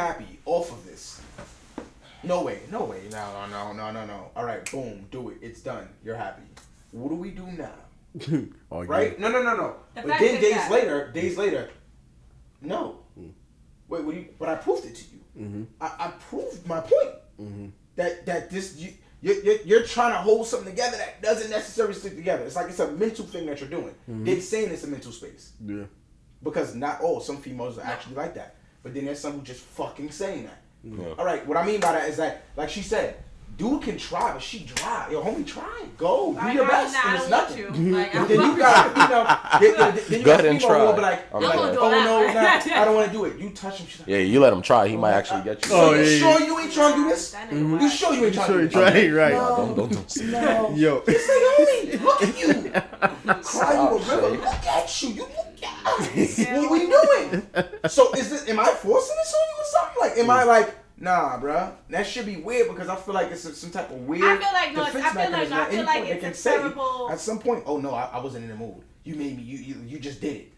happy off of this? No way. No. All right, boom, do it. It's done. You're happy. What do we do now? Right? No. But then days later, no. Wait, but I proved it to you. Mm-hmm. I proved my point. Mm-hmm. That this you're trying to hold something together that doesn't necessarily stick together. It's like it's a mental thing that you're doing. Mm-hmm. They're saying it's a mental space. Yeah. Because some females are actually like that. But then there's some who just fucking saying that. Yeah. All right, what I mean by that is that, like she said, dude can try, but she dry. Yo, homie, try. Go. Do your best. And it's nothing. Like, then you got, then go ahead and try. Will be like, oh no, I don't want to do it. You touch him. She's like, yeah, you let him try. He might actually get you. You sure you ain't trying to do this? You sure you ain't trying to do this? Right. Don't say that. Yo. It's like, homie, look at you. Cry you a river. Look at you. You look at us. What we doing? So am I forcing this on you or something? Like, am I like, nah, bruh. That should be weird because I feel like it's some type of weird. I feel like it's a terrible. At some point, oh no, I wasn't in the mood. You made me. You just did it,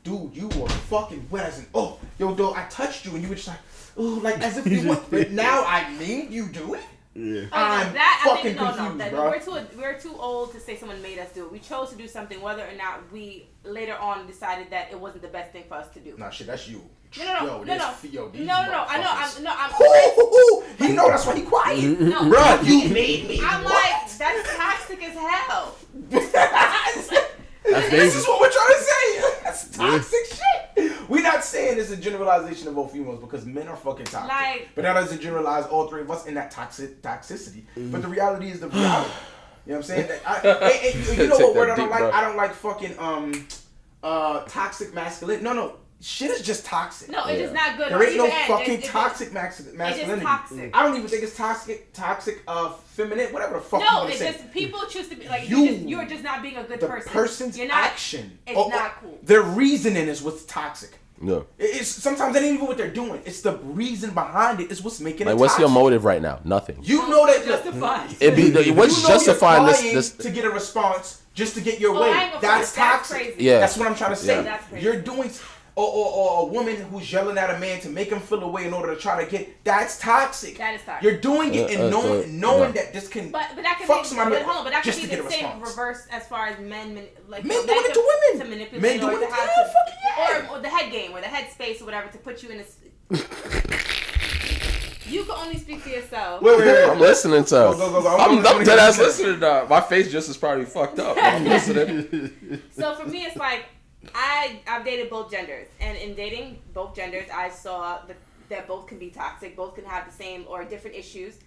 dude. You were fucking wet as an yo, dog. I touched you and you were just like, oh, like as if you want. But now I made you do it. Yeah. I'm fucking confused, bro. We're too old to say someone made us do it. We chose to do something, whether or not we later on decided that it wasn't the best thing for us to do. Nah, shit, that's you. No. I know. He know that's why he quiet. No, bro, you made me. I'm like, that's toxic as hell. This is what we're trying to say. That's toxic shit. We're not saying it's a generalization of all females because men are fucking toxic. But that doesn't generalize all three of us in that toxicity. Mm-hmm. But the reality is the reality. You know what I'm saying? You know what word I don't like? I don't like fucking toxic masculinity. No. Shit is just toxic. No, it's just not good. There ain't no fucking toxic masculinity. It's just toxic. I don't even think it's toxic, feminine, whatever the fuck you want to say. No, it's just people choose to be like you're just not being a good person. The person's action. It's not cool. Their reasoning is what's toxic. No. It's sometimes that ain't even what they're doing. It's the reason behind it is what's making it toxic. What's your motive right now? Nothing. You know that what's justifying this to get a response just to get your way. That's toxic. Yeah. That's what I'm trying to say. Yeah. You're doing. Or a woman who's yelling at a man to make him feel away in order to try to get that's toxic. That is toxic. You're doing it and knowing that this can but that can fuck be, somebody but that just can to be get a the same response. Reverse as far as men doing it to women. To manipulate men doing it to or the head game or the head space or whatever to put you in a. You can only speak for yourself. Wait. I'm listening to. Go. I'm dead ass listening to. My face just is probably fucked up. I'm listening. So for me, it's like. I've dated both genders, and in dating both genders, I saw that both can be toxic, both can have the same or different issues.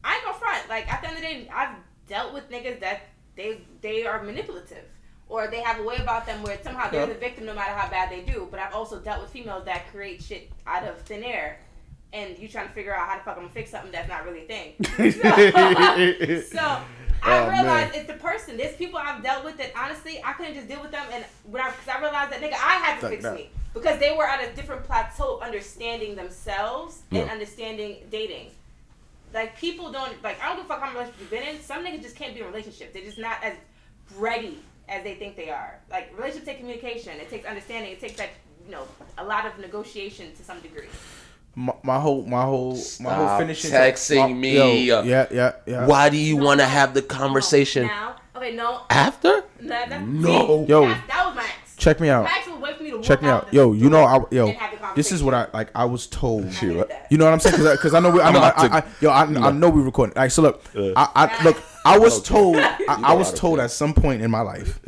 I ain't gonna front. Like at the end of the day, I've dealt with niggas that they are manipulative, or they have a way about them where somehow they're the victim no matter how bad they do. But I've also dealt with females that create shit out of thin air, and you trying to figure out how the fuck I'm gonna fix something that's not really a thing. So I realized it's the person. There's people I've dealt with that honestly I couldn't just deal with them, and because I realized that nigga I had to fix me because they were at a different plateau of understanding themselves and understanding dating. Like people don't like I don't give a fuck how many relationships you've been in. Some niggas just can't be in relationships. They're just not as ready as they think they are. Like relationships take communication. It takes understanding. It takes a lot of negotiation to some degree. My whole finishing texting me. Yeah. Why do you want to have the conversation? Now, okay, no. After? No. Yo, that was my ex. Check me out. My ex was waiting for me to check me out. Yo, this is what I was told. You know what I'm saying? Because I know I know we recording. All right, so look, I was told I was told at some point in my life.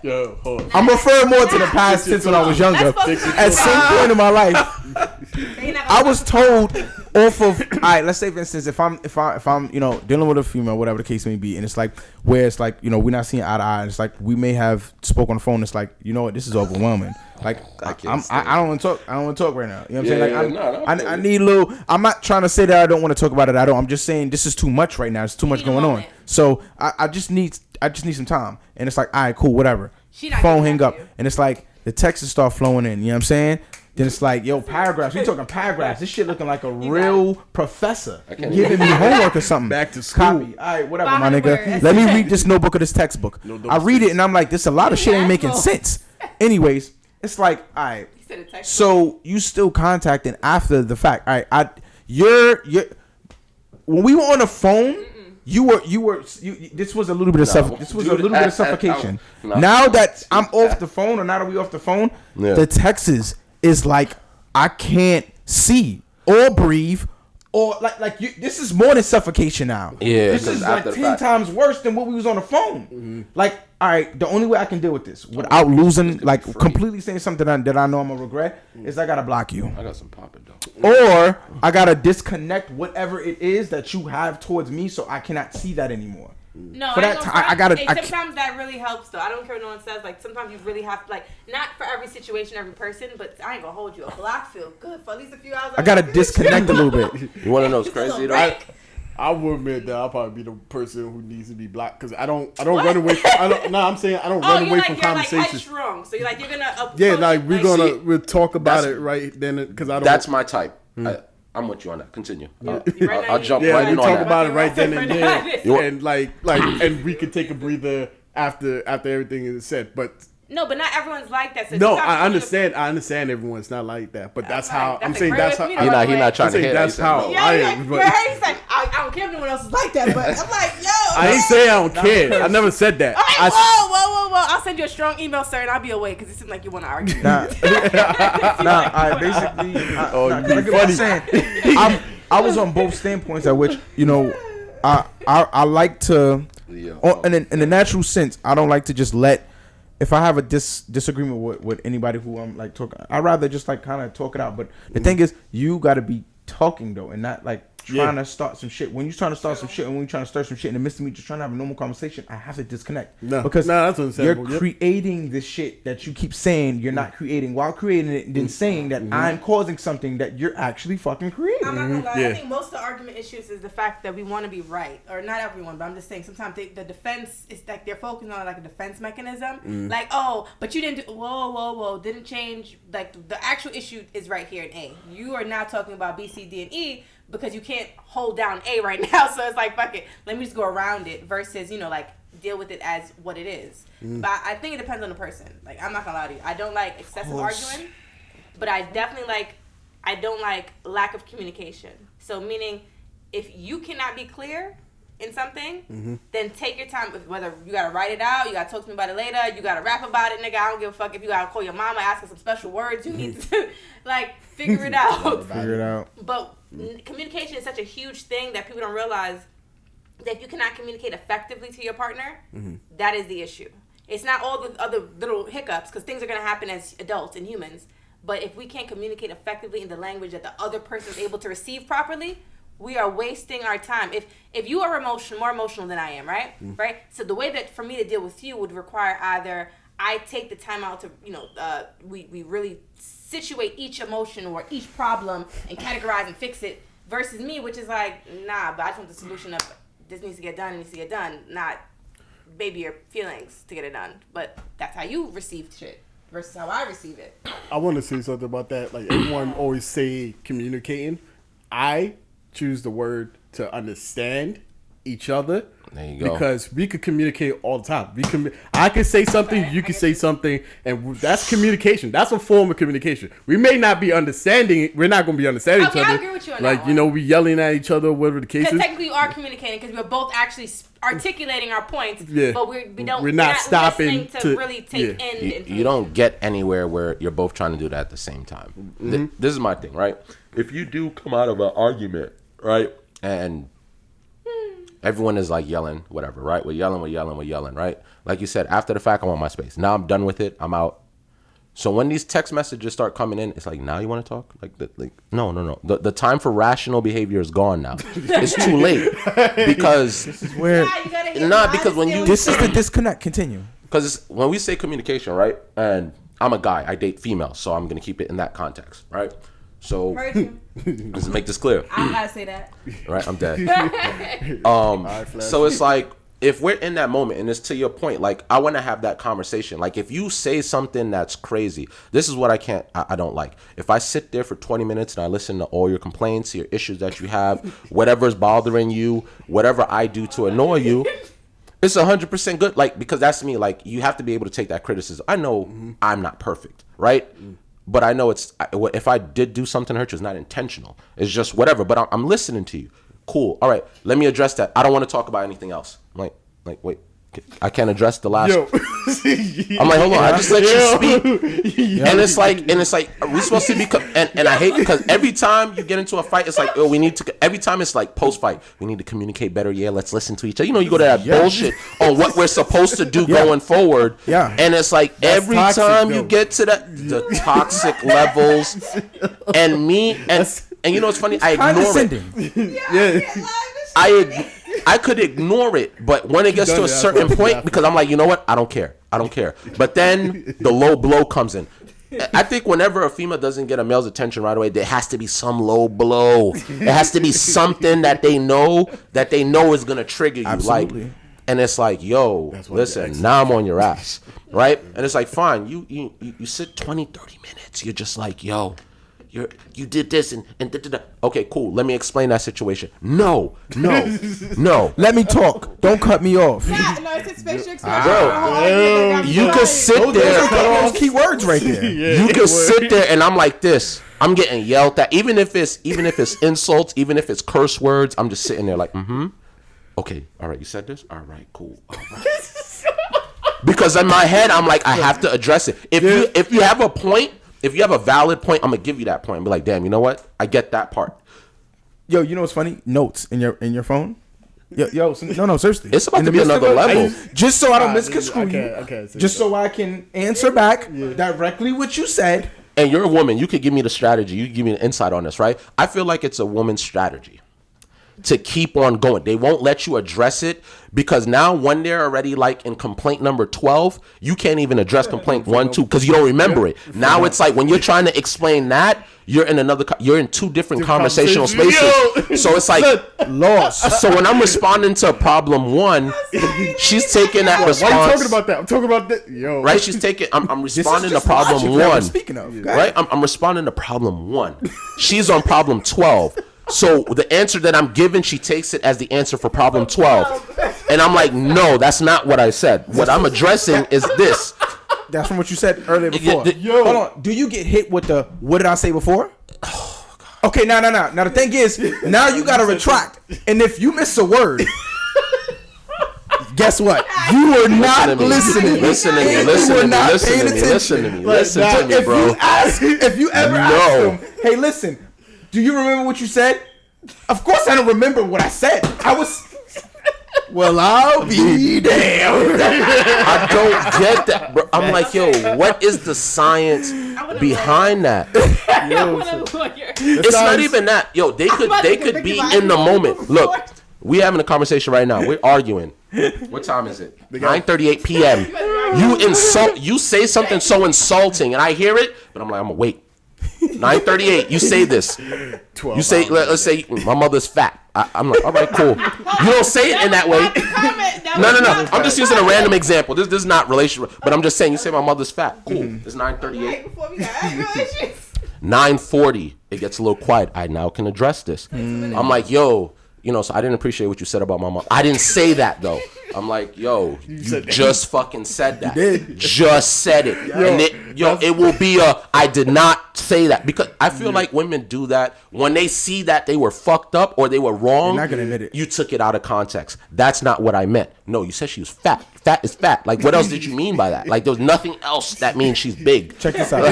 Yo, hold on. I'm referring more to the past since when I was younger. At some point in my life, I was told off of. All right, let's say for instance, if I'm dealing with a female, whatever the case may be, and it's like where it's like we're not seeing eye to eye. And it's like we may have spoke on the phone. It's like this is overwhelming. Like I don't want to talk. I don't want to talk right now. You know what I'm saying? I need a little. I'm not trying to say that I don't want to talk about it. I'm just saying this is too much right now. It's too much going on. So I just need some time. And it's like, all right, cool, whatever. Phone hang up. And it's like the texts start flowing in. You know what I'm saying? Then it's like, paragraphs. We talking paragraphs. This shit looking like a real professor giving me homework or something. Back to school. Copy. All right, whatever, my nigga. Let me read this notebook or this textbook. I read it and I'm like, this a lot of shit ain't making sense. Anyways, it's like, all right. So you still contacting after the fact. All right, you're when we were on the phone, you were this was a little bit of suffocation. Now that I'm off the phone, or now that we off the phone, the text is like I can't see or breathe. Or this is more than suffocation now. Yeah, this is like 10 times worse than what we was on the phone. Mm-hmm. Like, all right, the only way I can deal with this without losing, like completely saying something that I know I'm gonna regret is I gotta block you. I got some popping though. Or I gotta disconnect whatever it is that you have towards me, so I cannot see that anymore. No, for that I gotta. Sometimes that really helps though. I don't care what no one says. Like sometimes you really have to, like, not for every situation, every person, but I ain't gonna hold you. A block feel good for at least a few hours. I gotta disconnect a little bit. You wanna know what's crazy though? I will admit that I'll probably be the person who needs to be blocked because I don't run away. I'm saying I don't run away from conversations. You're like so you're like you're gonna. Yeah, like we'll talk about it right then because I don't. That's my type. I'm with you on that. Continue. I'll jump right in on that. Talk about it right then and there, and like, and we could take a breather after everything is said. But no, but not everyone's like that. So no, I understand. I understand everyone's not like that. But that's how I'm saying. That's how he's not trying to hit. That's how I am. He's like, I don't care if no one else is like that. But I'm like, yo. I ain't saying I don't care. I never said that. All right, whoa. I'll send you a strong email, sir, and I'll be away because it seems like you want to argue. I basically. I was on both standpoints at which, I like to, in a natural sense, I don't like to just let, if I have a disagreement with anybody who I'm like talking, I'd rather just like kind of talk it out. But the thing is, you got to be talking though, and not like trying to start some shit. When you're trying to start some shit, and when you're trying to start some shit in the midst of me just trying to have a normal conversation, I have to disconnect. Because that's you're creating this shit that you keep saying you're not creating, while creating it and then saying that I'm causing something that you're actually fucking creating. I'm not gonna lie. I think most of the argument issues is the fact that we want to be right, or not everyone, but I'm just saying sometimes the defense is like they're focusing on like a defense mechanism, like, oh, but you didn't do, whoa, didn't change. Like the actual issue is right here in A. You are now talking about B, C, D, and E. Because you can't hold down A right now, so it's like, fuck it, let me just go around it versus, like, deal with it as what it is. But I think it depends on the person. Like, I'm not gonna lie to you, I don't like excessive arguing, but I don't like lack of communication. So meaning, if you cannot be clear in something, then take your time. Whether you gotta write it out, you gotta talk to me about it later, you gotta rap about it, nigga. I don't give a fuck if you gotta call your mama, ask her some special words. You need to like figure it out. But communication is such a huge thing that people don't realize that if you cannot communicate effectively to your partner, that is the issue. It's not all the other little hiccups, because things are gonna happen as adults and humans. But if we can't communicate effectively in the language that the other person is able to receive properly, we are wasting our time. If you are more emotional than I am, right? Right? So the way that for me to deal with you would require either I take the time out to, we really situate each emotion or each problem and categorize and fix it, versus me, which is like, nah, but I just want the solution of this needs to get done, not baby your feelings to get it done. But that's how you receive shit versus how I receive it. I want to say something about that. Like, everyone always say communicating. I choose the word to understand each other. There you go. Because we could communicate all the time. I can say something, you can say something, and that's communication. That's a form of communication. We may not be understanding. We're not going to be understanding each other. I agree with you on that one. We yelling at each other, whatever the case is. Because technically you are communicating, because we're both actually articulating our points, but we're not stopping to really take in. You don't get anywhere where you're both trying to do that at the same time. This is my thing, right? If you do come out of an argument, right, and everyone is like yelling, whatever, right? We're yelling, right? Like you said, after the fact, I'm on my space. Now I'm done with it. I'm out. So when these text messages start coming in, it's like, now you want to talk? No. The time for rational behavior is gone now. It's too late. Because this is where because when you this is the disconnect. Continue. Because when we say communication, right? And I'm a guy, I date females, so I'm gonna keep it in that context, right? So let's make this clear. I gotta say that. Right, I'm dead. So it's like, if we're in that moment, and it's to your point, like, I want to have that conversation. Like, if you say something that's crazy, this is what I don't like. If I sit there for 20 minutes and I listen to all your complaints, your issues that you have, whatever's bothering you, whatever I do to annoy you, it's 100% good. Like, because that's me. Like, you have to be able to take that criticism. I know I'm not perfect, right? but I know if I did do something to hurt you, it's not intentional. It's just whatever. But I'm listening to you. Cool. All right. Let me address that. I don't want to talk about anything else. I'm like, wait. I can't address the last. Yo. I'm like, hold on. I just let you speak, and it's like, are we supposed to be? And I hate because every time you get into a fight, it's like, oh, we need to. Every time it's like post fight, we need to communicate better. Yeah, let's listen to each other. You know, you go to that bullshit on what we're supposed to do going forward. Yeah, and it's like that's every toxic, time you get to the toxic levels, and you know what's funny? I ignore it. I could ignore it, but when it gets to a certain point, because I'm like, you know what? I don't care. But then the low blow comes in. I think whenever a female doesn't get a male's attention right away, there has to be some low blow. It has to be something that they know is gonna trigger you. Absolutely. Like, and it's like, yo, listen, now I'm on your ass, right? And it's like, fine, you sit 20, 30 minutes. You're just like, yo. You did this and da. Okay, cool. Let me explain that situation. No. Let me talk. Don't cut me off. Yeah, no, it's his facial expression. Bro, you could sit there. Those key words right there. You could sit there and I'm like this. I'm getting yelled at. Even if it's insults, even if it's curse words, I'm just sitting there like, okay, all right, you said this? All right, cool. All right. Because in my head, I'm like, I have to address it. If you have a point, if you have a valid point, I'm gonna give you that point and be like, damn, you know what? I get that part. Yo, you know what's funny? Notes in your phone. No, seriously. It's about to be another level. Just so I don't misconstrue you. Just so I can answer back directly what you said. And you're a woman. You could give me the strategy. You could give me an insight on this, right? I feel like it's a woman's strategy to keep on going. They won't let you address it because now when they're already like in complaint number 12, you can't even address complaint 1, 2 because you don't remember it. Now it's like when you're trying to explain that, you're in two different conversational spaces. So it's like lost. So when I'm responding to problem 1, she's taking that response. Why are you talking about that? I'm talking about that. Yo. Right? She's taking. I'm responding to problem 1. Speaking of, right? I'm responding to problem 1. She's on problem 12. So the answer that I'm giving, she takes it as the answer for problem 12. And I'm like, no, that's not what I said. What I'm addressing is this. That's from what you said earlier before. Hold on. Do you get hit with the, what did I say before? Oh, God. Okay, now. Now the thing is, now you got to retract. And if you miss a word, guess what? You were not listening. Listen to me, bro. If you ever ask them, hey, listen, do you remember what you said? Of course I don't remember what I said. I was... Well, I'll be damned. I don't get that, bro. I'm like, yo, what is the science behind that? It's not even that. Yo, they could be in the moment. Look, we having a conversation right now. We're arguing. What time is it? 9:38 p.m. You say something so insulting, and I hear it, but I'm like, I'm gonna wait. 9:38. You say this. You say, let's say my mother's fat. I'm like, all right, cool. You don't say it in that way. No. I'm just using a random example. This is not relational, but I'm just saying. You say my mother's fat. Cool. It's 9:38. 9:40. It gets a little quiet. I now can address this. I'm like, yo. So I didn't appreciate what you said about my mom. I didn't say that though. I'm like, yo, you just fucking said that. You did. Just said it. It will be I did not say that. Because I feel like women do that when they see that they were fucked up or they were wrong. You're not gonna admit it. You took it out of context. That's not what I meant. No, you said she was fat. Fat is fat. Like, what else did you mean by that? Like, there was nothing else that means she's big. Check this out.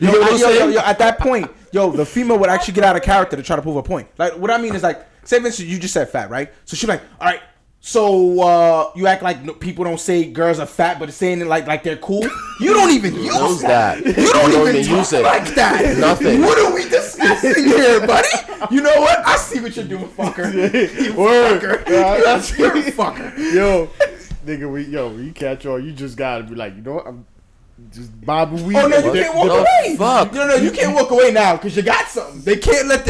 Yo, at that point, the female would actually get out of character to try to prove a point. Like, what I mean is like, say for instance, you just said fat, right? So she's like, all right. So you act like people don't say girls are fat, but saying it like they're cool. You don't even use that. You don't even use it like that. Nothing. What are we discussing here, buddy? You know what? I see what you're doing, fucker. You fucker. You're a fucker. Yo, nigga, we catch on. You just gotta be like, you know what? I'm just Bobby Weed. Oh no, you can't walk away. Fuck. No, you can't walk away now because you got something. They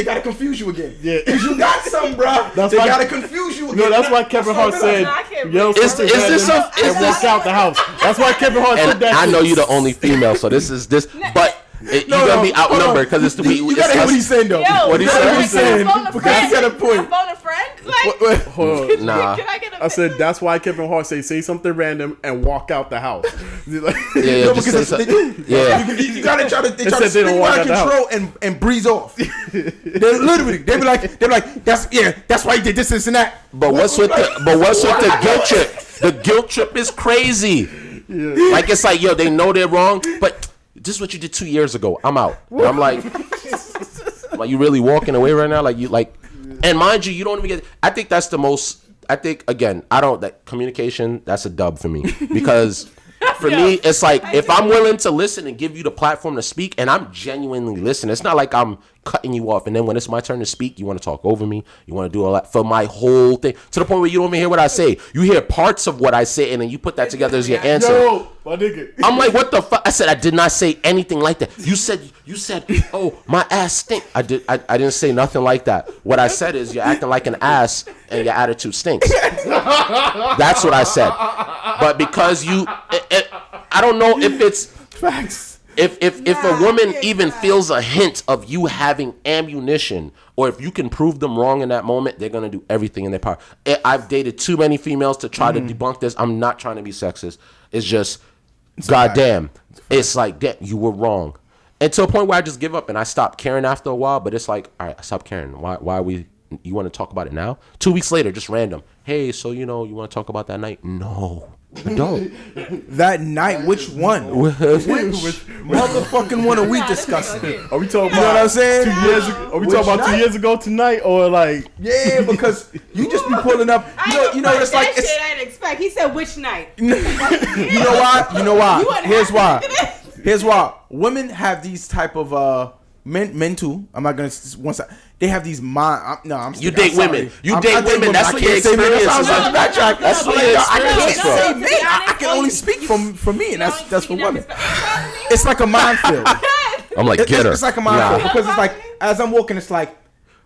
gotta confuse you again. Yeah, because you got something, bro. They gotta confuse you again. No, that's why Kevin Hart said, "Yo, is this walk out the house?" That's why Kevin Hart said that. I know you're the only female, so this is this, but. You're gonna be outnumbered because it's the You gotta hear what he's saying though. Yo, what he's saying. Because he got a point. Phone a friend. Like, Nah. can I get a I said that's why Kevin Hart say something random and walk out the house. Yeah, just say something. Yeah. You gotta try to said they spin don't you want out of that control and breeze off. They be like, that's why you did this and that. But what's with the guilt trip? The guilt trip is crazy. Yeah. Like it's like, yo, they know they're wrong, but this is what you did 2 years ago. I'm out. And I'm like, you really walking away right now? And mind you, you don't even get. I think that's the most. I think again, that communication. That's a dub for me because. For me, it's like if I'm willing to listen and give you the platform to speak, and I'm genuinely listening, it's not like I'm cutting you off, and then when it's my turn to speak, you want to talk over me, you want to do all that for my whole thing, to the point where you don't even hear what I say. You hear parts of what I say, and then you put that together as your answer. Yo, my nigga. I'm like, what the fuck? I said I did not say anything like that. You said, oh, my ass stink. I didn't say nothing like that. What I said is you're acting like an ass, and your attitude stinks. That's what I said. But because I don't know if it's Facts. If a woman even feels a hint of you having ammunition, or if you can prove them wrong in that moment, they're gonna do everything in their power. I've dated too many females to try to debunk this. I'm not trying to be sexist. It's just, goddamn, it's like, damn, you were wrong. And to a point where I just give up and I stop caring after a while. But it's like, all right, I stopped caring. Why are we? You want to talk about it now? 2 weeks later, just random. Hey, so you want to talk about that night? No. I don't. That night, which one? Which motherfucking one are we discussing? Are we talking about? You know what I'm saying? 2 years ago? Are we talking about 2 years ago tonight, or like? Yeah, because you just be pulling up. You know, it's like shit I didn't expect. He said which night? You know why? You know why? Here's why. Women have these type of men too. I'm not gonna once. They have these mind. You date women. You date women. That's what your experience is. That's what your experience is. I can only speak for me, and that's for women. It's like a minefield. I'm like, get her. It's like a minefield because it's like as I'm walking, it's like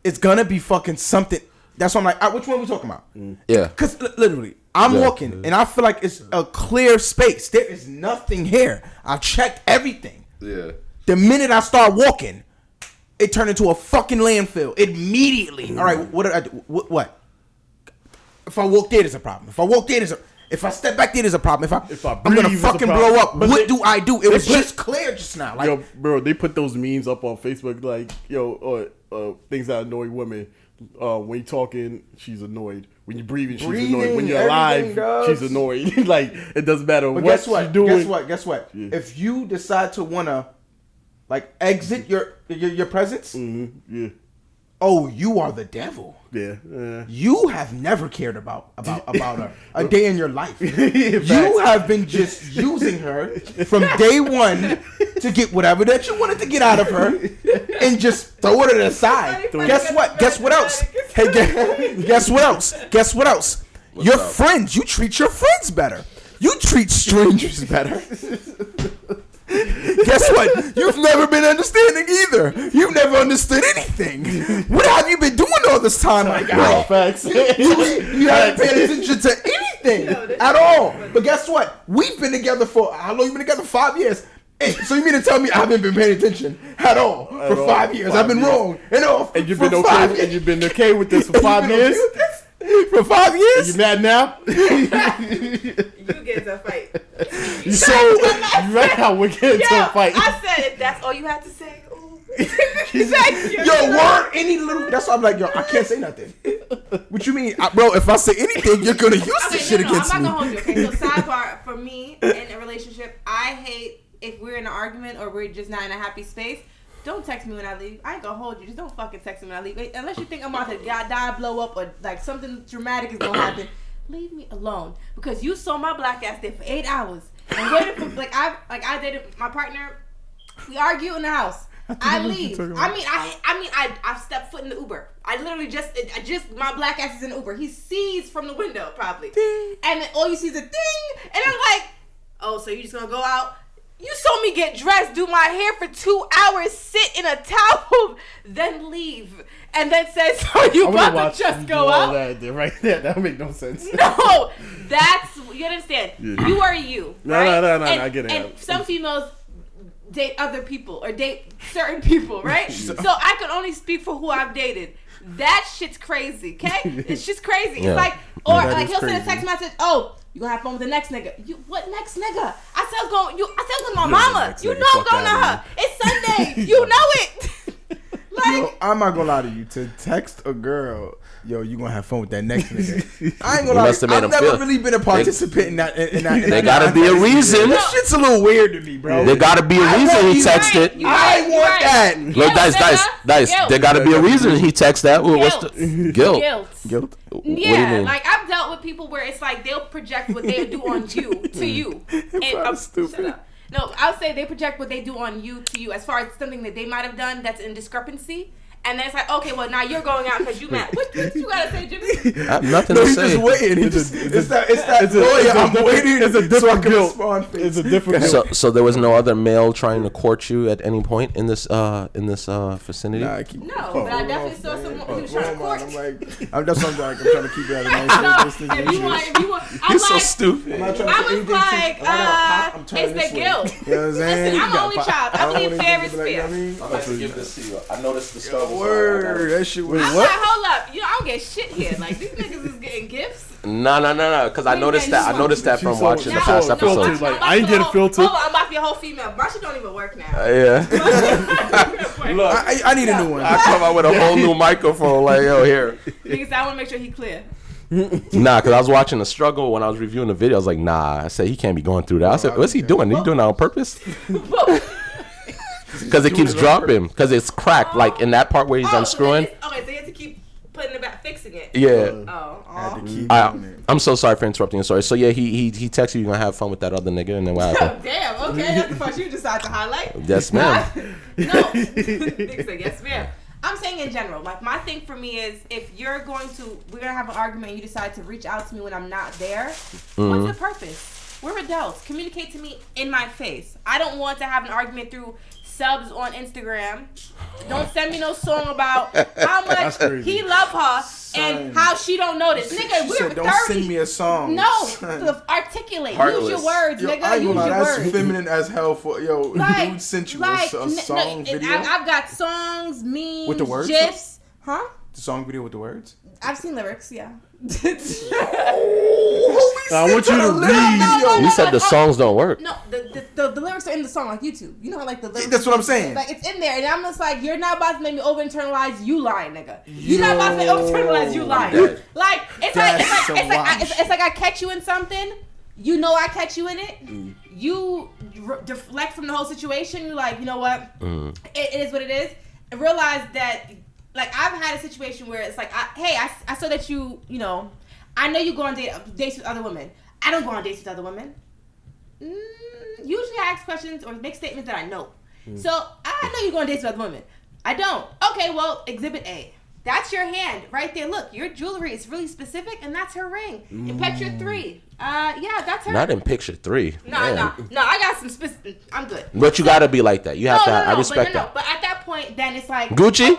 it's gonna be fucking something. That's why I'm like, which one are we talking about? Yeah. Because literally, I'm walking and I feel like it's a clear space. There is nothing here. I checked everything. Yeah. The minute I start walking, it turned into a fucking landfill immediately. All right, what did I do? What? If I walk there, there's a problem. If I walk there, if I step back there, there's a problem. I'm gonna fucking blow up. But what do I do? It was just clear just now. Like, yo, bro, they put those memes up on Facebook, like, things that annoy women. When you're talking, she's annoyed. When you're breathing, she's annoyed. When you're alive, she's annoyed. Like, it doesn't matter what she's doing. Guess what? Yeah. If you decide to wanna like exit your presence, yeah. Oh, you are the devil. Yeah. You have never cared about her a day in your life. You have been just using her from day one to get whatever that you wanted to get out of her, and just throw it aside. Guess what? Guess what else? Hey, guess what else? Guess what else? Your friends. You treat your friends better. You treat strangers better. Guess what? You've never been understanding either. You've never understood anything. What have you been doing all this time, my guy? Facts. You haven't paid attention to anything at all. But guess what? We've been together for how long? You've been together 5 years. Hey, so you mean to tell me I haven't been paying attention at all for 5 years? I've been wrong and you've been okay. And you've been okay with this for 5 years. For 5 years? You mad now? You get into a fight. So you right now we're getting into a fight. I said if that's all you had to say. Ooh. Yo, word any little. That's why I'm like, yo, I can't say nothing. What you mean, bro? If I say anything, you're gonna use this shit against me. I'm not gonna hold you. Okay, so sidebar for me in a relationship, I hate if we're in an argument or we're just not in a happy space. Don't text me when I leave. I ain't gonna hold you. Just don't fucking text me when I leave. Unless you think I'm about to die, blow up, or like something dramatic is gonna happen. Leave me alone. Because you saw my black ass there for 8 hours and waited for I dated my partner. We argue in the house. I leave. I stepped foot in the Uber. I literally just my black ass is in the Uber. He sees from the window probably, ding. And then all you see is a ding, and I'm like, oh, so you just gonna go out? You saw me get dressed, do my hair for 2 hours, sit in a towel, then leave, and then say, so you about to just go out? Right there, that would make no sense. No, that's, you understand? Yeah. You are you, right? No, I get it. And some females date other people or date certain people, right? So I can only speak for who I've dated. That shit's crazy, okay? It's just crazy. Yeah. It's like, or Yeah, like he'll crazy. send a text message, oh, you gonna have fun with the next nigga. You what next nigga? I said I was going to my mama. next You nigga, know I'm fuck going to outta her. It's Sunday. You know it. Yo, I'm not gonna lie to you. To text a girl, yo, you gonna have fun with that next nigga. I ain't gonna lie. must have made I've him never feel- really been a participant in that. There gotta be a reason. That shit's a little weird to me, bro. There gotta be a reason he texted. I want that. Look, Dice. There gotta be a reason he texted that. What's the guilt? Guilt. What do you Yeah, mean? like I've dealt with people where it's like they'll project what they do on you to you. And stupid. shut up. No, I'll say they project what they do on you to you as far as something that they might have done that's in discrepancy. And then it's like, okay, well now you're going out because you mad. What you gotta say, Jimmy? I have nothing No, to he's say. just waiting. It's that lawyer. I'm waiting. It's a different guilt. Respond It's a different guilt. So there was no other male trying to court you at any point in this vicinity? Nah, I keep No, but I definitely saw someone who was trying to court. I'm like, that's something I'm trying to keep it at a nice So, distance. if you want, I'm He's so like, stupid. I was like, it's the guilt. You know what I'm saying? Listen, I'm an only child. I believe fair is fair. I'd like to give this to you. I noticed the struggle. Word, that shit was I'm like, hold up, I don't get shit here. Like these niggas is getting gifts. No. Because I noticed that. I noticed that from watching the past episodes. Like, I ain't get a filter. Hold on, I'm about to be a whole female. My shit don't even work now. Yeah. Look, I need a new one. I come out with a whole new microphone. Like, yo, here. niggas, I want to make sure he clear. Nah, because I was watching the struggle when I was reviewing the video. I was like, nah. I said he can't be going through that. I said, what's he doing? Is he doing that on purpose? Because it keeps dropping. Because it's cracked. Like in that part where he's unscrewing. Okay, so you have to keep putting it back, fixing it. Yeah. Oh. I'm so sorry for interrupting your story. So yeah, he texted you, you're gonna have fun with that other nigga, and then what happened? Damn. Okay, that's the part you decide to highlight. Yes, ma'am. No. Nigga said yes, ma'am. I'm saying in general, like my thing for me is if we're gonna have an argument and you decide to reach out to me when I'm not there, what's the purpose? We're adults. Communicate to me in my face. I don't want to have an argument through subs on Instagram. Don't send me no song about how much he love her and how she don't notice. Nigga, we're 30. Don't send me a song. No, articulate. Heartless. Use your words, nigga. I ain't Use gonna lie, your that's words. feminine as hell for Like, dude sent you a song video I've got songs, memes, with the words, gifs. Huh? The song video with the words. I've seen lyrics, yeah. I want you to read. You said the songs don't work. No, the lyrics are in the song on YouTube. You know how like the lyrics. That's what I'm saying. Like it's in there, and I'm just like, you're not about to make me over internalize you lying, nigga. You're not about to over internalize you lying. Like it's like I catch you in something. You know I catch you in it. You deflect from the whole situation. You're like, you know what? It is what it is. And realize that, like, I've had a situation where it's like, I saw that you know, I know you go on dates with other women. I don't go on dates with other women. Usually I ask questions or make statements that I know. So I know you go on dates with other women. I don't. Okay, well, exhibit A. That's your hand right there. Look, your jewelry is really specific, and that's her ring. In picture 3. Yeah, that's her. Not in picture 3. No, I got some specific. I'm good. But you gotta be like that. You have to. I respect that. But at that point, then it's like Gucci.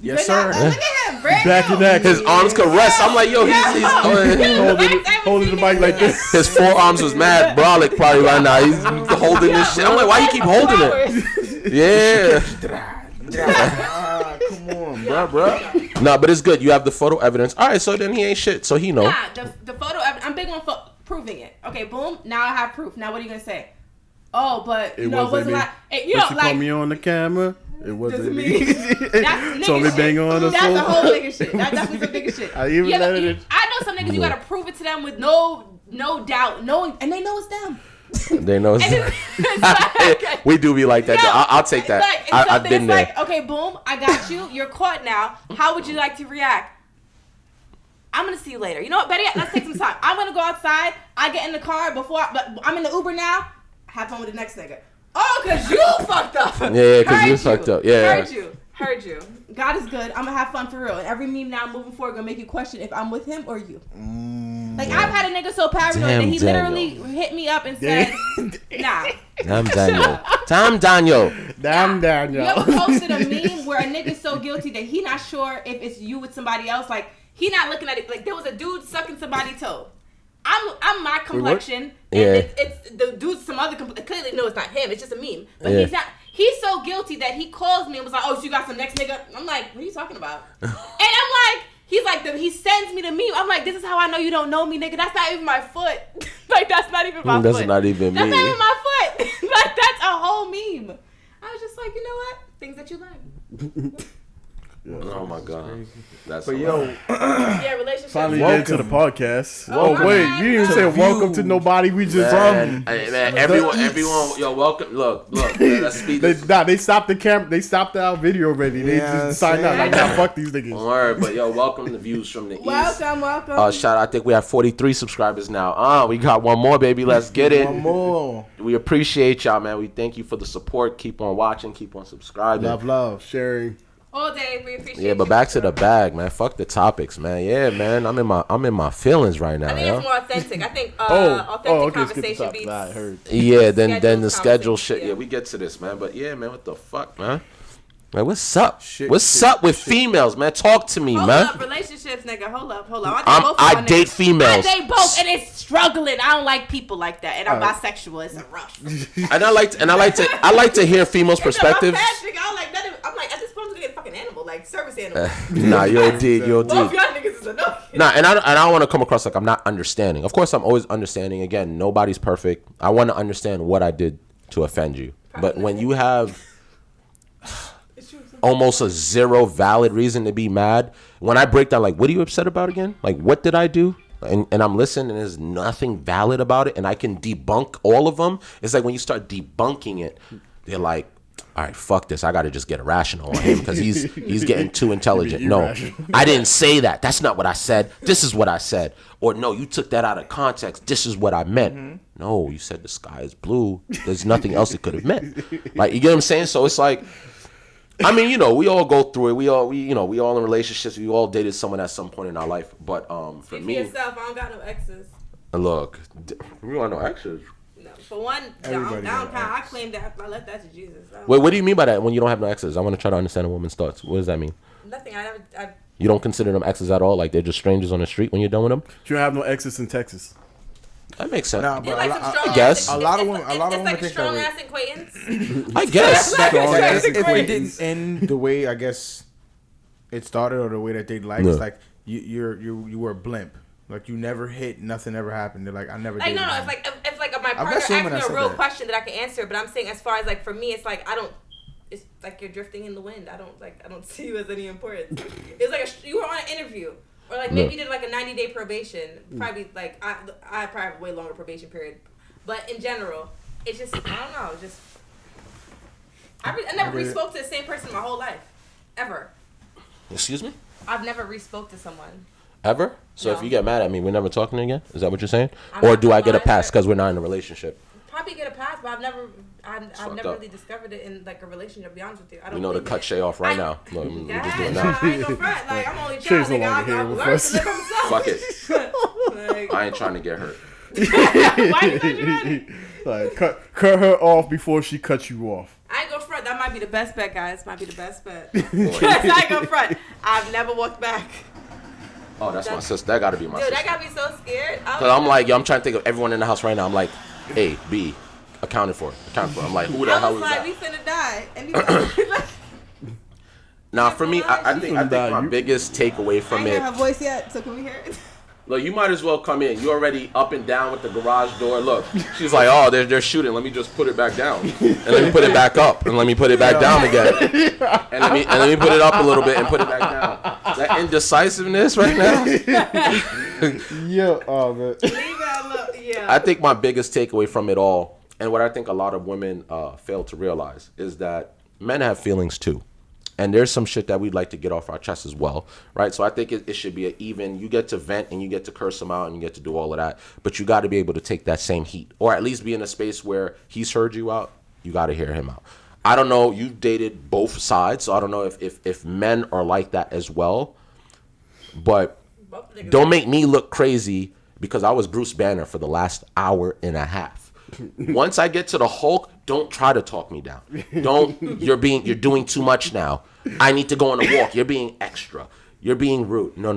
Yes, sir. Look at him, brand Back new. in that. His arms could rest. I'm like, yo, he's holding the mic like this. his forearms was mad brolic probably right now. He's holding this shit. I'm like, why you keep holding it? Yeah. Come on, bro. No, but it's good. You have the photo evidence. All right, so then he ain't shit. So he know. Nah, the photo. I'm big on proving it. Okay, boom. Now I have proof. Now what are you gonna say? Oh, but you know, it wasn't like you know, But you like caught me on the camera. It wasn't me. That's So nigga me bang shit. on the That's a sofa. whole nigga shit. That's definitely some nigga shit. I even let it. I know some niggas you gotta prove it to them with no doubt, knowing, and they know it's them. They know. And it's like, We do be like that. yo, I'll take that. Like, I've been there. Like, okay, boom, I got you. You're caught now. How would you like to react? I'm gonna see you later. You know what? Better yet, let's take some time. I'm gonna go outside. I get in the car but I'm in the Uber now. Have fun with the next nigga. Oh, cause you fucked up. Yeah, cause you fucked up. Yeah. Heard you. God is good. I'm gonna have fun for real. And every meme now moving forward gonna make you question if I'm with him or you. Like I've had a nigga so paranoid that he literally hit me up and said, "Nah." Damn Daniel. You ever posted a meme where a nigga's so guilty that he not sure if it's you with somebody else? Like he not looking at it. Like there was a dude sucking somebody's toe. I'm my complexion. And Yeah. it's the dude's some other clearly no, it's not him. It's just a meme. But Yeah. he He's so guilty that he calls me and was like, "Oh, so you got some next nigga?" I'm like, "What are you talking about?" And I'm like, he's like, he sends me the meme. I'm like, "This is how I know you don't know me, nigga. That's not even my foot. Like, that's not even my foot. That's not even me. That's not even my foot. Like, that's a whole meme." I was just like, you know what? Things that you learn. Oh my god, that's. But yo, Yeah, relationships. Finally get to the podcast. Oh, Oh wait, my you didn't God. say welcome to nobody. We just Man, everyone, yo, welcome. Look, let's speed this. they stopped the camera. They stopped our video already. They just signed out. Like, nah, fuck these niggas. Word, but yo, welcome to Views from the East. Welcome. Shout out, I think we have 43 subscribers now. We got one more, baby. Let's get it. one more. We appreciate y'all, man. We thank you for the support. Keep on watching. Keep on subscribing. Love, sharing. All day, we appreciate Yeah, but you. back to the bag, man. Fuck the topics, man. Yeah, man. I'm in my feelings right now. I think yo. it's more authentic. I think authentic okay, skip the conversation top. beats. Nah, I heard. Yeah, then the Scheduled schedule conversation, shit. yeah. Yeah, we get to this, man. But yeah, man, what the fuck, man? Like, what's up? Shit, What's shit, up with females, man? Talk to me, Hold man. up, relationships, nigga. Hold up. I date females. I date both, and it's struggling. I don't like people like that, and I'm bisexual. It's a rush. And I like to hear females' perspectives. I'm like, at this point, I'm gonna get a fucking animal, like service animal. Nah, you're a D. Both y'all niggas is annoying. Nah, and I don't want to come across like I'm not understanding. Of course, I'm always understanding. Again, nobody's perfect. I want to understand what I did to offend you. But when you have almost a zero valid reason to be mad, when I break down, like, what are you upset about again? Like, what did I do? And I'm listening, and there's nothing valid about it, and I can debunk all of them. It's like when you start debunking it, they're like, all right, fuck this. I got to just get irrational on him because he's getting too intelligent. No, I didn't say that. That's not what I said. This is what I said. Or no, you took that out of context. This is what I meant. Mm-hmm. No, you said the sky is blue. There's nothing else it could have meant. Like, you get what I'm saying? So it's like, I mean, you know, we all go through it. We all in relationships. We all dated someone at some point in our life. But for me, yourself, I don't got no exes. Look, we don't know exes. No, for one, I don't count. I claim that I left that to Jesus. Wait, what do you mean by that? When you don't have no exes, I want to try to understand a woman's thoughts. What does that mean? Nothing. You don't consider them exes at all? Like they're just strangers on the street when you're done with them? You don't have no exes in Texas. That makes sense. Nah, but I guess. a lot of women It's like think a that strong way. ass acquaintance. I guess. If it didn't end the way I guess it started or the way that they like, it's like you were a blimp. Like you never hit, nothing ever happened. They're like, I never. Like no, it's like my partner asked me a real question that I can answer, but I'm saying as far as like for me, it's like I don't. It's like you're drifting in the wind. I don't see you as any importance. It's like you were on an interview, or like maybe you did like a 90-day probation. Probably like I probably have a way longer probation period, but in general, it's just I don't know. Just I never re-spoke to the same person my whole life, ever. Excuse me? I've never re-spoke to someone. Ever? So No. if you get mad at me, we're never talking again? Is that what you're saying? Or do I get a pass because we're not in a relationship? Probably get a pass, but I've never up. really discovered it in like a relationship. To be honest with you, I don't. We know to cut Shay off right now. Look, we're just doing I that. ain't no front. Like I'm only Shay's trying. no Like, longer here I've with learned us. to live by myself. Fuck it. Like, I ain't trying to get hurt. why you not ready? Like cut her off before she cuts you off. I ain't go front. That might be the best bet, guys. Might be the best bet. I ain't go front. I've never walked back. Oh, that's my sister. That gotta be my Dude, sister. that got me so scared. Cause I'm like, yo, I'm trying to think of everyone in the house right now. I'm like, A, B, accounted for. I'm like, who the hell I was is like, that? we finna die. And he was like, Now, for me, I think my biggest takeaway from I ain't it. hear her voice yet, so can we hear it? Look, you might as well come in. You already up and down with the garage door. Look, she's like, oh, they're shooting. Let me just put it back down, and let me put it back up, and let me put it back down again, and let me put it up a little bit and put it back down. That indecisiveness right now. Yeah, oh man. Yeah. I think my biggest takeaway from it all, and what I think a lot of women fail to realize, is that men have feelings too. And there's some shit that we'd like to get off our chest as well, right? So I think it should be an even, you get to vent and you get to curse him out and you get to do all of that, but you got to be able to take that same heat, or at least be in a space where he's heard you out, you got to hear him out. I don't know, you dated both sides, so I don't know if men are like that as well, but don't make me look crazy because I was Bruce Banner for the last hour and a half. Once I get to the Hulk, don't try to talk me down. You're doing too much now. I need to go on a walk. You're being extra. You're being rude. No.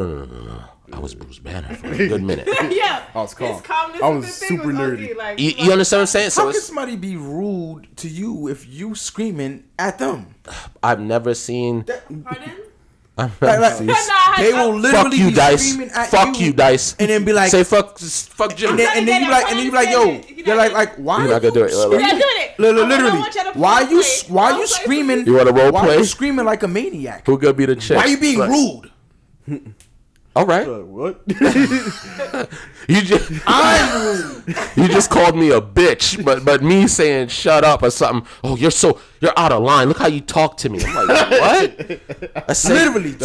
I was Bruce Banner for a good minute. Yeah. I was calm. His calmness I with was the thing super nerdy. OD, like, You understand what I'm saying? How So can somebody be rude to you if you screaming at them? I've never seen. Pardon? They will literally Fuck you, be Dice. screaming at Fuck you, Dice. and then be like, Say fuck Jimmy. and then you be like, yo, they're like, why? You're not gonna do it. You're not doing it. Literally, why you screaming? You want a role Why play? you screaming like a maniac? Who gonna be the chick? Why you being Look, rude? All right. What? You just you just called me a bitch, but me saying shut up or something. Oh, you're out of line. Look how you talk to me. I'm like, what? I said, Literally,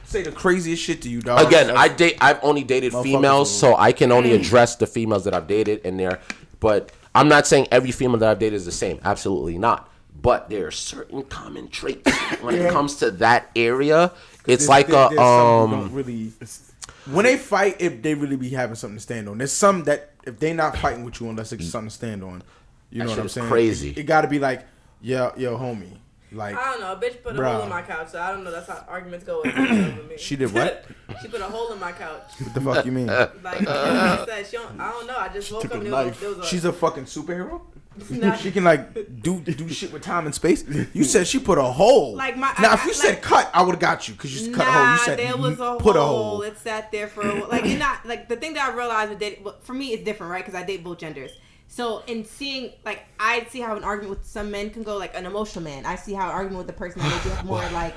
say the craziest shit to you, dog. again, I've only dated females, so I can only address the females that I've dated in there. But I'm not saying every female that I've dated is the same. Absolutely not. But there are certain common traits when it comes to that area. It's like when they fight, if they really be having something to stand on. There's some that if they not fighting with you unless it's something to stand on. You know what I'm saying? Crazy. It got to be like, yo, homie. Like, I don't know. A bitch put a hole in my couch, so I don't know. That's how arguments go with me. She did what? She put a hole in my couch. What the fuck you mean? Like I said, I don't know. I just woke up and there was a, She's a fucking superhero? Nah. She can like do shit with time and space. You said she put a hole. Like if you said cut, I would have got you because you cut a hole. You said there was a put hole. It sat there for like you're not like the thing that I realized with dating. For me, it's different, right? Because I date both genders. So in seeing like I see how an argument with some men can go, like an emotional man. I see how an argument with the person that may be more like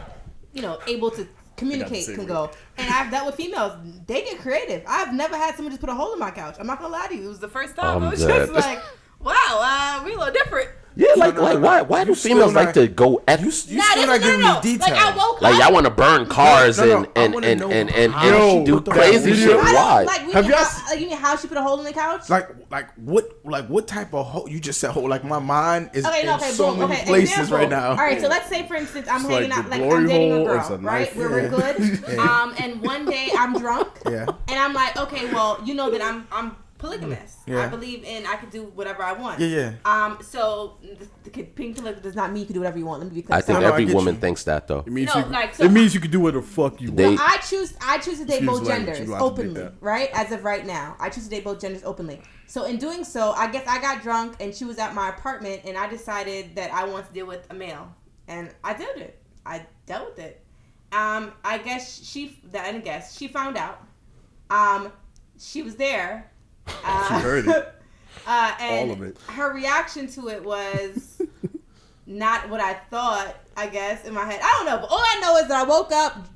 able to communicate can go. And I've dealt with females. They get creative. I've never had someone just put a hole in my couch. I'm not gonna lie to you. It was the first time. I was just like, wow, we a little different. Yeah, like why do females like to go at you? You still not giving me details. Like I woke Like up. y'all want to burn cars and do crazy shit. Why? Have y'all? You mean how she put a hole in the couch? Like what type of hole? You just said hole. Like my mind is in so boom. many places Example. right now. All right, so let's say for instance I'm It's hanging like out, the like glory I'm dating a hole, girl, it's a right? knife. We're good. Yeah. And one day I'm drunk. Yeah. And I'm like, okay, well, you know that I'm polygamous. Yeah. I believe in I can do whatever I want. Yeah. So the pink pillar does not mean you can do whatever you want. Let me be clear. I think every woman thinks that though. It means No, you, like, so it means you can do whatever the fuck you want. I choose to date Excuse both language, genders you allowed to do openly, that. right? As of right now, I choose to date both genders openly. So in doing so, I guess I got drunk and she was at my apartment, and I decided that I want to deal with a male, and I did it. I dealt with it. I guess she found out. She was there. She heard it. And All of it. her reaction to it was not what I thought, I guess, in my head. I don't know, but all I know is that I woke up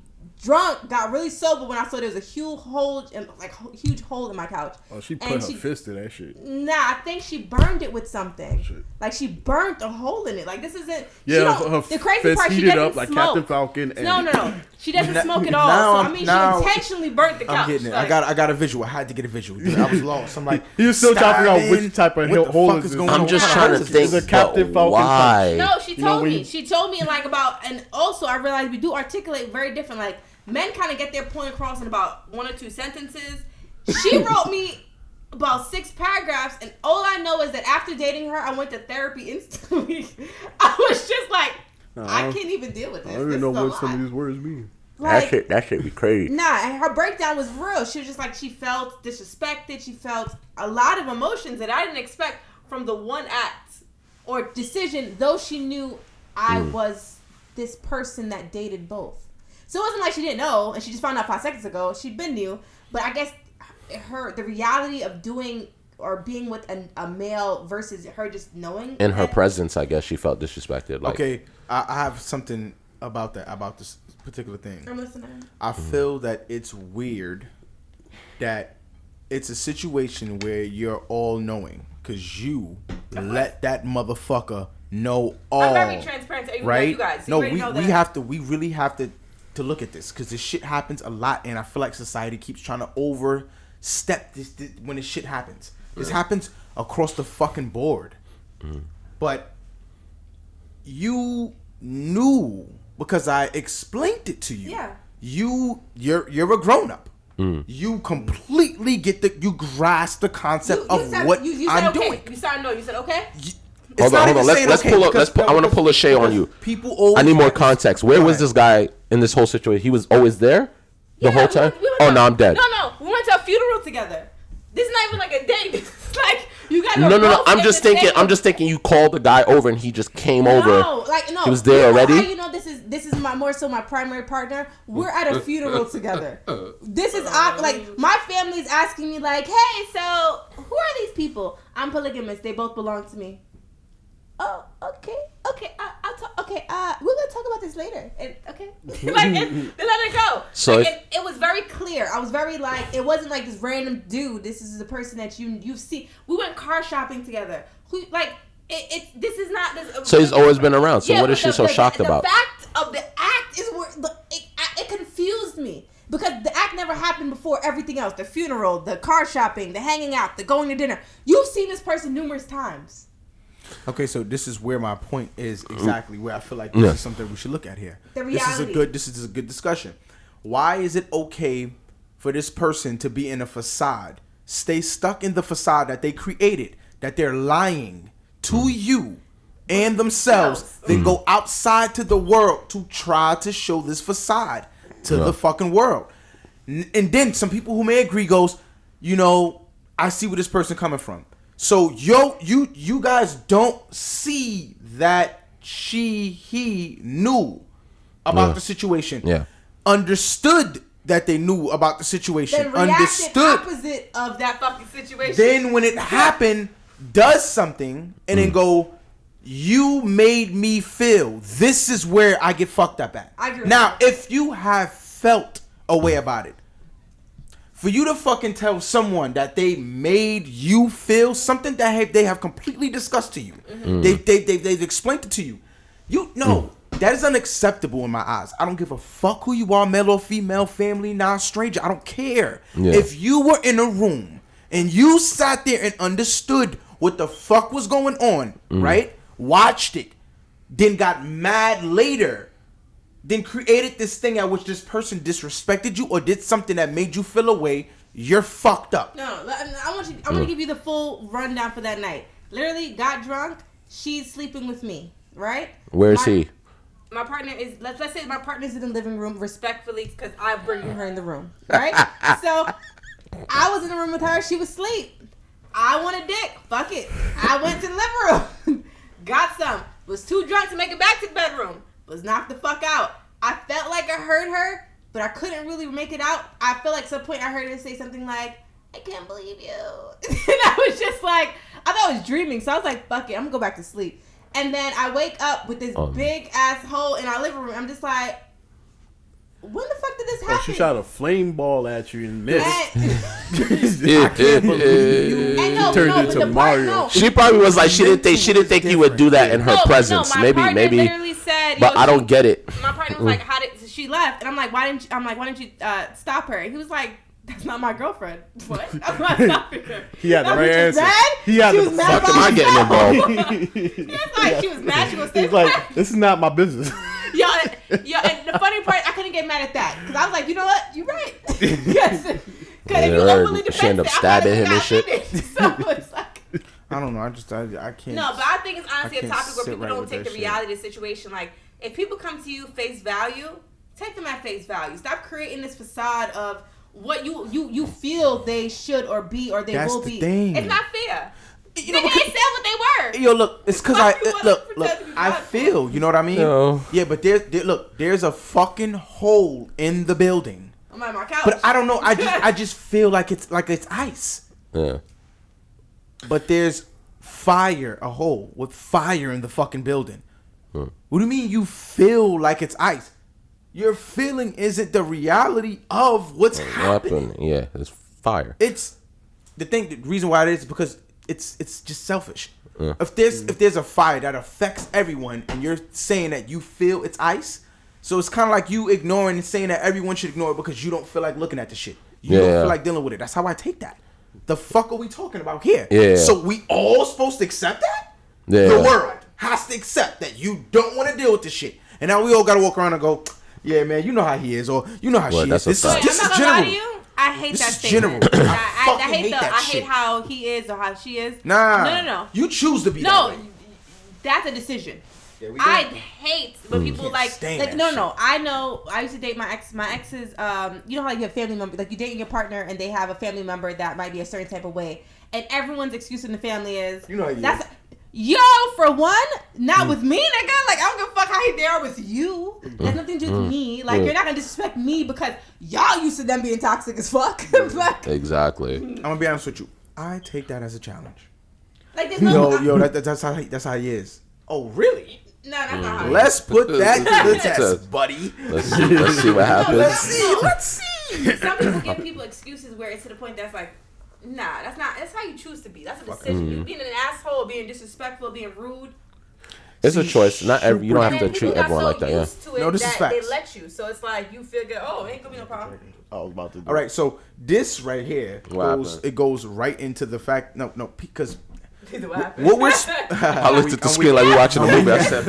drunk, got really sober when I saw there was a huge hole in my couch. Oh, she put her fist in that shit. Nah, I think she burned it with something. Shit. Like she burnt a hole in it. Like this isn't. Yeah, her the crazy fist part, she heated doesn't up like smoke. Captain Falcon. And No. She doesn't smoke at all. Now So I mean, she intentionally burnt the couch. I'm getting it. Like, I got a visual. I had to get a visual. I was lost. I'm like, He was still trying to figure out starving. which type of What the hole fuck is is this? going I'm on? just What trying to hole is think. this? It's a Captain Falcon Why? No, she You know, told when me. you- She told me like about, and also I realized we do articulate very different. Like men kind of get their point across in about 1 or 2 sentences. She wrote me about 6 paragraphs, and all I know is that after dating her, I went to therapy instantly. I was just like, I can't even deal with this. I don't This even know is a what some lot. of these words mean. Like, that shit be crazy. Nah, and her breakdown was real. She was just like, she felt disrespected. She felt a lot of emotions that I didn't expect from the one act or decision, though she knew I was this person that dated both. So it wasn't like she didn't know, and she just found out 5 seconds ago. She'd been new, but I guess the reality of doing or being with a male versus her just knowing. In her presence, I guess she felt disrespected. Like, Okay, I have something about this particular thing. I'm listening. I feel that it's weird that it's a situation where you're all knowing because you let that motherfucker know all. I'm very transparent to right? you guys. So No, you know we that. have to. We really have to look at this because this shit happens a lot, and I feel like society keeps trying to overstep this when this shit happens. This happens across the fucking board. But you knew because I explained it to you. Yeah. You're a grown up. You completely you grasp the concept of what you I'm said okay. doing. You said no. You said okay. hold on. Let's pull up. I want to pull a shade on you. People always I need more context. Where was this guy in this whole situation? He was always there. the whole time? No, I'm dead. No, we went to a funeral together. This is not even like a date. This is like you got No. I'm just thinking you called the guy over and he just came over. No. He was there already. How you know this is my primary partner. We're at a funeral together. This is like my family's asking me like, hey, so who are these people? I'm polygamous. They both belong to me. Oh, okay. I'll talk. Okay, we're gonna talk about this later. And, okay, they let it go. So like, it was very clear. I was very like, it wasn't like this random dude. This is the person that you've seen. We went car shopping together. Who like this is not this. So he's always been around. So what is she so shocked about? The fact of the act is where it confused me. Because the act never happened before everything else. The funeral, the car shopping, the hanging out, the going to dinner. You've seen this person numerous times. Okay, so this is where my point is exactly where I feel like this is something we should look at here. The reality. This is a good discussion. Why is it okay for this person to be in a facade, stay stuck in the facade that they created, that they're lying to you and themselves, then go outside to the world to try to show this facade to the fucking world? And then some people who may agree goes, I see where this person coming from. So you guys don't see that he knew about the situation. Yeah. Understood that they knew about the situation. Then understood opposite of that fucking situation. Then when it happened, does something and then go, you made me feel. This is where I get fucked up at. I agree. Now, if you have felt a way about it, for you to fucking tell someone that they made you feel something that they have completely discussed to you, they've explained it to you. That is unacceptable in my eyes. I don't give a fuck who you are, male or female, family, non-stranger. I don't care. Yeah. If you were in a room and you sat there and understood what the fuck was going on, right? Watched it, then got mad later, then created this thing at which this person disrespected you or did something that made you feel away, you're fucked up. No, I want to give you the full rundown for that night. Literally got drunk. She's sleeping with me, right? Where is he? My partner is, let's say my partner's in the living room, respectfully, because I'm bringing her in the room, right? So I was in the room with her. She was asleep. I want a dick. Fuck it. I went to the living room. Got some. Was too drunk to make it back to the bedroom. Was knocked the fuck out. I felt like I heard her, but I couldn't really make it out. I feel like at some point I heard her say something like, I can't believe you. And I was just like, I thought I was dreaming. So I was like, fuck it. I'm going to go back to sleep. And then I wake up with this big ass hole in our living room. I'm just like, when the fuck did this happen? She shot a flame ball at you and missed. I can't believe you. Turned into Mario. She probably was like, she didn't think you would do that in her presence. My partner literally said, but I don't get it. My partner was like, how did she left? And I'm like, why didn't you stop her? And he was like, that's not my girlfriend. What? I'm not stopping her. He had the right answer. He had the fuck am I getting involved? He was like, she was mad. She was He's like, this is not my business. Yo, and the funny part, I couldn't get mad at that because I was like, you know what, you're right. Because if you openly defend she ended up stabbing him and shit. So it's like, I don't know. I can't. No, but I think it's honestly a topic where people don't take the reality of the situation. Like, if people come to you face value, take them at face value. Stop creating this facade of what you feel they should or be or they will be. Thing. It's not fair. They said what they were. Yo, look, it's because I feel, you know what I mean? No. Yeah, but there's a fucking hole in the building. I'm at my couch. But I don't know. I just feel like it's ice. Yeah. But there's a hole with fire in the fucking building. What do you mean you feel like it's ice? Your feeling isn't the reality of what's happening. Yeah, it's fire. It's the reason why it is because it's just selfish. If there's a fire that affects everyone and you're saying that you feel it's ice, so it's kind of like you ignoring and saying that everyone should ignore it because you don't feel like looking at the shit. You don't feel like dealing with it. That's how I take that. The fuck are we talking about here? Yeah. So we all supposed to accept that? Yeah. The world has to accept that you don't want to deal with this shit. And now we all got to walk around and go, yeah, man, you know how he is, or you know how she is. This is general. I hate that statement. I hate how he is or how she is. Nah. No. You choose to be that way. That's a decision. I hate when people like no. I know. I used to date my ex. My exes. You know how you have family members, like you dating your partner, and they have a family member that might be a certain type of way, and everyone's excuse in the family is that's. Yo, for one, not with me, nigga. Like, I don't give a fuck how they are with you. There's nothing to do with me. Like, you're not gonna disrespect me because y'all used to them being toxic as fuck. Like, exactly. I'm gonna be honest with you. I take that as a challenge. Like, there's no... that's how he is. Oh, really? No, that's not how he is. Let's put that to the test, buddy. Let's see what happens. Let's see. Some people give people excuses where it's to the point that's like, nah, that's not. That's how you choose to be. That's a decision. You being an asshole, being disrespectful, being rude. It's a choice. Not every. You don't have to treat everyone like that. Yeah. No, this is facts. They let you, so it's like you feel good. Oh, ain't gonna be no problem. I was about to. All right, so this right here goes right into the fact. No, because. What we're I looked at the screen like we're watching a movie. I said,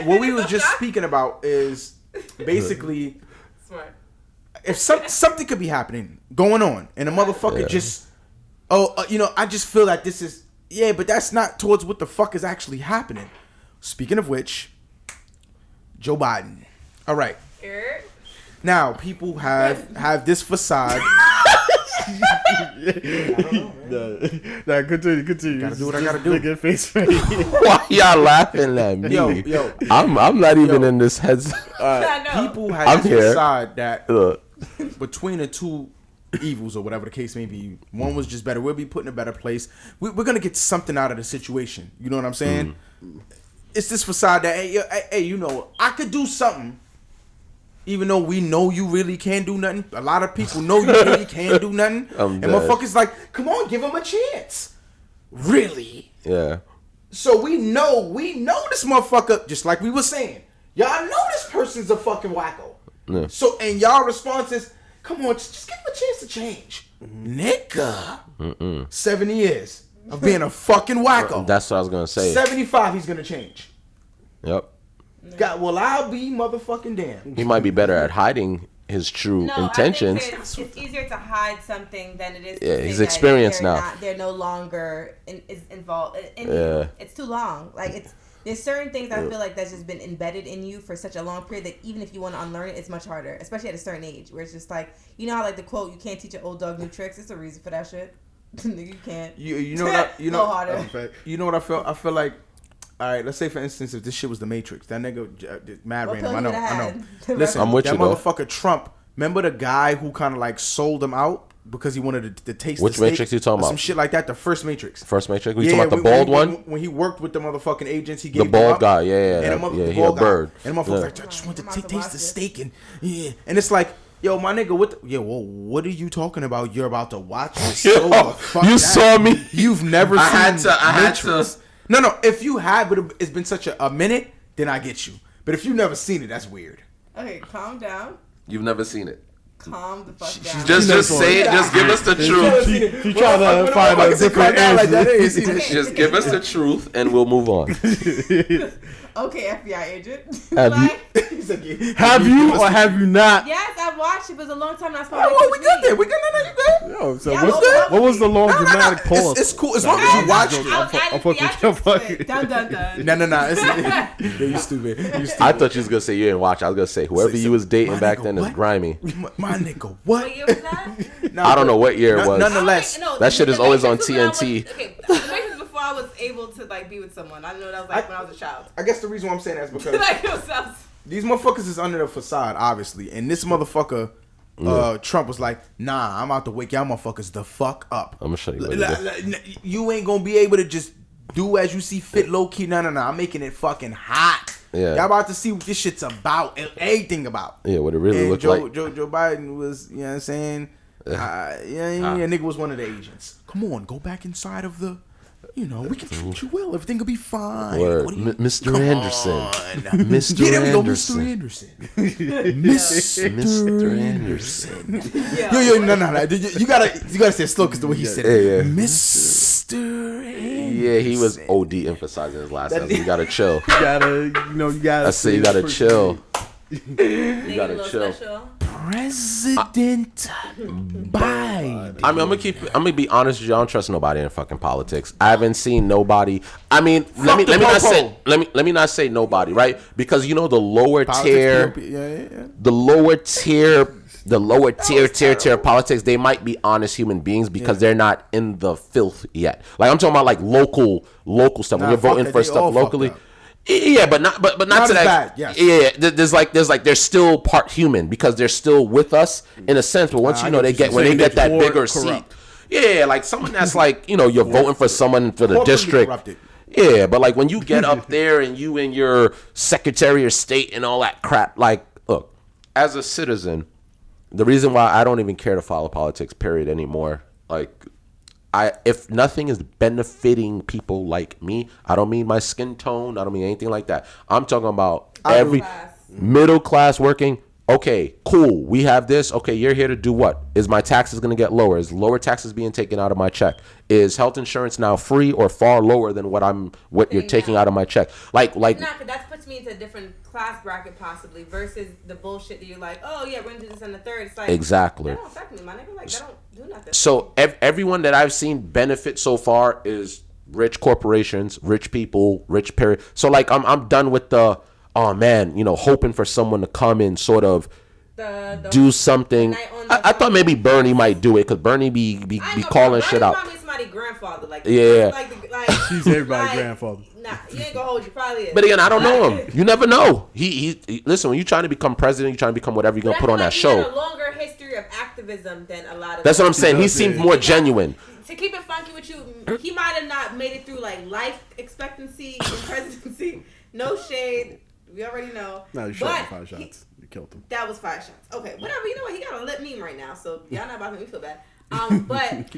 what we was just speaking about is basically. Smart. If something could be happening, going on, and a motherfucker just, I just feel like this is, but that's not towards what the fuck is actually happening. Speaking of which, Joe Biden. All right. Now, people have this facade. Nah, continue. Gotta do what I gotta do. Get face. why y'all laughing at me? Yo. I'm not even in this head. People have this facade that between the two evils or whatever the case may be, one was just better. We'll be put in a better place. We're gonna get something out of the situation. You know what I'm saying? It's this facade that hey, I could do something. Even though we know you really can't do nothing, a lot of people know you really can't do nothing. And motherfuckers like, come on, give him a chance. Really? Yeah. So we know this motherfucker, just like we were saying. Y'all know this person's a fucking wacko. Yeah. So, and y'all response is, come on, just give him a chance to change. Nigga. 70 years of being a fucking wacko. That's what I was going to say. 75, he's going to change. Yep. Well, I'll be motherfucking damn. He might be better at hiding his true intentions. I think it's easier to hide something than it is to he's experienced now. They're no longer involved. It's too long. Like, there's certain things I feel like that's just been embedded in you for such a long period that even if you want to unlearn it, it's much harder, especially at a certain age where it's just like, you know how like the quote, you can't teach an old dog new tricks. It's a reason for that shit. You can't. You know what you know harder. You know what I feel? I feel like, all right, let's say for instance, if this shit was the Matrix, that nigga mad random. I know. Listen, I'm with that you, though. motherfucker Trump. Remember the guy who kind of like sold him out because he wanted to taste. Which the steak? Matrix you talking about? Some shit like that. The first Matrix. First Matrix. We talking about the bald one? When he worked with the motherfucking agents, he gave the bald guy. And he a bird. And the motherfucker's like, I just want to taste the steak and and it's like. Yo, my nigga, what are you talking about? You're about to watch this show? You saw me. You've never seen I had Matrix. No. If you have, but it's been such a minute, then I get you. But if you've never seen it, that's weird. Okay, calm down. You've never seen it. Calm the fuck down. Just say it. Just give us the truth. She trying to find a different answer. Just give us the truth, and we'll move on. Okay, FBI agent. Have you or have you not? Yes, I watched it. It was a long time. That's why. Oh, we good there. We good. No, you good. Yo, so what was the long dramatic pause? It's cool as long as you watched it. I'm fucking Dun. No. You stupid. I thought you was gonna say you didn't watch. I was gonna say whoever you was dating back then is grimy. My nigga, what? What year was that? I don't know what year it was. Nonetheless, that shit is always on TNT. Okay, the Matrix before I was able to like be with someone. I know that was like when I was a child. I guess the reason why I'm saying that is because these motherfuckers is under the facade, obviously, and this motherfucker. Trump was like, nah, I'm out to wake y'all motherfuckers the fuck up. I'm gonna show you what you do. You ain't gonna be able to just do as you see fit, low key. No. I'm making it fucking hot. Yeah. Y'all about to see what this shit's about, everything about. Yeah, what it really looked like. Joe Biden was, you know what I'm saying? Nigga was one of the agents. Come on, go back inside of the, we can treat you well. Everything will be fine. Mr. Anderson. Mr. Yeah, there we go, Anderson. Mr. Anderson. Mr. Anderson. Yo, no. You gotta say it slow because the way he said it. Yeah. Mr. Anderson. Yeah, he was OD emphasizing his last name. You gotta chill. You gotta I say you gotta chill. You gotta chill. Special. President Biden. I mean, I'm gonna be honest with you. I don't trust nobody in fucking politics. I haven't seen nobody. I mean, let me not say nobody, right? Because you know the lower tier, the lower tier of politics, they might be honest human beings because they're not in the filth yet. Like I'm talking about like local stuff. When you're voting for stuff locally. Yeah, but not to that. Bad, yes. Yeah, they're still part human because they're still with us in a sense. But once when they get that bigger seat, yeah, like someone that's like you're voting for someone for the district. Corrupted. Yeah, but like when you get up there and you and your Secretary of State and all that crap, like look, as a citizen, the reason why I don't even care to follow politics, period, anymore, like. If nothing is benefiting people like me, I don't mean my skin tone. I don't mean anything like that. I'm talking about every middle class working. Okay, cool. We have this. Okay, you're here to do what? Is my taxes going to get lower? Is lower taxes being taken out of my check? Is health insurance now free or far lower than what you're taking out of my check? Like. Nah, but that puts me into a different class bracket possibly versus the bullshit that you're like, oh yeah, we're gonna do this on the third. It's like exactly. That don't affect me, my nigga. Like that don't do nothing. So everyone that I've seen benefit so far is rich corporations, rich people, rich period. So like I'm done with the hoping for someone to come and sort of do something. I thought maybe Bernie might do it because Bernie be calling shit out. Somebody's grandfather, like He's everybody's grandfather. Nah, he ain't gonna hold you. Probably is. But again, I don't know him. You never know. He listen. When you're trying to become president, you're trying to become whatever you're gonna put on that show. He had a longer history of activism than a lot of. That's what I'm saying. He seemed more genuine. To keep it funky with you, he might have not made it through like life expectancy and presidency. No shade. We already know. No, you shot him 5 shots. You killed him. That was 5 shots. Okay, whatever. You know what? He got a lit meme right now, so y'all not about to make me feel bad. But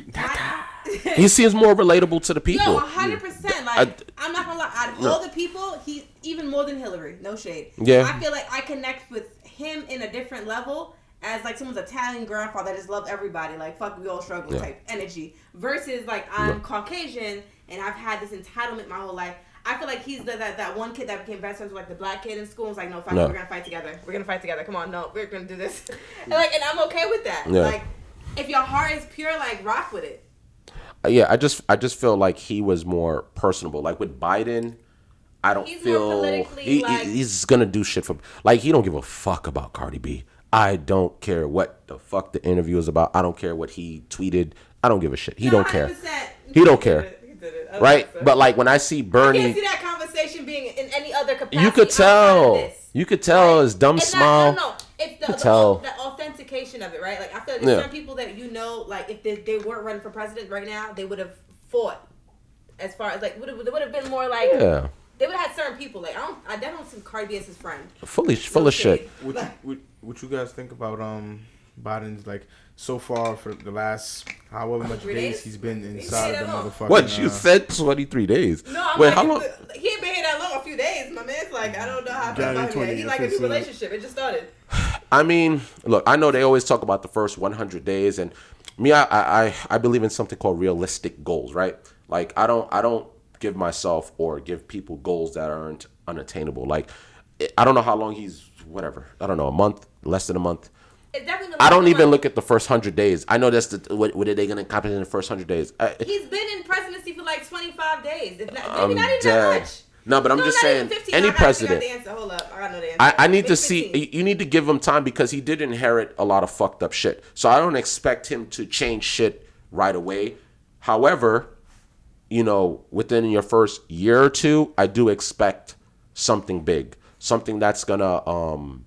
he seems more relatable to the people. Yo, 100%. Like I'm not gonna lie. Out of all the people, he's even more than Hillary. No shade. Yeah. I feel like I connect with him in a different level as like someone's Italian grandfather that just loved everybody. Like fuck, we all struggle type energy. Versus like I'm Caucasian and I've had this entitlement my whole life. I feel like he's that one kid that became best friends with like the black kid in school. And was like, no, fuck, we're gonna fight together. We're gonna fight together. Come on, no, we're gonna do this. and I'm okay with that. Yeah. Like, if your heart is pure, like rock with it. Yeah, I just feel like he was more personable. Like with Biden, I don't feel he's gonna do shit for like he don't give a fuck about Cardi B. I don't care what the fuck the interview is about. I don't care what he tweeted. I don't give a shit. He don't care. He don't care. Right? But like when I see Bernie, I can't see that conversation being in any other capacity. You could tell. You could tell his dumb smile. No. It's the authentication of it, right? Like I feel like there's certain people that like if they weren't running for president right now, they would have fought. As far as like, there would have been more like. Yeah. They would have had certain people like I definitely don't see Cardi B as his friend. Full of shit. What you guys think about Biden's like so far for the last however much days he's been inside of the motherfucker? What you said 23 days? No, wait, how long? He ain't been here that long. A few days, my man's like I don't know how I feel about him. He's like a new relationship. It just started. I mean, look, I know they always talk about the first 100 days, and me, I believe in something called realistic goals, right? Like I don't give myself or give people goals that aren't unattainable. Like I don't know how long he's whatever. I don't know, a month, less than a month. I don't even look at the first 100 days. I know that's what are they going to accomplish in the first 100 days? He's been in presidency for like 25 days. Maybe not even that much. No, but I'm just saying, any president. Hold up. I know the answer. I need to see. You need to give him time because he did inherit a lot of fucked up shit. So I don't expect him to change shit right away. However, within your first year or two, I do expect something big, something that's gonna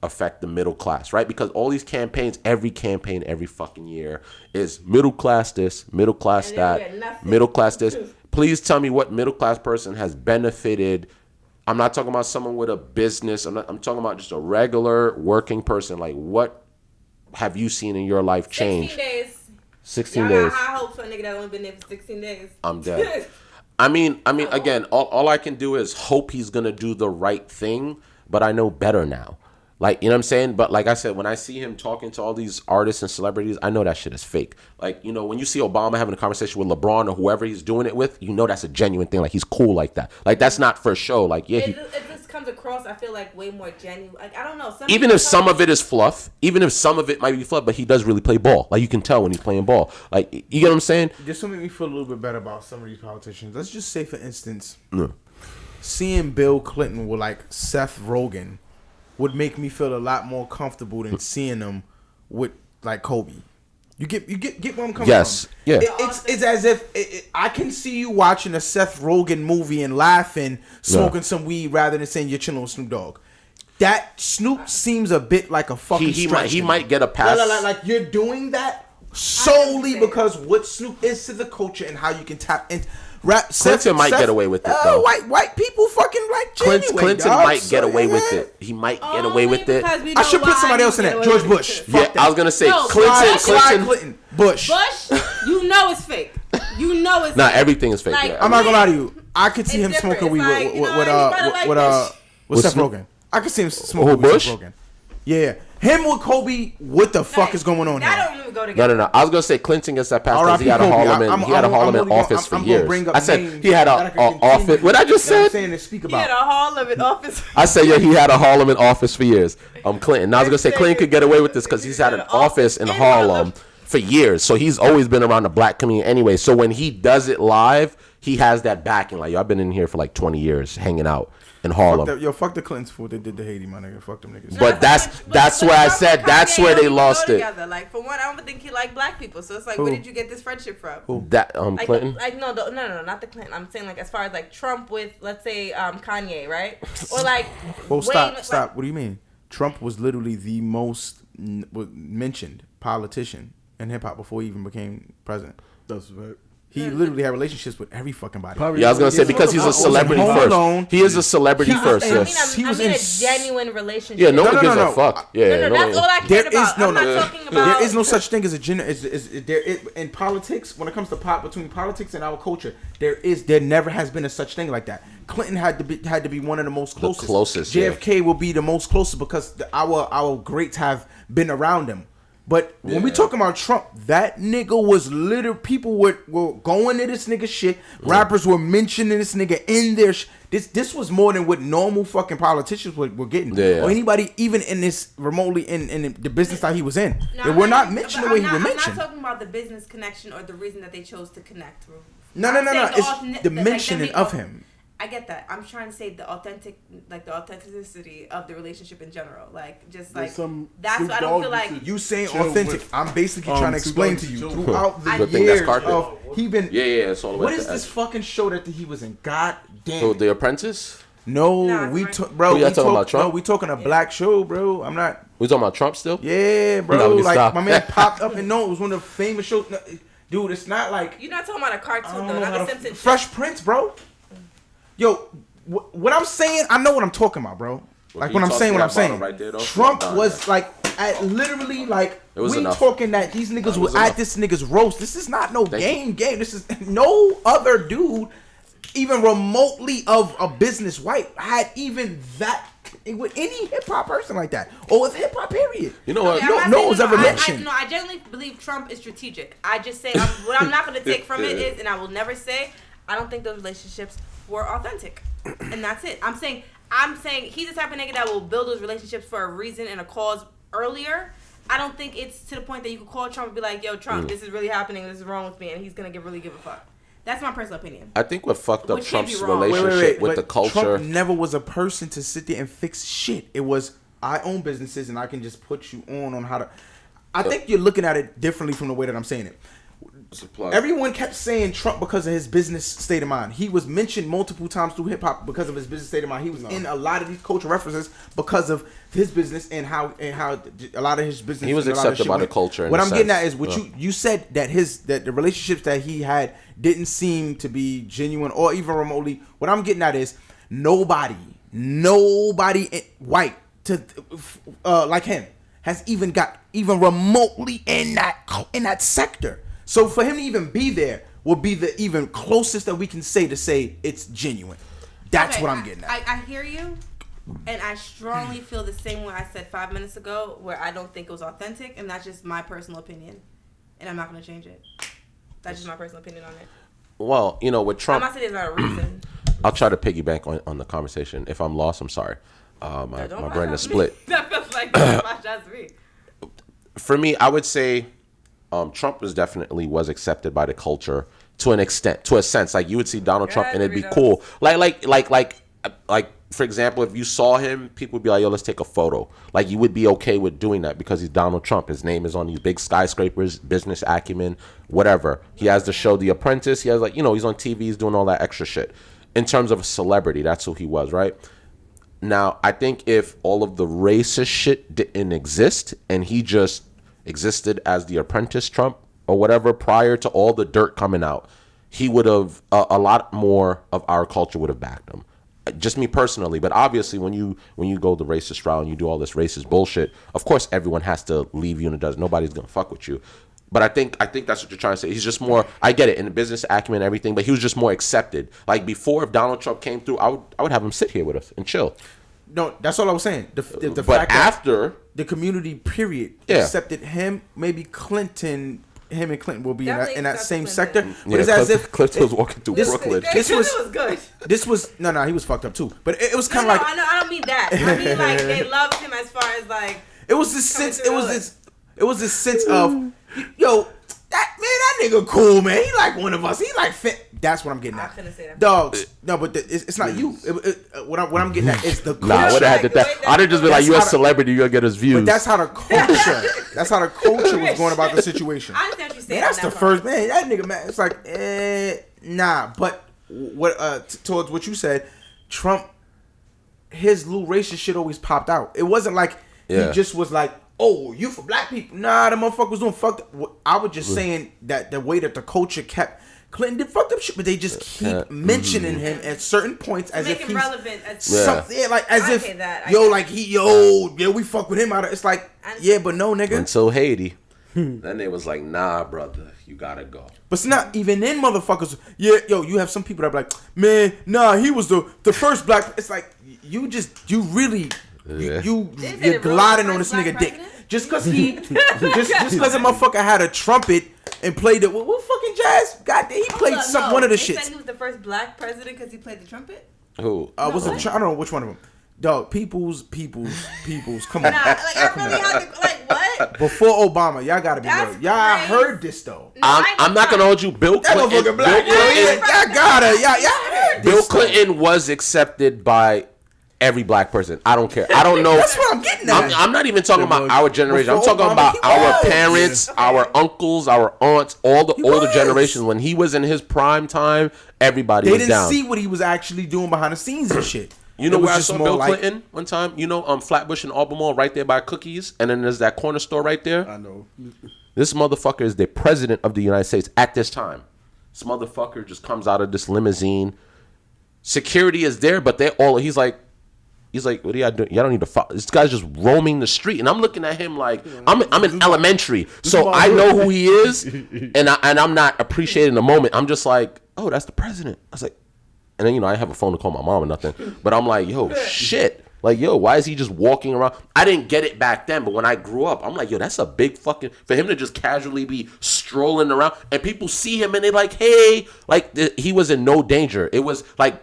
affect the middle class, right? Because all these campaigns, every fucking year is middle class this, middle class that, middle class this. Please tell me what middle class person has benefited. I'm not talking about someone with a business. I'm talking about just a regular working person. Like, what have you seen in your life change? 16 days. 16 days. I hope for a nigga that only been there for 16 days. I'm dead. I mean, again, all I can do is hope he's gonna do the right thing, but I know better now. Like, you know what I'm saying? But like I said, when I see him talking to all these artists and celebrities, I know that shit is fake. Like, when you see Obama having a conversation with LeBron or whoever he's doing it with, that's a genuine thing. Like, he's cool like that. Like, that's not for show. Like, yeah. It's comes across, I feel like way more genuine. Like, I don't know. Even if some of it is fluff, even if some of it might be fluff, but he does really play ball. Like, you can tell when he's playing ball. Like, you get what I'm saying? This will make me feel a little bit better about some of these politicians. Let's just say, for instance, seeing Bill Clinton with like Seth Rogen would make me feel a lot more comfortable than seeing them with like Kobe. You get where I'm coming from. Yes, yeah. It's as if I can see you watching a Seth Rogen movie and laughing, smoking some weed, rather than saying you're chilling with Snoop Dogg. That Snoop seems a bit like a fucking stretch. He might get a pass. Like you're doing that solely because what Snoop is to the culture and how you can tap in. Clinton might get away with it though. White people fucking like Clinton might get away with it. He might get away with it. I should put somebody else in that. George Bush. Yeah, I was gonna say Clinton. Bush. You know it's fake. You know it's Nah, fake. everything is fake. Like, yeah. I'm not gonna lie to you. I could see him different. smoking weed It's like, with Seth Rogen. I could see him smoking with Seth Rogen. Yeah. Him with Kobe, what the fuck is going on here? That don't even go together. No. I was gonna say Clinton gets that pass because he had a Harlem office for years. I said he had a office. What I just said? Saying to speak about. He had a Harlem office. I said he had a Harlem office for years. Clinton. Now I was gonna say Clinton could get away with this because he's had an office in Harlem for years. So he's always been around the black community anyway. So when he does it live, he has that backing. Like, yo, I've been in here for like 20 years hanging out in Harlem. Fuck the Clintons for what they did to Haiti, my nigga. Fuck them niggas. But that's where I said that's where they lost it. Like, for one, I don't think he liked black people. So it's like, where did you get this friendship from? Who? That like, Clinton? Like no, not the Clinton. I'm saying like as far as like Trump with, let's say, Kanye, right? Or like. Well, stop. What do you mean? Trump was literally the most mentioned politician in hip hop before he even became president. That's right. He literally had relationships with every fucking body. Yeah, I was gonna say because he's a celebrity first. He is a celebrity first. I mean a genuine relationship. Yeah, no one gives a fuck. Yeah, that's all I cared about. I'm not talking about. There is no such thing as a genuine. In politics, when it comes to between politics and our culture, there never has been a such thing like that. Clinton had to be one of the most closest. JFK will be the most closest because our greats have been around him. But when we talking about Trump, that nigga was literally, people were going to this nigga shit. Rappers were mentioning this nigga in their this was more than what normal fucking politicians were getting. Or anybody even in this remotely in the business that he was in. They were not mentioned the way he was mentioned. I'm not talking about the business connection or the reason that they chose to connect. No. It's the mentioning of him. I get that. I'm trying to say the authenticity of the relationship in general. Like, just like, that's what I don't feel like. You saying authentic. I'm basically trying to explain to you throughout the years of he been. Yeah, it's all the way. What is this fucking show that he was in? God damn. So The Apprentice? No, we talking about Trump. No, we talking a black show, bro. I'm not. We talking about Trump still? Yeah, bro. Like my man popped up and it was one of the famous shows. Dude, it's not like. You're not talking about a cartoon though. Not the Simpsons. Fresh Prince, bro. Yo, what I'm saying, I know what I'm talking about, bro. Like when I'm saying what I'm saying. Right there, Trump was like literally like we talking that these niggas were at this nigga's roast. This is not no game. This is no other dude, even remotely of a business white, had even that with any hip hop person like that or with hip hop period. You know what? No one's ever mentioned. I genuinely believe Trump is strategic. I just say what I'm not going to take from it is, and I will never say, I don't think those relationships were authentic, and that's it. I'm saying he's the type of nigga that will build those relationships for a reason and a cause earlier. I don't think it's to the point that you could call Trump and be like, yo, Trump, this is really happening, this is wrong with me, and he's gonna really give a fuck. That's my personal opinion. I think what fucked up Trump's relationship with the culture. Trump never was a person to sit there and fix shit. It was, I own businesses and I can just put you on how to. I think you're looking at it differently from the way that I'm saying it. Everyone kept saying Trump because of his business state of mind. He was mentioned multiple times through hip hop because of his business state of mind. He was in a lot of these cultural references because of his business and how a lot of his business. He was accepted by the culture. What I'm getting at is what you said that the relationships that he had didn't seem to be genuine or even remotely. What I'm getting at is nobody white to like him has even got even remotely in that sector. So for him to even be there will be the even closest that we can say it's genuine. That's what I'm getting at. I hear you, and I strongly feel the same way I said 5 minutes ago, where I don't think it was authentic, and that's just my personal opinion, and I'm not going to change it. That's just my personal opinion on it. Well, with Trump, I'm not saying there's not a reason. I'll try to piggyback on the conversation. If I'm lost, I'm sorry. My brain is split. That feels like my shots me. For me, I would say Trump was accepted by the culture to an extent, to a sense. Like you would see Donald Trump and it'd be cool. Like for example, if you saw him, people would be like, yo, let's take a photo. Like you would be okay with doing that because he's Donald Trump. His name is on these big skyscrapers, business acumen, whatever. He has the show The Apprentice. He has he's on TV, he's doing all that extra shit. In terms of a celebrity, that's who he was, right? Now, I think if all of the racist shit didn't exist and he just existed as the Apprentice Trump or whatever prior to all the dirt coming out, he would have, a lot more of our culture would have backed him. Just me personally, but obviously when you go the racist route and you do all this racist bullshit, of course everyone has to leave you and it does. Nobody's gonna fuck with you. But I think that's what you're trying to say. He's just more. I get it in the business acumen and everything, but he was just more accepted. Like before, if Donald Trump came through, I would have him sit here with us and chill. No, that's all I was saying. The but fact after that the community period accepted him, maybe him and Clinton will be in that same sector. But it's as if Clinton was walking through Brooklyn. This was good. This was no, he was fucked up too. But it was kind of like I don't mean that. I mean like they loved him as far as like it was this sense. It was this sense of yo, that nigga cool, man. He like one of us. He like fit. That's what I'm getting at. I couldn't say that. Dogs. No, but it's not you. What I'm getting at is the culture. Nah, what I had to I'd have just been like, you a celebrity, you gonna get his views. But that's how the culture. That's how the culture was going about the situation. I understand what you're saying. That's the first man. That nigga, man. It's like, nah. But what towards what you said, Trump, his little racist shit always popped out. It wasn't like he just was like, oh, you for black people. Nah, the motherfucker was doing fucked up. I was just saying that the way that the culture kept. Clinton did fucked up shit, but they just keep mentioning him at certain points as if he's relevant. Something, like as if we fuck with him out of. It's like but no, nigga. Until Haiti, then they was like, nah, brother, you gotta go. But it's not even then, motherfuckers. You have some people that are like, man, nah, he was the first black. It's like you're gliding on this nigga dick just because just because a motherfucker had a trumpet. And played it. What fucking jazz? God, he played one of the shits. Said he was the first black president because he played the trumpet. Who? I don't know which one of them. Dog, people's. Come on. Nah, like I really had to what? Before Obama, y'all gotta be real. Y'all heard this though. No, I'm not gonna hold you. Bill Clinton. Bill Clinton was accepted by every black person. I don't care. I don't know. That's what I'm getting at. I'm not even talking about our generation. I'm talking about our parents, our uncles, our aunts, all the older generations. When he was in his prime time, everybody was down. They didn't see what he was actually doing behind the scenes and shit. You know where I saw Bill Clinton one time? You know, Flatbush and Albemarle right there by Cookies, and then there's that corner store right there. I know. This motherfucker is the president of the United States at this time. This motherfucker just comes out of this limousine. Security is there, but he's like, what are y'all doing? Y'all don't need to follow. This guy's just roaming the street, and I'm looking at him like I'm in elementary, so I know who he is, and I'm not appreciating the moment. I'm just like, oh, that's the president. I was like, and then I have a phone to call my mom or nothing, but I'm like, yo, shit, like yo, why is he just walking around? I didn't get it back then, but when I grew up, I'm like, yo, that's a big fucking for him to just casually be strolling around, and people see him and they like, hey, like he was in no danger. It was like.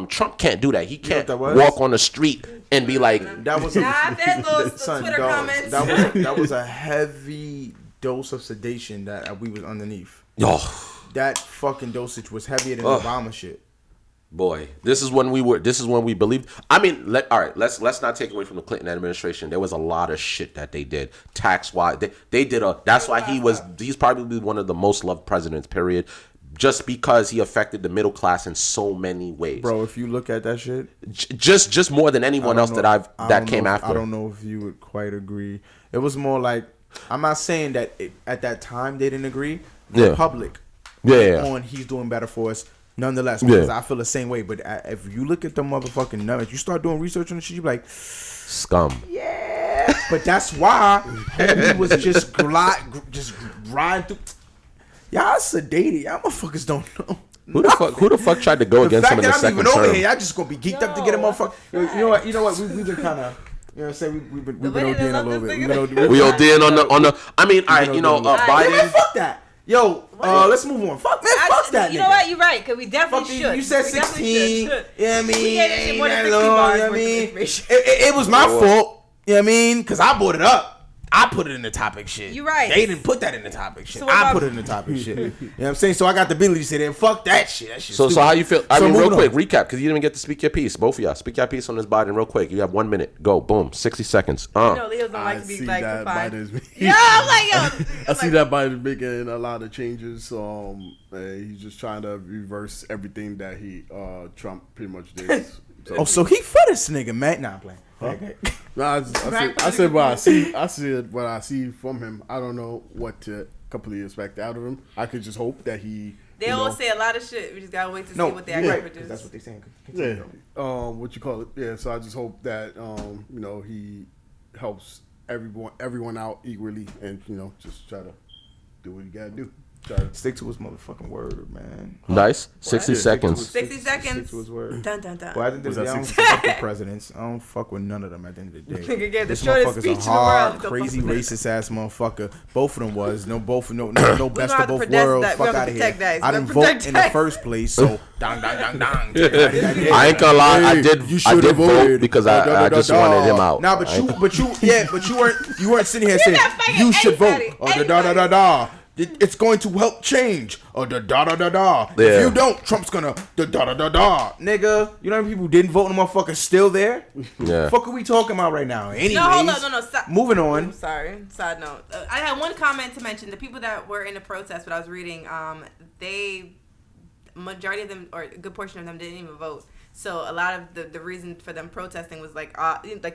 Trump can't do that. He can't walk on the street and be like. That was Twitter comments. That was a heavy dose of sedation that we was underneath. That fucking dosage was heavier than Obama shit. Boy, this is when we believed. I mean, let's not take away from the Clinton administration. There was a lot of shit that they did tax wise. They did that's why he's probably one of the most loved presidents. Period. Just because he affected the middle class in so many ways, bro. If you look at that shit, just more than anyone else that came after. I don't know if you would quite agree. It was more like I'm not saying that at that time they didn't agree. The public, on he's doing better for us. Nonetheless, because I feel the same way. But if you look at the motherfucking numbers, you start doing research on the shit, you be like, scum. Yeah, but that's why he was just riding through. Y'all sedated. Y'all motherfuckers don't know. Who the fuck tried to go against him in the second term? The fact that I'm even over here, y'all just gonna be geeked up to get a motherfucker. You know what? We've been kind of. You know what I'm saying? We've been ODing a little bit. We ODing on the. I mean, Biden. Fuck that. Yo, let's move on. Fuck that nigga. You know what? You're right, because we definitely should. You said 16. Should. Yeah, I mean, We gave this shit more than 60 bars worth of information. It was my fault. You know what I mean? Because I brought it up. I put it in the topic shit. You right. They didn't put that in the topic shit. So I put it in the topic shit. You know what I'm saying? So I got the ability to say that. Fuck that shit. That shit. So how you feel? I mean, real quick, on. recap, because you didn't even get to speak your piece. Both of y'all, speak your piece on this Biden real quick. You have 1 minute. Go. Boom. 60 seconds. No, Leos don't like to be like confined. Yeah, I'm like, yo. I see that Biden's making a lot of changes. He's just trying to reverse everything that Trump pretty much did. So he for this nigga, man. Nah, I'm playing. Okay. No, I said what I see. I said what I see from him. I don't know what to completely expect out of him. I could just hope that he. They all say a lot of shit. We just gotta wait to see what they actually produce. That's what they saying. Yeah. What you call it? Yeah. So I just hope that he helps everyone out equally, and just try to do what you gotta do. Stick to his motherfucking word, man. Nice. 60 seconds. 60 seconds. Stick to his word. Dun, dun, dun. Well, at the end of the day, I don't fuck with presidents. I don't fuck with none of them at the end of the day. Nigga gave the This shortest motherfucker's speech a in the hard, world. crazy, racist ass motherfucker. Both of them was. No best gonna of have to both protect worlds. that. We Fuck have to out of here. protect that. I We didn't have to vote protect in the that. first place, so dong. I ain't gonna lie. I did vote voted. because I just wanted him out. Nah, but you weren't sitting here saying not you fucking should vote. anybody. It's going to help change. Yeah. If you don't, Trump's gonna Nigga, you know how many people didn't vote and the motherfuckers still there? Yeah. Fuck are we talking about right now? Anyways, No, hold on, no. Stop. Moving on. I'm sorry. Side note. I had one comment to mention. The people that were in the protest, what I was reading, majority of them, or a good portion of them, didn't even vote. So a lot of the reason for them protesting was like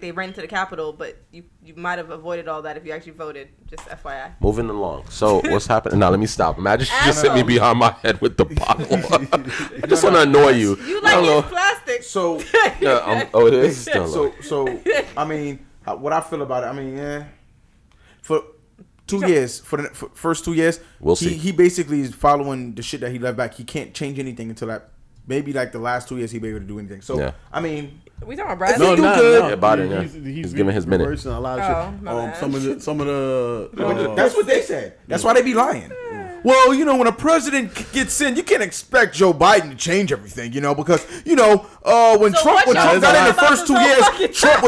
they ran to the Capitol, but you might have avoided all that if you actually voted. Just FYI. Moving along. So what's happening? Now let me stop. Imagine she just hit me behind my head with the bottle. I just want to annoy you. You like it's plastic. So it is. So I mean, what I feel about it. I mean, for 2 years, for the first 2 years, we'll see. He basically is following the shit that he left back. He can't change anything until that. Maybe like the last 2 years he'll be able to do anything. So I mean, we talking about Brad? No, good. Yeah, Biden. He's giving his minute. A lot of shit. Some of the. That's what they said. That's why they be lying. Well, when a president gets in, you can't expect Joe Biden to change everything, because when Trump got in the first 2 years, Trump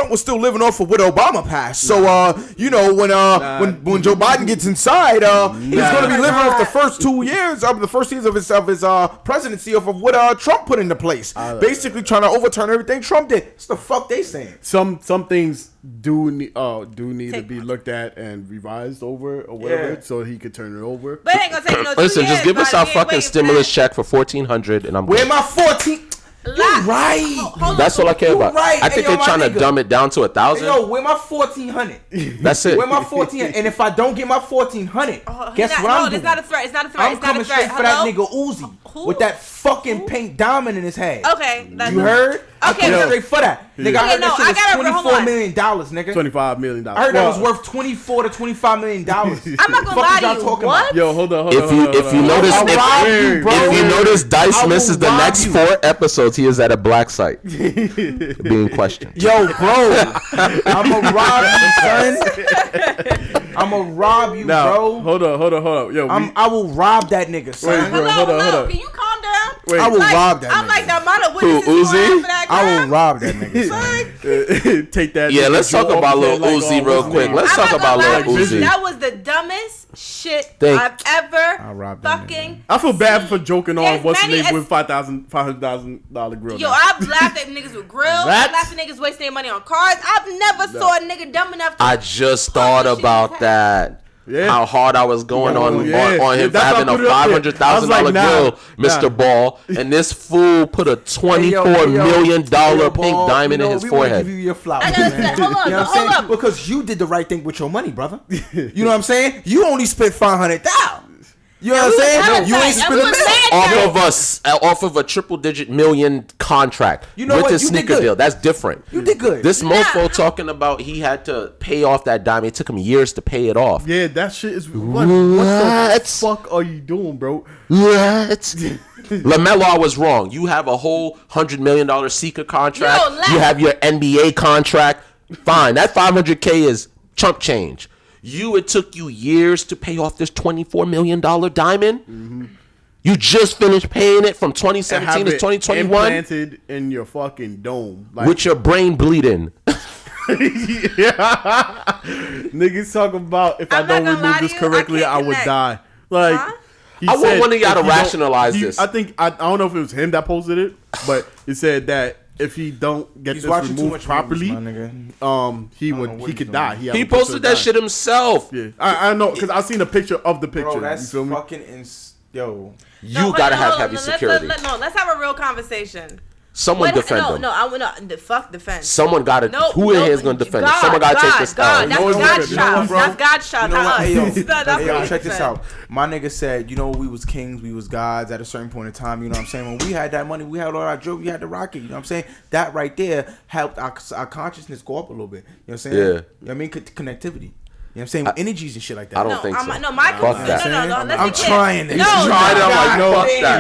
was still living off of what Obama passed. So when Joe Biden gets inside, he's going to be living off the first 2 years of his presidency off of what Trump put into place, basically trying to overturn everything Trump did. That's the fuck they saying. Some things do need to be looked at and revised over or whatever, so he could turn it over. But it ain't gonna take no 2 Listen, years, just give us buddy. our We ain't fucking waiting for stimulus that. check for $1,400, and I'm Where good. my 14? You're right. Hold on. That's all I care about. right. I think Hey, yo, they're trying my to nigga. dumb it down to 1,000. Yo, where my 1,400? That's it. Where my 1,400? And if I don't get my 1,400, guess what I'm doing? It's not a threat. It's not a threat. I'm It's not a coming threat. straight for that nigga Uzi Who? with that fucking pink diamond in his head. Okay. You heard? I'm Okay. coming straight for that. Nigga, I heard no, I that shit gotta- was hold on. $24 million, nigga. $25 million. I heard that was worth $24 to $25 million. I'm not gonna lie to you. What? Yo, hold on. If you notice, I'll rob you, bro. if you notice, Dice I will misses the rob next you. 4 episodes. He is at a black site being questioned. Yo, bro, I'ma rob you, son. I'ma rob you, Now, bro. hold on. Yo, I will rob that nigga, son. Wait, bro. Hold on. Can you calm down? Wait. I will rob that I'm nigga. like the amount of witnesses Uzi? you have for that I crime. will rob that nigga, son. take that. Yeah, nigga let's talk jaw about off Lil like, Uzi real what's quick. name? Let's I'm talk not about gonna Lil lie, Uzi. that was the dumbest shit Think. I've ever rob that fucking. I feel bad for joking on There's what's his many name with $500,000 grill. Yo, now. I've laughed at niggas with grills. What? I've laughed at niggas wasting their money on cars. I've never saw a nigga dumb enough to. I just thought Publish it about in that. Yeah. How hard I was going on him Yeah, for that's having why I a put it up there. I was $500,000 like, nah, grill, Mr. nah. Ball, and this fool put a $24 million pink diamond in his we forehead. Want to give you your flowers, I gotta man. say, hold on, You know what I'm hold saying? up. Because you did the right thing with your money, brother. You know what I'm saying? You only spent $500,000. You know what I'm saying? You ain't spent Off of a triple-digit million contract You know with what? his You did sneaker good. deal. That's different. You did good. This mofo talking about he had to pay off that diamond. It took him years to pay it off. Yeah, that shit is what the fuck are you doing, bro? What? LaMelo was wrong. You have a whole $100 million Seeker contract. Yo, You have your NBA contract. Fine. That $500K is chump change. it took you years to pay off this $24 million diamond. Mm-hmm. You just finished paying it from 2017 to 2021. Implanted in your fucking dome. Like, with your brain bleeding. Niggas talk about if I don't remove this correctly, I would die. Like, I want one of y'all to rationalize this. I think I don't know if it was him that posted it, but it said that if he don't get this removed properly, he could die. He posted that shit himself. Yeah, I know because I seen a picture of the picture. Bro, that's you feel me? fucking yo. You gotta have heavy security. Let's have a real conversation. Someone defend him. Fuck defense. Someone got to. Who in here is going to defend him? Someone got to take this out. That's God shot. Hey, yo, check this out. My nigga said, you know, we was kings, we was gods at a certain point in time. You know what I'm saying? When we had that money, we had all our jewelry, we had the rocket. You know what I'm saying? That right there helped our consciousness go up a little bit. You know what I'm saying? Yeah. You know what I mean? Connectivity. You know what I'm saying? With energies and shit like that. I don't think so. No, my fuck that. No. I'm trying. You tried it. I'm like, fuck that.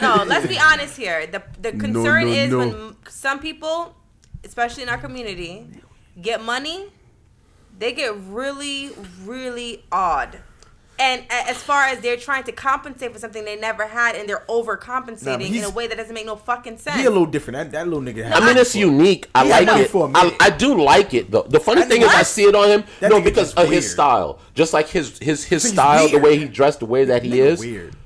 No. Let's be honest here. The concern is when some people, especially in our community, get money, they get really, really odd. And as far as they're trying to compensate for something they never had, and they're overcompensating in a way that doesn't make no fucking sense. He a little different. That little nigga. I mean, it's unique. I like it. I do like it though. The funny thing is, I see it on him. No, because of his style. Just like his style, the way he dressed, the way that he is. Weird.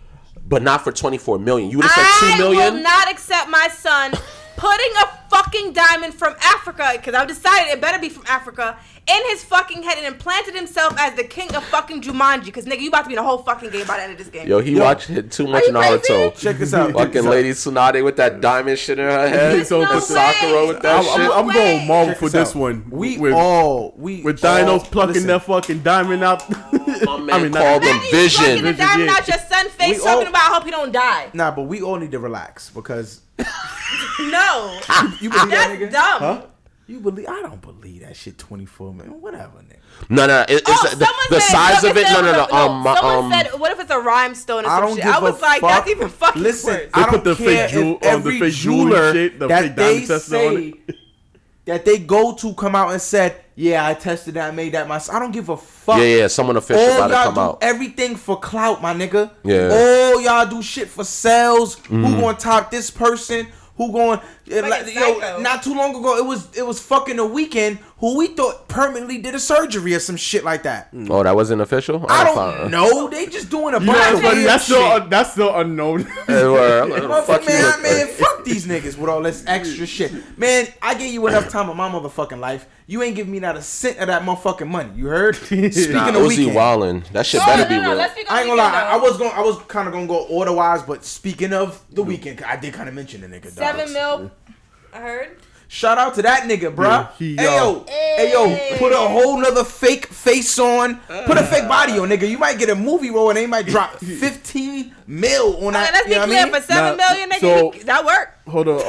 But not for $24 million. You would have said $2 million. I will not accept my son putting a fucking diamond from Africa, because I've decided it better be from Africa, in his fucking head and implanted himself as the king of fucking Jumanji. Because, nigga, you about to be in the whole fucking game by the end of this game. Yo, he watched too much Naruto. Check this out. Fucking Lady Tsunade with that diamond shit in her head. No Sakura with that shit. I'm going Marvel for this one. With dinos plucking that fucking diamond out. My man called them Vision. Plucking the diamond out your son's face, talking about I hope he don't die. Nah, but we all need to relax because... No. You believe that, nigga? That's dumb. Huh? You believe? I don't believe that shit. 24 million, whatever, nigga. No. It's the size of it. No. Someone said, "What if it's a rhymestone or some shit?" I was like, "That's even fucking Listen, worse." I don't the care fake if every jeweler shit, that they say that they go to come out and said, "Yeah, I tested that, I made that myself." I don't give a fuck. Yeah. Someone official about to come do out. Everything for clout, my nigga. Yeah. All y'all do shit for sales. Who gonna top this person? Who going? Not too long ago, it was fucking The Weeknd who we thought permanently did a surgery or some shit like that. Oh, that wasn't official? I don't know. They just doing a bunch of weird shit. That's still unknown. Man, fuck these niggas with all this extra shit. Man, I gave you enough time of my motherfucking life. You ain't giving me not a cent of that motherfucking money. You heard? Speaking of Uzi Wildin', that shit better be real. Let's speak on I ain't gonna lie. Weekend, I was kind of gonna go order wise, but speaking of The Weeknd, I did kind of mention the nigga. $7 million. I heard. Shout out to that nigga, bruh. Yeah, hey yo, put a whole nother fake face on. Put a fake body on, nigga. You might get a movie role and they might drop 15 mil on that. Let's be clear, for $7 million, nigga, that worked. Hold on.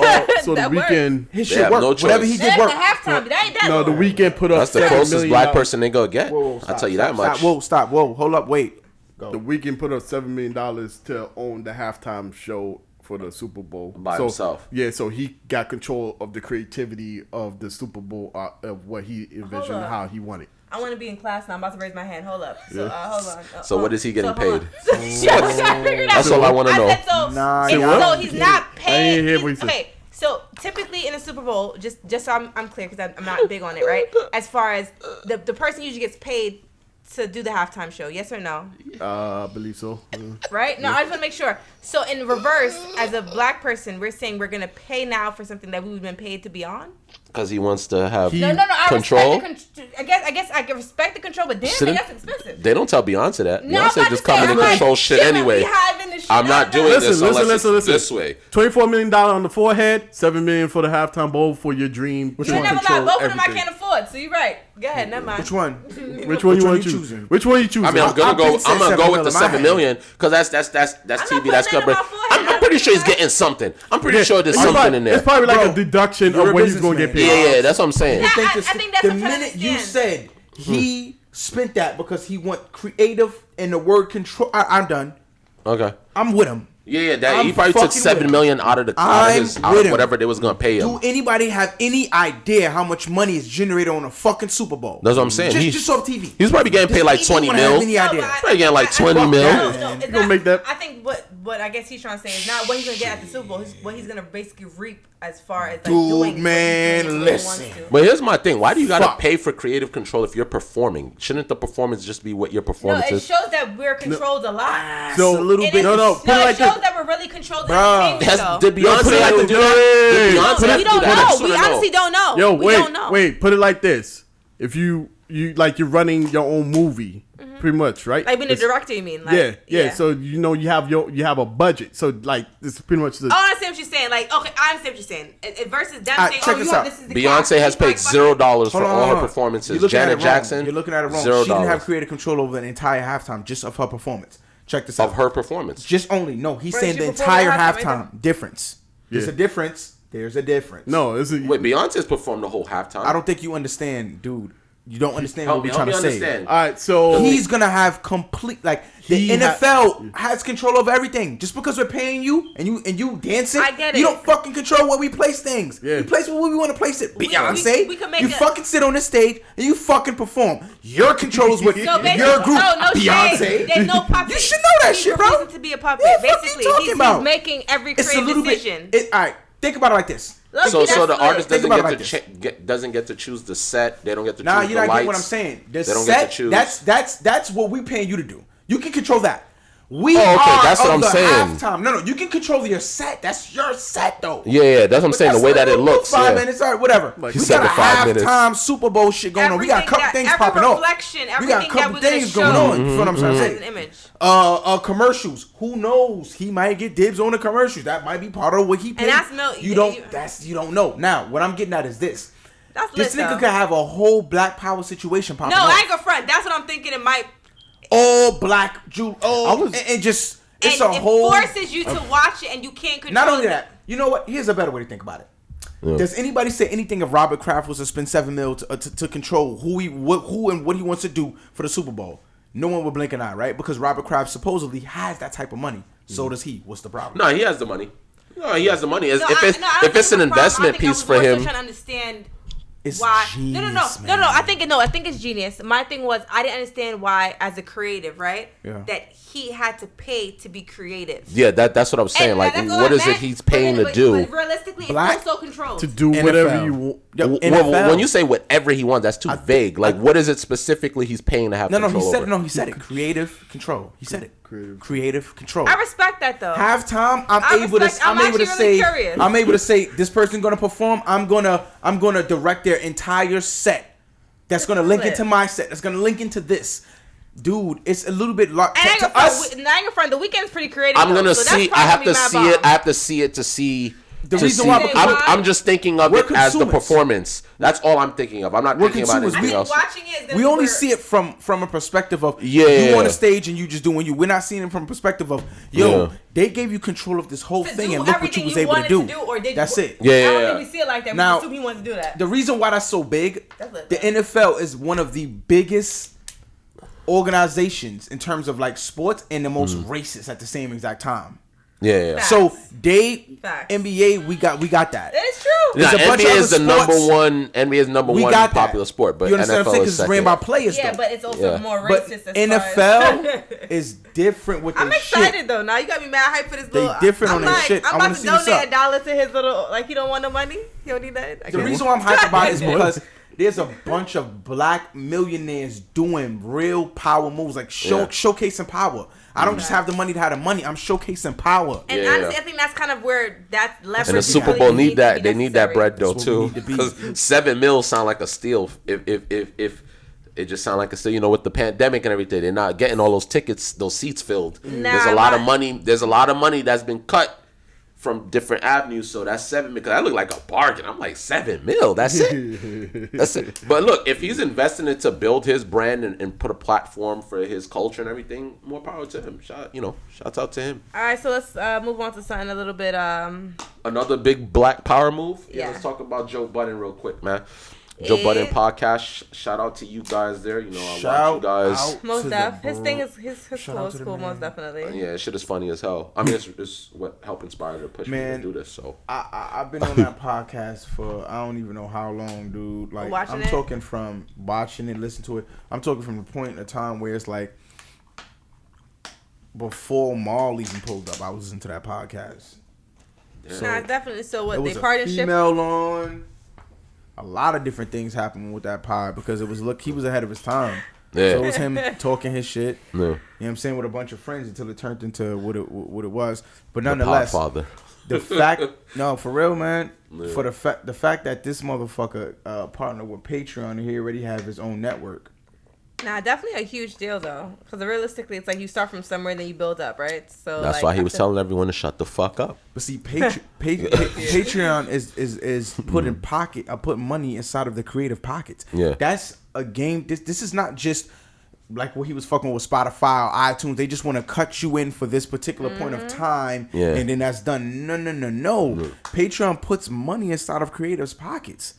So The Weeknd, his shit worked. Whatever he did work. Halftime, that ain't that. No, The Weeknd put up. That's the closest black person they gonna get. I'll tell you that much. Stop. Hold up. Wait. Go. The Weeknd put up $7 million to own the halftime show for the Super Bowl by himself. Yeah, so he got control of the creativity of the Super Bowl, of what he envisioned, how he wanted. I want to be in class now. I'm about to raise my hand. Hold up. So, hold on. So what is he getting paid? That's all I want to know. So he's not paid. I ain't hear what he said. Okay. So typically in a Super Bowl, just so I'm clear because I'm not big on it, right? As far as the person usually gets paid to do the halftime show, yes or no? I believe so. Right? No, I just want to make sure. So in reverse, as a black person, we're saying we're gonna pay now for something that we've been paid to be on. Because he wants to have control. I guess I can respect the control, but damn, that's expensive. They don't tell Beyonce that. No, Beyonce just come in and control shit anyway. I'm not doing this unless it's this way. $24 million on the forehead, $7 million for the halftime bowl for your dream. Both of them I can't afford, so you're right. Go ahead, never mind. Which one? Which one you want to choose? Which one you choosing? I mean, I'm gonna go with the $7 million because that's TV. That's good. I'm pretty sure he's getting something. I'm pretty sure there's something in there. It's probably like a deduction of when he's gonna get paid. Yeah, that's what I'm saying. I think that's the minute you said he spent that because he went creative and the word control. I'm done. Okay. I'm with him. That he probably took $7 million out of whatever they was gonna pay him. Do anybody have any idea how much money is generated on a fucking Super Bowl? That's what I'm saying. Just off TV. He's probably getting paid like 20 mil. Any idea? Probably getting like 20 mil. No, it's Don't make that. I think what I guess he's trying to say is not what he's gonna get at the Super Bowl. What he's gonna basically reap as far as like doing. Man, listen. But here's my thing. Why do you gotta pay for creative control if you're performing? Shouldn't the performance just be what your performance is? No, it shows that we're controlled a lot. So a little bit. It shows like that we're really controlled. Did Beyonce have to do that? We don't know. We honestly don't know. Yo, we don't know. wait. Put it like this: if you're running your own movie, pretty much, right? Like being a director, you mean? Like, yeah. So you have a budget. So like it's pretty much. I understand what you're saying. Like, okay, I understand what you're saying. Versus them saying, check this out. This is the Beyonce has paid $0 for all her performances. Janet Jackson, you're looking at it wrong. $0. She didn't have creative control over the entire halftime just of her performance. Check this out. Of her performance. Just only. No, he's saying the she entire performed halftime. Difference. There's a difference. There's a difference. No, wait, Beyonce's performed the whole halftime. I don't think you understand, dude. You don't understand what we're trying to say. All right, so he's gonna have complete the NFL has control over everything. Just because we're paying you and you dancing, I get it. You don't fucking control where we place things. Yeah. We place where we want to place it. Beyonce, we can make you fucking sit on the stage and you fucking perform. Your control is with your group. No Beyonce. Shade. There's no puppet. You should know that shit, bro. To be a puppet, What the fuck basically, you talking about? He's making every creative decision. All right, think about it like this. So the artist doesn't get to choose the set. They don't get to choose the lights. Nah, the you're not lights. getting what I'm saying. The They don't set, get to choose. That's what we paying you to do. You can control that. We that's what I'm the saying. Halftime. No, you can control your set. That's your set, though. Yeah, that's what I'm saying. The way that it looks. 5 minutes, all right, whatever. Like we got a 5 minutes. halftime Super Bowl shit going on. We got a couple things popping up. We got a couple things going on. You feel what I'm trying to say? Commercials. Who knows? He might get dibs on the commercials. That might be part of what he paid. You don't know. Now, what I'm getting at is this. This nigga could have a whole Black Power situation popping up. No, I ain't gonna front. That's what I'm thinking. It might. All black Jew. And just. It's and it forces you to watch it, and you can't control. Not only that, you know what? Here's a better way to think about it. Yeah. Does anybody say anything if Robert Kraft was to spend $7 million to control who and what he wants to do for the Super Bowl? No one would blink an eye, right? Because Robert Kraft supposedly has that type of money. So does he. What's the problem? No, he has the money. If it's an investment piece for him. Trying to understand. It's why? Genius, No. I think it's genius. My thing was I didn't understand why, as a creative, right? Yeah. That he had to pay to be creative. Yeah, that's what I'm saying. Like, what is it he's paying to do? But realistically, Black it's also controlled. To do whatever you want. When you say whatever he wants, that's too vague. Like, what is it specifically he's paying to have control over? He said it. Creative control. He said it. Creative control. I respect that though. Halftime, I'm able to say this person's gonna perform. I'm gonna direct their entire set. That's gonna link into my set. That's gonna link into this. Dude, it's a little bit like to us. The Weeknd's pretty creative. I'm gonna see. I have to see it. I have to see it to see. The reason why I'm just thinking of it as the performance. That's all I'm thinking of. I'm not thinking about anything else. We only see it from a perspective of you on a stage and you just doing you. We're not seeing it from a perspective of they gave you control of this whole thing and look what you was able to do. That's it. I don't think we see it like that. Now, we assume he wants to do that. The reason why that's so big, the NFL is one of the biggest organizations in terms of like sports and the most racist at the same exact time. Yeah. Facts. So Facts. NBA, we got that. That is true. NBA is the number one popular sport, but you understand NFL because it's ran by players. Yeah, though. but it's also more racist. But NFL is different with. I'm excited though. Now you got me mad hype for this little. They different on their shit. I'm about to donate $1 to his little. Like he don't want no money. He don't need that. The reason why I'm hyped about it is because there's a bunch of black millionaires doing real power moves, like showcasing power. I don't just have the money to have the money. I'm showcasing power. And honestly, I think that's kind of where that leverage. And the Super Bowl need that. They need that bread though too. Because $7 million sound like a steal. If it just sound like a steal, you know, with the pandemic and everything, they're not getting all those tickets, those seats filled. There's a lot of money. There's a lot of money that's been cut from different avenues, so that's $7 million. Because that look like a bargain. I'm like $7 million. That's it. That's it. But look, if he's investing it to build his brand and put a platform for his culture and everything, more power to him. Shouts out to him. All right, so let's move on to something a little bit. Another big black power move. Yeah. Let's talk about Joe Budden real quick, man. Joe Budden podcast. Shout out to you guys there. You know, I watch you guys. Most def. His thing is his cool is cool. Most definitely. Yeah, shit is funny as hell. I mean, it's what helped inspire to push me to do this. So I've been on that podcast for I don't even know how long, dude. Like I'm talking from watching it, listening to it. I'm talking from the point in time where it's like before Maul even pulled up, I was listening to that podcast. Yeah. So nah, definitely. So what they partnership? partnership? Female on. A lot of different things happened with that pod because it was he was ahead of his time. Yeah. So it was him talking his shit. Yeah. You know what I'm saying, with a bunch of friends until it turned into what it was. But nonetheless, the fact, no, for real, man. Yeah. For the fact that this motherfucker partnered with Patreon and he already have his own network. Nah, definitely a huge deal though, because realistically, it's like you start from somewhere and then you build up, right? So that's why he was telling everyone to shut the fuck up. But see, Patreon is putting money inside of the creative pockets. Yeah, that's a game. This is not just like what he was fucking with Spotify or iTunes. They just want to cut you in for this particular point of time, and then that's done. No. Patreon puts money inside of creatives' pockets.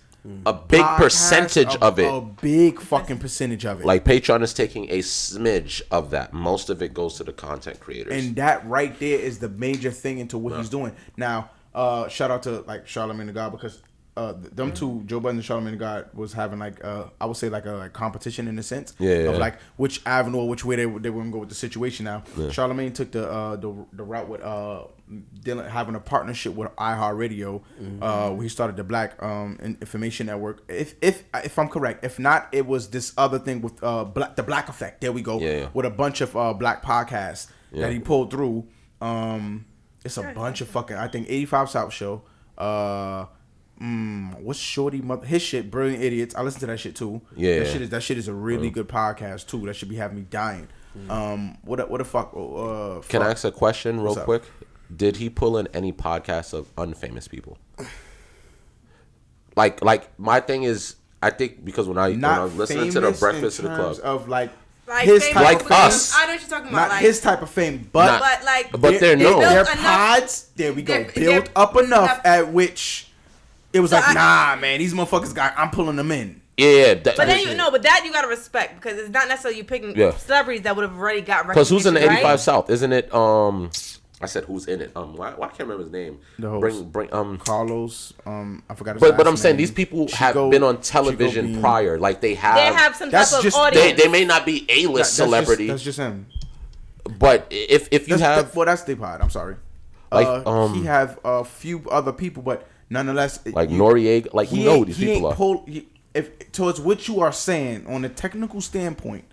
A big percentage of it. A big fucking percentage of it. Like Patreon is taking a smidge of that. Most of it goes to the content creators. And that right there is the major thing into what he's doing. Now, shout out to like Charlamagne the God because them two, Joe Budden and Charlamagne the God, was having like I would say like a competition in a sense of like which avenue or which way they were gonna go with the situation. Now, Charlamagne took the route with having a partnership with iHeartRadio, where he started the Black Information Network. If I'm correct, if not, it was this other thing with the Black Effect. There we go, with a bunch of black podcasts that he pulled through. It's a bunch of fucking, I think 85 South Show. What's Shorty mother? His shit, Brilliant Idiots. I listen to that shit too. Yeah, that shit is a really good podcast too. That should be having me dying. What the fuck? Can I ask a question real quick? Did he pull in any podcasts of unfamous people? Like my thing is, I think because when I listening to the Breakfast of the Club of like his type of us. I know what you're talking about. Not like, his type of fame, but they're known. Their pods, there we go, built up enough at which it was like, nah, man, these motherfuckers I'm pulling them in. Yeah, but then you gotta respect because it's not necessarily you picking celebrities that would have already got recognition. Because who's in the 85 South? Isn't it? I said who's in it. Why I can't remember his name. The host. Bring Carlos. I forgot his But I'm saying these people have been on television prior. Like they have some type of audience. They may not be A-list celebrity. That's just him. But if you have, that's the pod. I'm sorry. Like he have a few other people, but nonetheless, like Noriega. Like you know who these people are. If towards what you are saying on a technical standpoint,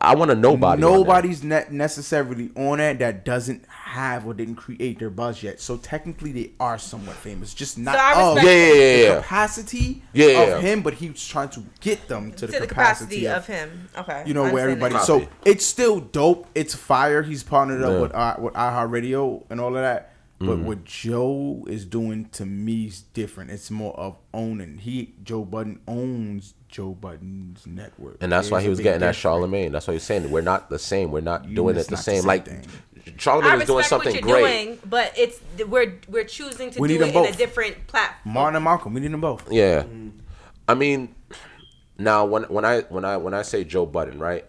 I want to nobody's necessarily on that doesn't have or didn't create their buzz yet. So technically, they are somewhat famous, just not the capacity of him. But he was trying to get them to the capacity of him. Okay, you know where everybody. So it's still dope. It's fire. He's partnered up with iHeartRadio and all of that. But what Joe is doing to me is different. It's more of owning. Joe Budden owns Joe Budden's network, and that's why he was getting at Charlamagne. That's why he's saying we're not the same. We're not doing it the same. Like Charlamagne is doing something great, but it's we're choosing to do it in a different platform. Martin and Malcolm, we need them both. Yeah, I mean, now when I say Joe Budden, right?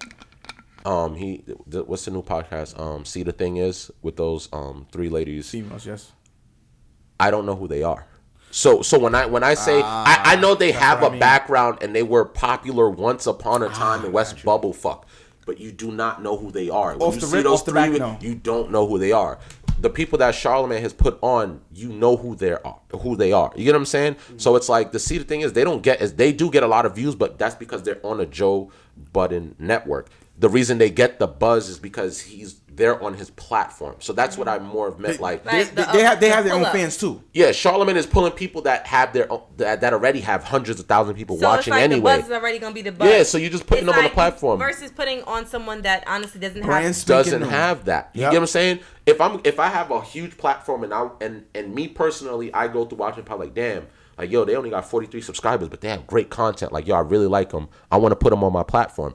What's the new podcast? See, the thing is with those three ladies, females, yes. I don't know who they are. So when I say I know they have a background and they were popular once upon a time in West Bubblefuck, but you do not know who they are. When you see those three, you don't know who they are. The people that Charlamagne has put on, you know who they are. You get what I'm saying? So it's like the thing is they do get a lot of views, but that's because they're on a Joe Budden network. The reason they get the buzz is because they're on his platform. So that's what I more have meant. They have their own fans too. Yeah, Charlamagne is pulling people that have their own, that already have hundreds of thousands of people watching it's like anyway. The buzz is already gonna be the buzz. Yeah, so you're just putting them on the platform versus putting on someone that honestly doesn't have that. You get what I'm saying? If I have a huge platform and me personally, I go through watching probably like damn. Like, yo, they only got 43 subscribers, but they have great content. Like, yo, I really like them. I want to put them on my platform.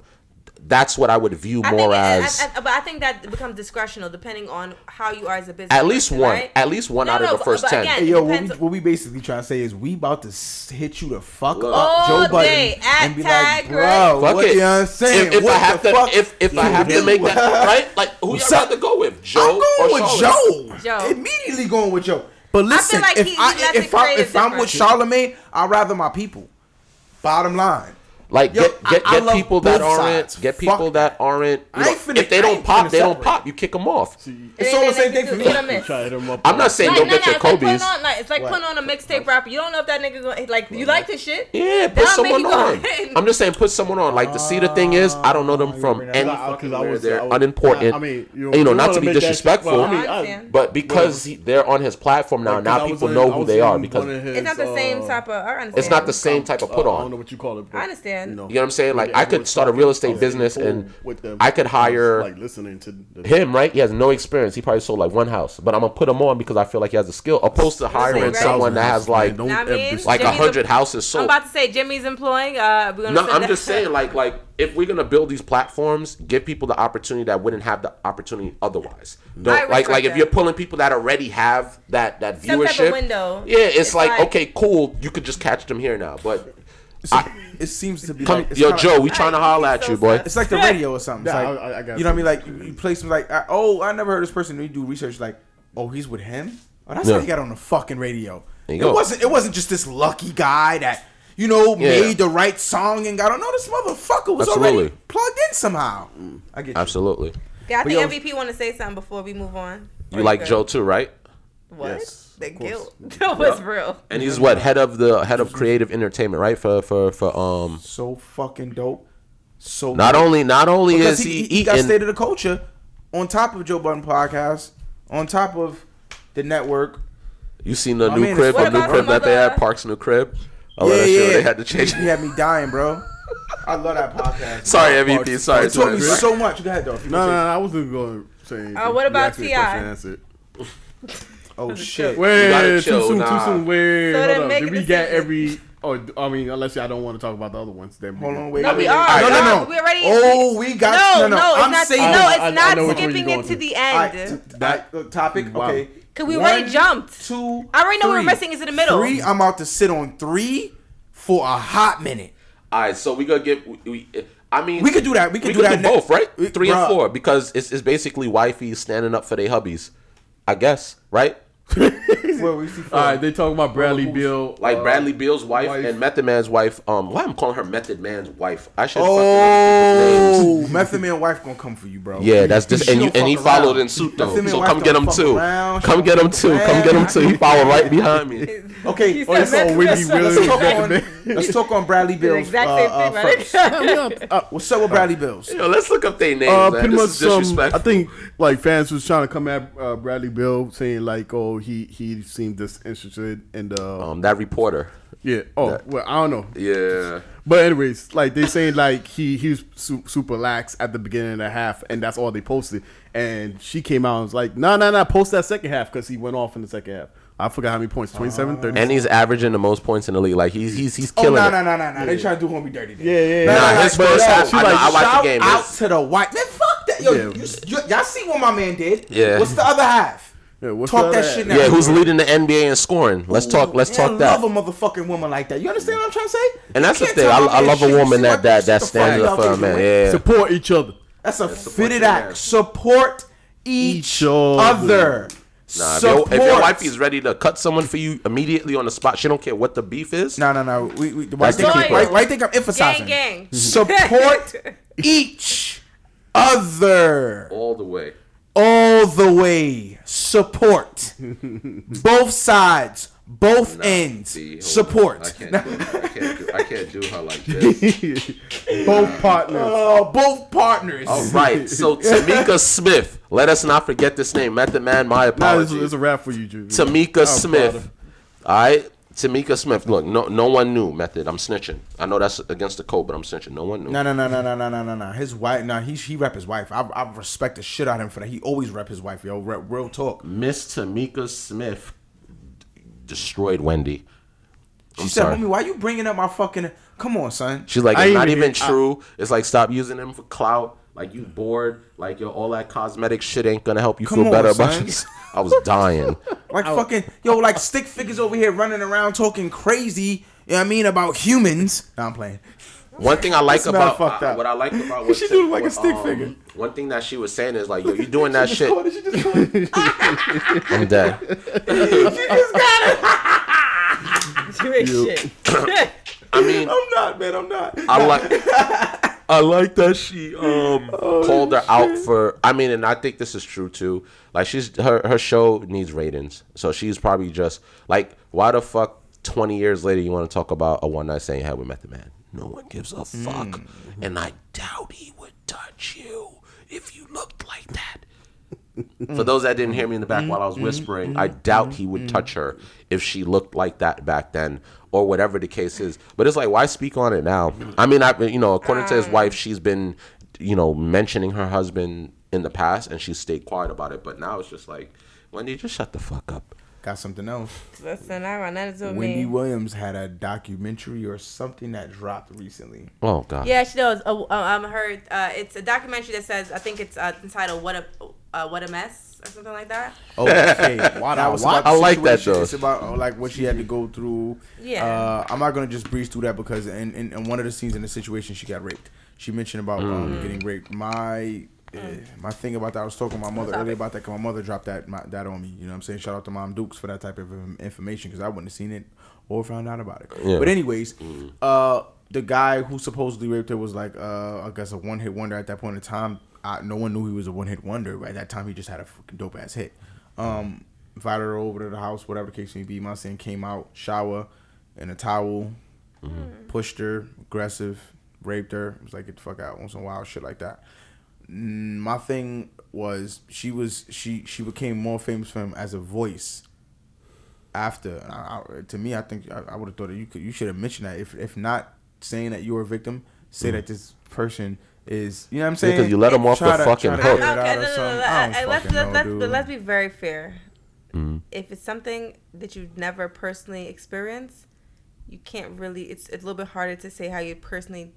that's what I would view more as. But I think that becomes discretional depending on how you are as a business. At least one. Right? At least one out of the first 10. Hey, yo, what we basically trying to say is we about to hit you the fuck up, all Joe day Budden, at and be Tag like, bro, Fuck what it. you know what I'm saying? If What I have the to, fuck? if I have to make that right, like who y'all rather go with, Joe I'm or going with Charlotte? Joe. Joe. Immediately going with Joe. But listen, like if I'm with Charlamagne, I'd rather my people. Bottom line. Like Yo, get I love people that both aren't sides. get people Fuck that aren't. I ain't finna- If they I don't ain't pop, finna they don't separate. pop. You kick them off. It's all the same thing for me. I'm not saying don't get your It's like Kobe's. putting on a mixtape rapper. You don't know if that nigga going like you like this shit. Yeah, put That'll make someone you go on. ahead. I'm just saying, put someone on. Like, the thing is, I don't know them from any fucking where. They're unimportant. I mean, not to be disrespectful, understand. but because they're on his platform now, now people know who they are because It's not the same type of. I understand. it's not the same type of put I don't on. know what you call it. I understand. You know what I'm saying? Like, I could start a real estate business and with them. I could hire like listening to him, right? He has no experience. He probably sold like one house, but I'm gonna put him on because I feel like he has a skill, opposed to hiring right. someone that has like don't Nah, I mean, like Jimmy's 100 houses I'm sold. about to say Jimmy's employing. We're gonna No, send I'm that- just saying, like if we're gonna build these platforms, give people the opportunity that wouldn't have the opportunity otherwise. Don't I like respect if that. you're pulling people that already have that Some type viewership. of window. Yeah, it's like, like- okay, cool, you could just catch them here now, but It seems to be come, like it's yo, kinda- Joe, we trying to holler at you, boy. It's like the radio or something. It's Yeah, like, I got you know what I mean? Like you play some like, I never heard this person. When you do research, like, oh, he's with him. Oh, that's Yeah. how he got on the fucking radio. There you go. It wasn't just this lucky guy that made the right song and got on. No, this motherfucker was already Absolutely. plugged in somehow. I get you. Absolutely. Yeah, I think yo- MVP want to say something before we move on. You like Joe too, right? What? Yes, The of course. guilt. That was real. And he's what head of creative entertainment, right? For So fucking dope. So not only because is he he got eating. State of the Culture on top of Joe Budden podcast, on top of the network. You seen the I new mean, crib, what the new about crib some that they had, other- Park's new crib. I love that shit. They had to change. He had me dying, bro. I love that podcast. Sorry, MVP. Sorry. It taught me sorry. so much. Go ahead, though. if you No, wanna say- I wasn't going to say anything. what You about asked me a T.I.? question, that's it. Oh shit. Wait, gotta too chill, soon, nah. too soon. Wait, So hold then up. make Did a we get decision. every? Oh, I mean, unless I don't want to talk about the other ones, then Hold on, wait. No, wait, we wait. are. No. We already. Oh, we got No, I'm it's not. saying No, I it's not know which one skipping you're it to going the All end. right, that topic. Wow. Okay. Cause we already jumped. 2. I already know we're three. missing is in the middle. 3. I'm about to sit on 3 for a hot minute. All right, so we gonna get. I mean, We could do that. We could do could that both, right? We- 3 and bruh. 4 because it's basically wifey standing up for their hubbies, I guess, right? Well, we see All right, they talking about Bradley Beal. Like Bradley Beal's wife, wife. and Method Man's wife. Why I'm calling her Method Man's wife? I should. Oh, Method Man wife gonna come for you, bro. Yeah, that's just She and don't he fuck followed around. in suit though. Method Man So wife come get don't him fuck too. around. She Come don't get him fuck too. Come get him too. He followed right behind me. Okay, Oh, you saw Wendy Williams. let's talk on Bradley The Bills. exact same thing, right? First. What's up with Bradley Bills? Yo, let's look up their names. Man. Pretty This much is some. disrespectful. I think like fans was trying to come at Bradley Beal, saying like, oh, he seemed disinterested in the that reporter. yeah. Oh, well, I don't know. Yeah. But anyways, like they saying like he was super lax at the beginning of the half, and that's all they posted. And she came out and was like, no, post that second half because he went off in the second half. I forgot how many points, 27, 30. And he's averaging the most points in the league. Like he's Oh, killing no. it. They trying to do homie dirty. Yeah. Nah, his first half. I watched Shout the game. out to the white man. Fuck that. Yo, Yeah. y'all see what my man did? Yeah. What's the other half? Yeah, what's Talk the that other shit half? now. Yeah, who's leading the NBA in scoring? Let's talk. Let's talk I that. love a motherfucking woman like that. You understand what I'm trying to say? And that's You the can't thing. tell my I man love a shit. woman See what that the fuck stands y'all up for a think man. doing? Yeah. Support each other. That's a support fitted your act. man. Support each other. Nah, if Support. your wifey is ready to cut someone for you immediately on the spot, she don't care what the beef is. No. Why That's the key part. I think I'm emphasizing? Gang. Support each other. All the way. All the way. Support. Both sides. Both ends. See, hold on. Support. I can't do her like this. Both partners. Both partners. All right. So Tamika Smith. Let us not forget this name. Method Man. My Nah, apologies. it's a rap for you, Drew. Tamika I'm Smith. proud of- All right. Tamika Smith. Look, no one knew. Method. I'm snitching. I know that's against the code, but I'm snitching. No one knew. No. His wife. No, he rep his wife. I respect the shit out of him for that. He always rep his wife, yo. Real talk. Miss Tamika Smith destroyed Wendy. She said, "Homie, why you bringing up my fucking? Come on, son." She's like, it's not even true. It's like, stop using them for clout. Like, you bored. Like, yo, all that cosmetic shit ain't gonna help you feel better about yourself. I was dying. Like fucking like stick figures over here running around talking crazy. You know what I mean, about humans. No, I'm playing. One thing I like about what I like about what she do look like a stick figure. One thing that she was saying is like, yo, you doing that shit. She just called it. I'm dead. She just got it. Shit. I mean, I'm not, man. I'm not. I like that she called her out for. I mean, and I think this is true too. Like, her show needs ratings, so she's probably just like, why the fuck 20 years later you want to talk about a one night stand you had with Method Man? No one gives a fuck, and I doubt he would touch you if you looked like that. For those that didn't hear me in the back while I was whispering, I doubt he would touch her if she looked like that back then, or whatever the case is. But it's like, why speak on it now? I mean, according to his wife, she's been, mentioning her husband in the past, and she stayed quiet about it. But now it's just like, Wendy, just shut the fuck up. Got something else. Listen, I run that into Wendy me. Williams had a documentary or something that dropped recently. Oh God. Yeah, she does. Heard. It's a documentary that says, I think it's entitled "What a Mess" or something like that. Oh, okay. I like that though. It's about like what she had to go through. Yeah. I'm not gonna just breeze through that because in one of the scenes in the situation she got raped. She mentioned about getting raped. My thing about that, I was talking to my mother earlier about that because my mother dropped that on me. You know what I'm saying? Shout out to Mom Dukes for that type of information because I wouldn't have seen it or found out about it. Yeah. But anyways, the guy who supposedly raped her was like, I guess a one-hit wonder at that point in time. No one knew he was a one-hit wonder. At that time, he just had a fucking dope-ass hit. Invited her over to the house, whatever the case may be. My son came out, shower, in a towel, pushed her, aggressive, raped her. It was like, get the fuck out on some wild shit like that. My thing was she became more famous for him as a voice after. To me, I think I would have thought that you should have mentioned that. If not saying that you were a victim, say that this person is. You know what I'm saying? Because you let him off the fucking hook. Let's be very fair. If it's something that you've never personally experienced, you can't really. It's a little bit harder to say how you personally.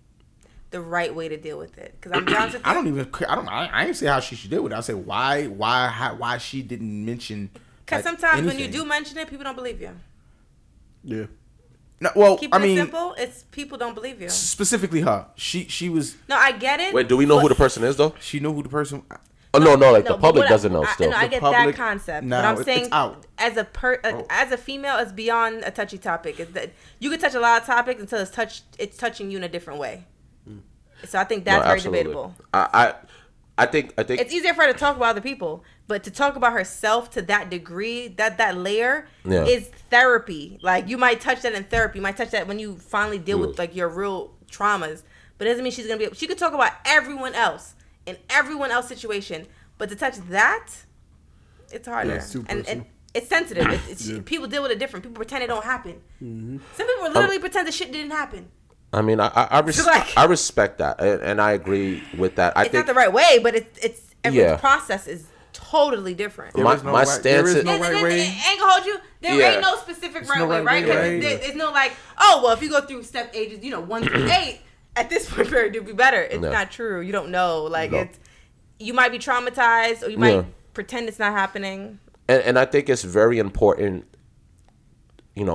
The right way to deal with it, because I'm down to. I didn't say how she should deal with it. I say why she didn't mention. Because sometimes when you do mention it, people don't believe you. Yeah. No, well, Keep it simple. It's people don't believe you. Specifically her. She was. No, I get it. Wait, do we know who the person is though? She knew who the person. Oh no, the public doesn't know still. I get that concept, but I'm saying out. as a female, it's beyond a touchy topic. It's that you can touch a lot of topics until it's touching you in a different way. So I think that's very debatable. I think it's easier for her to talk about other people, but to talk about herself to that degree, that layer is therapy. Like, you might touch that in therapy. You might touch that when you finally deal with like your real traumas. But it doesn't mean she's gonna be. She could talk about everyone else in everyone else's situation, but to touch that, it's harder. Yeah, and it's sensitive. People deal with it different. People pretend it don't happen. Mm-hmm. Some people literally pretend the shit didn't happen. I mean, I respect that, and I agree with that. I think not the right way, but it's every process is totally different. My stance is no right way. Ain't gonna hold you. There ain't no specific right way, right? There's no like, oh well, if you go through step ages, 1 through 8, at this point, it would be better. It's not true. You don't know. Like you might be traumatized, or you might pretend it's not happening. And I think it's very important.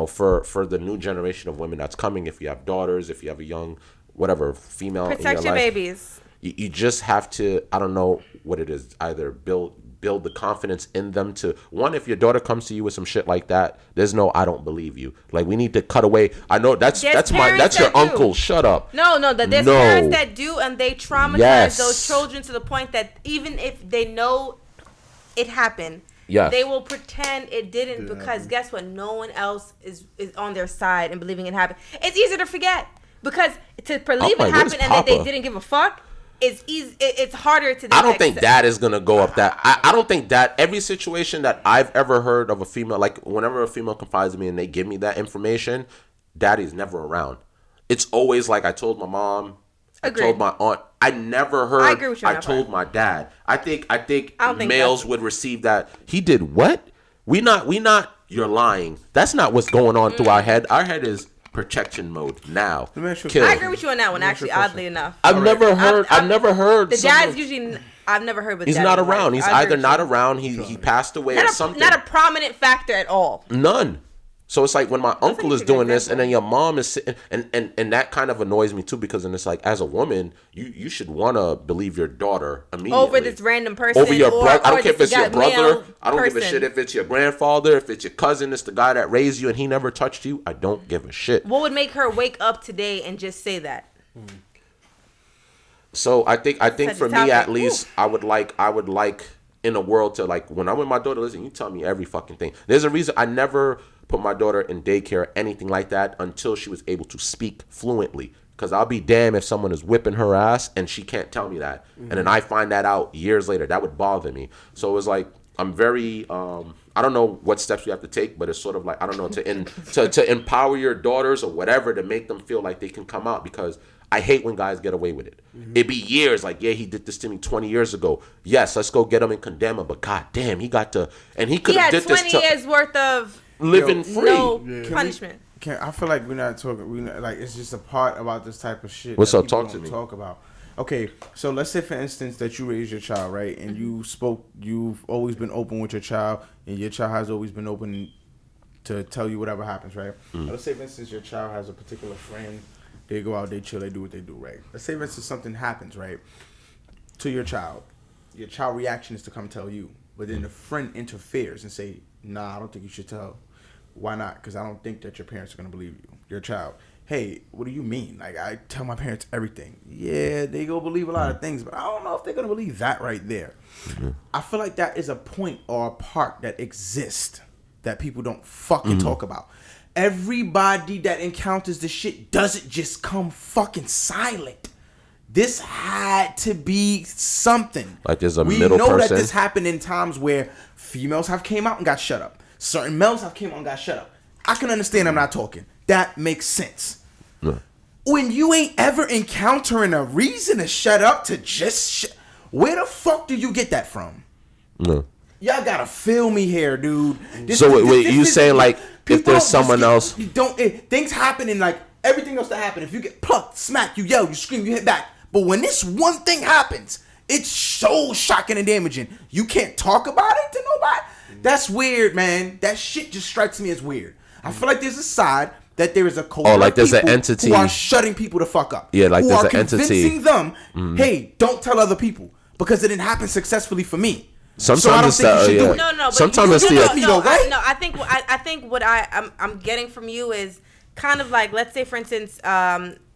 For the new generation of women that's coming, if you have daughters, if you have a young, whatever, female protect in your your life, babies. You just have to, I don't know what it is, either build the confidence in them to, one, if your daughter comes to you with some shit like that, there's no, I don't believe you. Like, we need to cut away. I know that's your uncle. Shut up. No, there's parents that do, and they traumatize those children to the point that even if they know it happened, they will pretend it didn't because guess what? No one else is on their side and believing it happened. It's easier to forget because to believe it happened and that they didn't give a fuck is easy. It's harder to. I don't think that is gonna go up. That I don't think that every situation that I've ever heard of a female, like whenever a female confides in me and they give me that information, daddy's never around. It's always like I told my mom. Agreed. I told my aunt. I never heard. I agree with you. I told my dad. I think males would receive that. He did what? We not you're lying. That's not what's going on through our head. Our head is protection mode now. Kill. I agree with you on that one. Actually, oddly enough, I've never heard. The dad's usually. I've never heard. He's not around. He's either not around. He passed away or something. Not a prominent factor at all. None. So it's like when my uncle is doing this, and then your mom is sitting, and that kind of annoys me too, because then it's like, as a woman, you should want to believe your daughter immediately over this random person, over your brother. I don't care if it's your brother. I don't give a shit if it's your grandfather, if it's your cousin, it's the guy that raised you and he never touched you. I don't give a shit. What would make her wake up today and just say that? So I think for me at least, I would like in a world to, like, when I'm with my daughter, listen, you tell me every fucking thing. There's a reason I never put my daughter in daycare or anything like that until she was able to speak fluently. Because I'll be damned if someone is whipping her ass and she can't tell me that. Mm-hmm. And then I find that out years later. That would bother me. So it was like, I'm very, I don't know what steps we have to take, but it's sort of like, I don't know, to empower your daughters or whatever, to make them feel like they can come out, because I hate when guys get away with it. Mm-hmm. It'd be years, like, yeah, he did this to me 20 years ago. Yes, let's go get him and condemn him, but god damn, he got to, and he could have did this to... He had 20 years worth of... living free. No punishment. I feel like we're not talking, like, it's just a part about this type of shit. What's up? Talk to me. Talk about. Okay, so let's say, for instance, that you raised your child, right? And you've always been open with your child, and your child has always been open to tell you whatever happens, right? Let's say, for instance, your child has a particular friend. They go out, they chill, they do what they do, right? Let's say, for instance, something happens, right, to your child. Your child reaction is to come tell you. But then the friend interferes and say, nah, I don't think you should tell. Why not? Because I don't think that your parents are going to believe you, your child. Hey, what do you mean? Like, I tell my parents everything. Yeah, they go believe a lot of things, but I don't know if they're going to believe that right there. Mm-hmm. I feel like that is a point or a part that exists that people don't fucking talk about. Everybody that encounters this shit doesn't just come fucking silent. This had to be something. Like there's a middle person. We know that this happened in times where females have came out and got shut up. Certain males have came out and got shut up. I can understand I'm not talking. That makes sense. Yeah. When you ain't ever encountering a reason to shut up, to just where the fuck do you get that from? No. Y'all gotta feel me here, dude. Wait, you saying like if there's someone else? Things happen and like everything else that happen. If you get plucked, smack, you yell, you scream, you hit back. But when this one thing happens, it's so shocking and damaging. You can't talk about it to nobody. That's weird, man. That shit just strikes me as weird. I feel like there's a side that there is a culture like there's an entity who are shutting people the fuck up. Yeah, like there's an entity convincing them, hey, don't tell other people because it didn't happen successfully for me. Sometimes so I don't think you should do it. No. Sometimes it's the No, I think what I'm getting from you is kind of like, let's say for instance,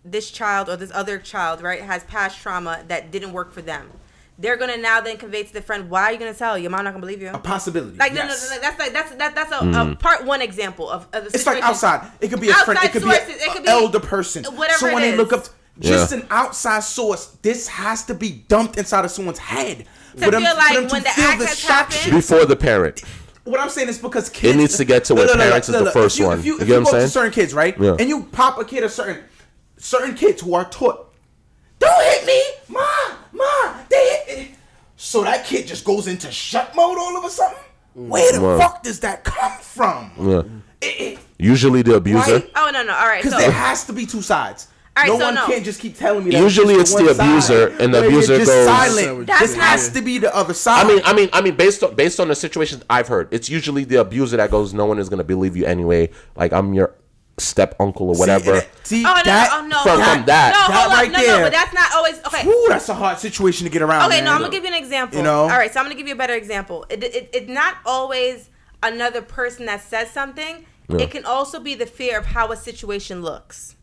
this child or this other child, right, has past trauma that didn't work for them. They're gonna now then convey to the friend, why are you gonna tell? Your mom not gonna believe you. A possibility. Like yes. no, that's a part one example of the situation. It's like outside. It could be a friend. It could be an elder person. Whatever someone it is. They look up. Just an outside source. This has to be dumped inside of someone's head for them to when the feel act has happened before the parent. What I'm saying is because kids, it needs to get to where parents is the first one. If you get what I'm go saying? To certain kids, right? Yeah. And you pop a kid, certain kids who are taught, don't hit me, mom, they hit me. So that kid just goes into shut mode all of a sudden? Where the fuck does that come from? Yeah. Usually the abuser. Right? Oh, no. All right. Because there has to be two sides. All right, no one can't just keep telling me that. Usually it's the abuser, and the abuser goes silent. This has to be the other side. I mean, based on the situations I've heard, it's usually the abuser that goes, no one is gonna believe you anyway. Like, I'm your step uncle or whatever. From that No, but that's not always okay. Ooh, that's a hard situation to get around. Okay, man. no, I'm gonna give you an example. You know? All right, so I'm gonna give you a better example. It's not always another person that says something. Yeah. It can also be the fear of how a situation looks,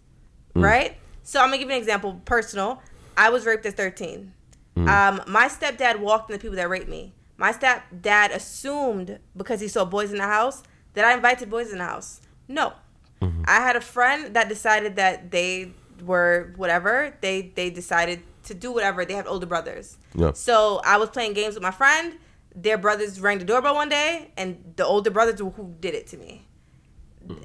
right? So I'm gonna give you an example. Personal. I was raped at 13. My stepdad walked in the people that raped me. My stepdad assumed because he saw boys in the house that I invited boys in the house. No. I had a friend that decided that they were whatever. They decided to do whatever. They have older brothers. Yeah. So I was playing games with my friend. Their brothers rang the doorbell one day, and the older brothers were who did it to me.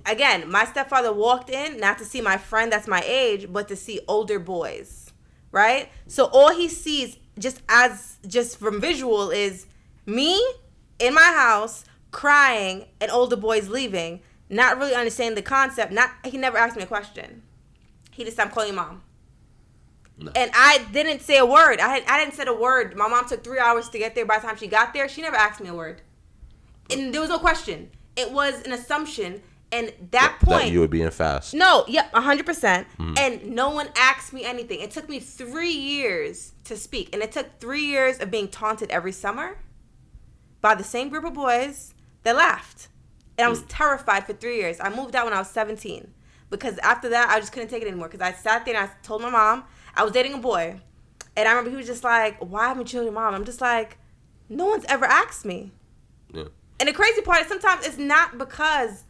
Again, my stepfather walked in not to see my friend that's my age, but to see older boys, right? So all he sees just from visual is me in my house crying, an older boy's leaving, not really understanding the concept. He never asked me a question. He just said, I'm calling your mom. No. And I didn't say a word. I didn't say a word. My mom took 3 hours to get there. By the time she got there, she never asked me a word. And there was no question. It was an assumption. And that point... That you were being fast. No, yeah, 100%. And no one asked me anything. It took me 3 years to speak. And it took 3 years of being taunted every summer by the same group of boys that laughed. And I was terrified for 3 years. I moved out when I was 17. Because after that, I just couldn't take it anymore. Because I sat there and I told my mom... I was dating a boy, and I remember he was just like, why haven't you told your mom? I'm just like, no one's ever asked me. Yeah. And the crazy part is sometimes it's not because,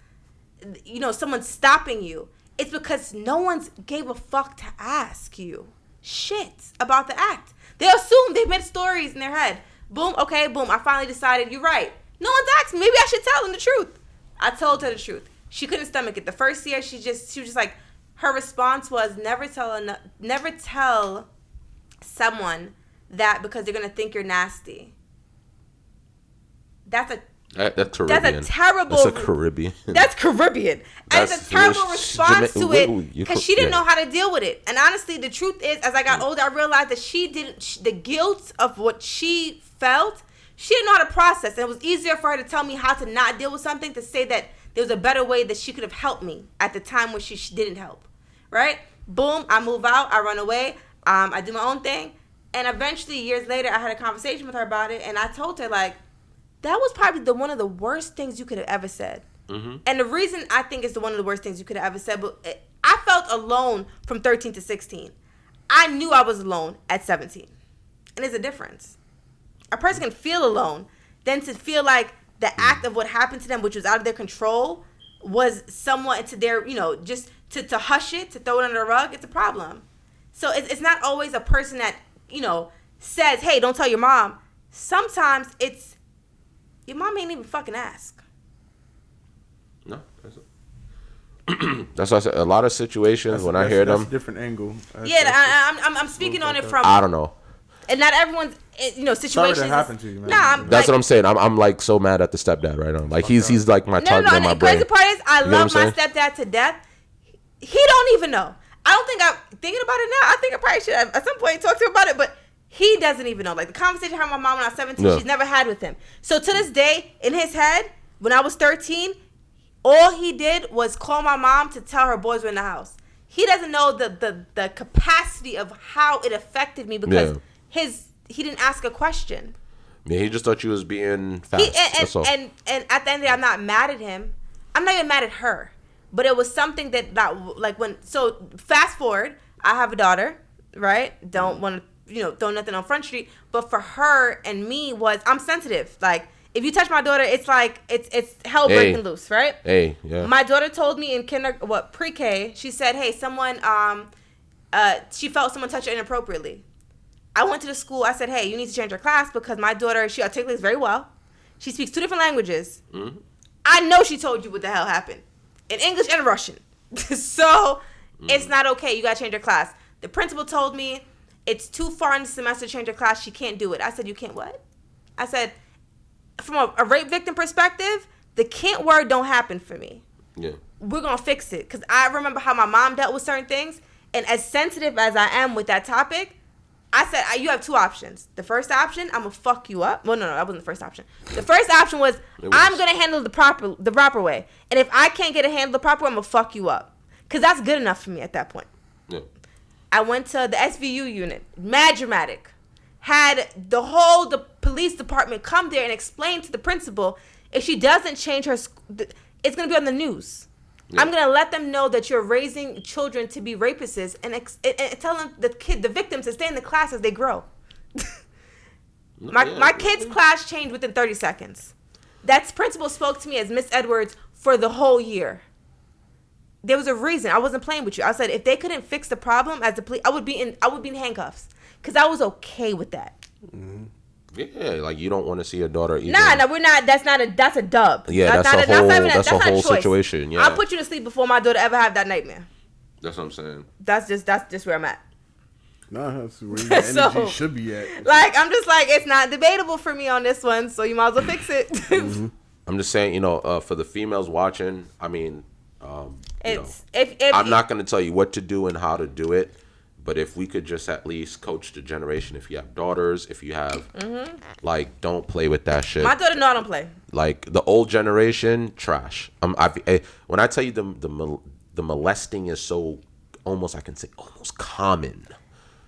someone's stopping you. It's because no one's gave a fuck to ask you shit about the act. They assume they've made stories in their head. Boom, okay, boom. I finally decided, you're right. No one's asked me. Maybe I should tell them the truth. I told her the truth. She couldn't stomach it. The first year, she was just like, her response was never tell someone that because they're gonna think you're nasty. That's Caribbean. That's a terrible. That's a Caribbean. That's Caribbean. And it's a terrible response to it because she didn't know how to deal with it. And honestly, the truth is, as I got older, I realized that she didn't. The guilt of what she felt, she didn't know how to process. And it was easier for her to tell me how to not deal with something, to say that there was a better way that she could have helped me at the time when she didn't help. Right? Boom, I move out, I run away, I do my own thing. And eventually, years later, I had a conversation with her about it, and I told her, like, that was probably one of the worst things you could have ever said. Mm-hmm. And the reason I think it's one of the worst things you could have ever said, but I felt alone from 13 to 16. I knew I was alone at 17. And there's a difference. A person can feel alone, then to feel like the act of what happened to them, which was out of their control, was somewhat into their, just to hush it, to throw it under the rug, it's a problem. So it's not always a person that, says, hey, don't tell your mom. Sometimes it's, your mom ain't even fucking ask. No, that's it. That's what I said. A lot of situations when I hear them. That's a different angle. I'm speaking on it from. I don't know. And not everyone's, situations. Sorry that happened to you, man. That's what I'm saying. I'm like so mad at the stepdad right now. Like he's like my target in my brain. The crazy part is I love my stepdad to death. He don't even know. I don't think I'm thinking about it now. I think I probably should have at some point talk to him about it, but he doesn't even know. Like the conversation I had with my mom when I was 17, she's never had with him. So to this day, in his head, when I was 13, all he did was call my mom to tell her boys were in the house. He doesn't know the capacity of how it affected me because he didn't ask a question. Yeah, he just thought you was being fast. That's all. And at the end of the day, I'm not mad at him. I'm not even mad at her. But it was something that like when, so fast forward, I have a daughter, right? Don't want to, throw nothing on Front Street. But for her and me I'm sensitive. Like, if you touch my daughter, it's like, it's hell breaking loose, right? Hey, yeah. My daughter told me in pre-K, she said, hey, someone, she felt someone touch her inappropriately. I went to the school, I said, hey, you need to change your class because my daughter, she articulates very well. She speaks 2 different languages. Mm-hmm. I know she told you what the hell happened. In English and Russian. So, it's not okay. You got to change your class. The principal told me it's too far in the semester to change your class. She can't do it. I said, you can't what? I said, from a rape victim perspective, the can't word don't happen for me. Yeah. We're going to fix it. Because I remember how my mom dealt with certain things. And as sensitive as I am with that topic, I said, you have 2 options. The first option, I'm going to fuck you up. Well, no, that wasn't the first option. The first option was I'm going to handle the proper way. And if I can't get it handled the proper way, I'm going to fuck you up. Because that's good enough for me at that point. Yeah. I went to the SVU unit. Mad dramatic. Had the police department come there and explain to the principal, if she doesn't change her, it's going to be on the news. Yeah. I'm going to let them know that you're raising children to be rapists and tell them the victims to stay in the class as they grow. My kid's class changed within 30 seconds. That principal spoke to me as Miss Edwards for the whole year. There was a reason. I wasn't playing with you. I said if they couldn't fix the problem as the police, I would be in handcuffs because I was okay with that. Mm-hmm. Yeah, like you don't want to see your daughter either. No, we're not. That's a dub. Yeah, that's a whole situation. Yeah, I'll put you to sleep before my daughter ever have that nightmare. That's what I'm saying. That's just where I'm at. No, that's where your energy should be at. Like I'm just like it's not debatable for me on this one, so you might as well fix it. Mm-hmm. I'm just saying, for the females watching, I mean, It's I'm not going to tell you what to do and how to do it, but if we could just at least coach the generation, if you have daughters, if you have, don't play with that shit. My daughter, no, I don't play. Like, the old generation, trash. When I tell you the molesting is so almost, I can say, almost common.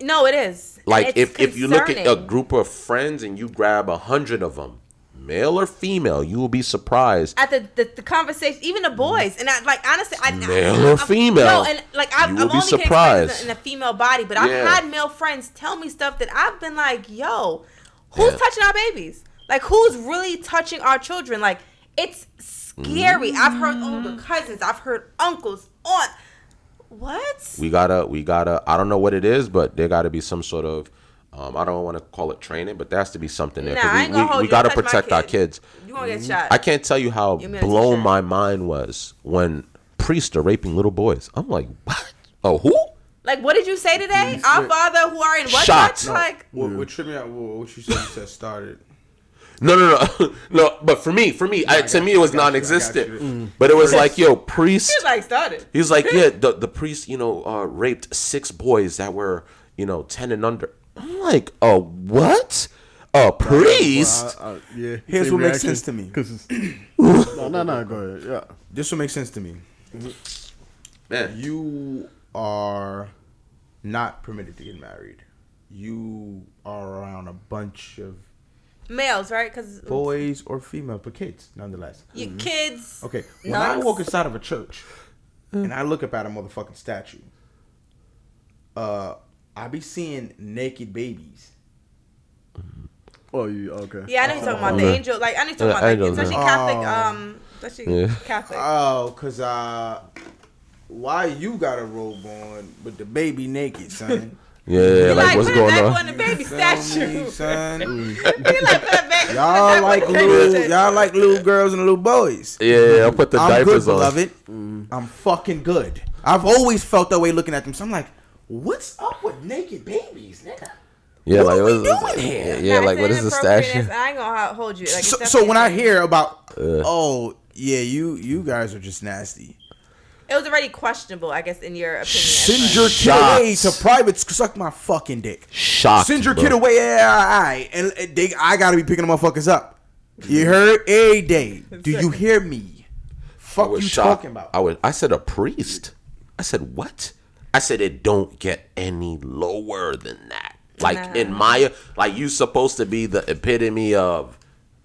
No, it is. Like, if you look at a group of friends and you grab 100 of them, male or female, you will be surprised at the conversation, even the boys, and honestly, male or female. No, and you will be surprised in a female body, but I've had male friends tell me stuff that I've been like, "Yo, who's touching our babies? Like, who's really touching our children? Like, it's scary." I've heard older cousins, I've heard uncles, aunts. What? We gotta. I don't know what it is, but there gotta be some sort of. I don't want to call it training, but there has to be something there. We got to protect our kids. You gonna get shot. I can't tell you how blown my mind was when priests are raping little boys. I'm like, what? Oh, who? Like, what did you say today? Our Father who are in what? Shots. No. Like, what tripped me out? What you said started. No. But for me, to me it was non-existent. But it was like, yo, priest. He's like started. He's like, yeah, the priest, raped 6 boys that were, 10 and under. I'm like, what? A priest? Yeah. Here's what makes sense to me. No, go ahead. Yeah. This will make sense to me. Man. You are not permitted to get married. You are around a bunch of males, right? Because boys or females, but kids, nonetheless. Kids. Okay. When I walk inside of a church and I look up at a motherfucking statue, I be seeing naked babies. Oh, you okay? Yeah, I know you're talking about the angel. Like, I know you're talking about angels, especially Catholic. Especially Catholic. Oh, cause why you got a robe on but the baby naked, son? Yeah, like what's going on? On the baby statue, son. Y'all like little girls and little boys. Yeah, I'll put the diapers good, on. Beloved. I'm fucking good. I've always felt that way looking at them. So I'm like, what's up with naked babies, nigga? Yeah, what like are we doing here? Yeah, like what is the statue? I ain't gonna hold you. Like, so when I hear about, you guys are just nasty. It was already questionable, I guess, in your opinion. Send your kid away to private. Suck my fucking dick. Shocked. Send your kid away. And I gotta be picking the motherfuckers up. You heard? Every day. Do you hear me? Fuck you shocked. Talking about? I said a priest. I said what? I said it don't get any lower than that. Like in Maya, like you supposed to be the epitome of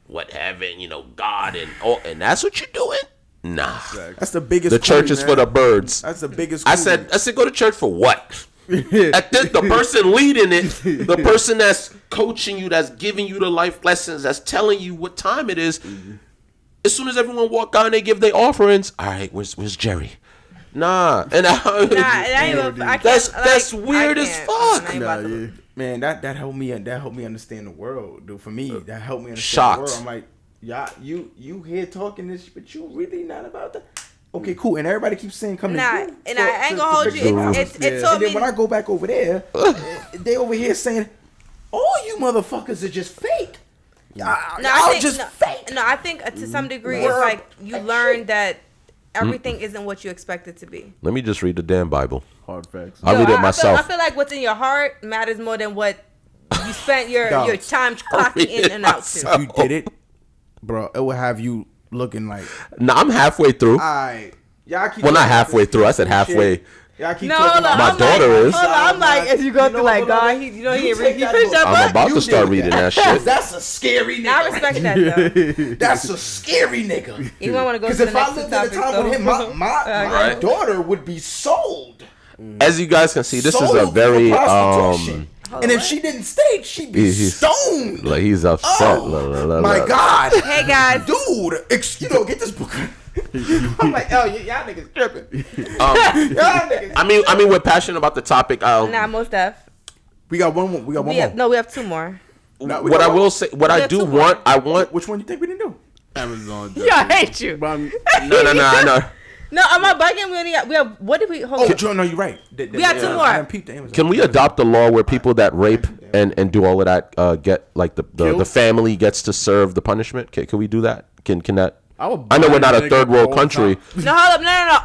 what heaven, God, and that's what you're doing. Nah, that's the biggest. The church is for the birds. That's the biggest. I said, go to church for what? The person leading it, the person that's coaching you, that's giving you the life lessons, that's telling you what time it is. Mm-hmm. As soon as everyone walk out and they give their offerings, all right, where's Jerry? Nah, and that's weird as fuck. Man, that helped me. That helped me understand the world, dude. For me, that helped me understand the world. I'm like, yeah, you here talking this, but you really not about that. Okay, cool. And everybody keeps saying, "Come to you." And I ain't gonna hold you. It's and then when I go back over there, they over here saying, "All you motherfuckers are just fake." Fake. No, I think to some degree it's like you learn that everything isn't what you expect it to be. Let me just read the damn Bible. Hard facts. I'll read it myself. I feel like what's in your heart matters more than what you spent your time clocking in and out to. You did it, bro. It will have you looking like. Nah, I'm halfway through. Y'all keep not halfway through. I said halfway. Y'all keep talking about my daughter is. I'm like, as you go through, like, God, he finished that book. I'm about to start reading that shit. That's a scary nigga. I respect that, though. That's a scary nigga. You might want to go to the next topic. Because if I lived in a time with him, my daughter would be sold. As you guys can see, this is a very and if she didn't stay, she'd be stoned. Like he's upset. Oh, my God. Hey guys, dude, get this book. I'm like, y'all niggas tripping. I mean, we're passionate about the topic. Nah, most def. We got one more. We have 2 more. What I will say, I want. Which one you think we didn't do? Amazon. Yeah, I hate you. No, I know. No, am I bugging? We have. What did we? Hold on. Joe, no, you're right. We got 2 more. Can we adopt a law where people that rape and do all of that get like the family gets to serve the punishment? Can we do that? Can that I know we're not a third world country. No, hold up, no.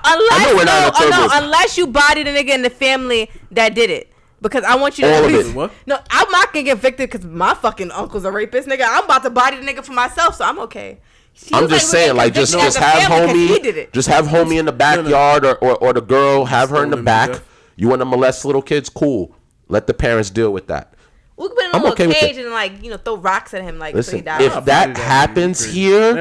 Unless you body the nigga in the family that did it. Because I want you to all of it. What? No, I'm not gonna get evicted because my fucking uncle's a rapist, nigga. I'm about to body the nigga for myself, so I'm okay. I'm just saying, like, just have homie, just have homie in the backyard, or the girl, have her in the back. You want to molest little kids? Cool. Let the parents deal with that. We could put him in a little cage and, like, throw rocks at him, like, listen, so he dies. if that happens here,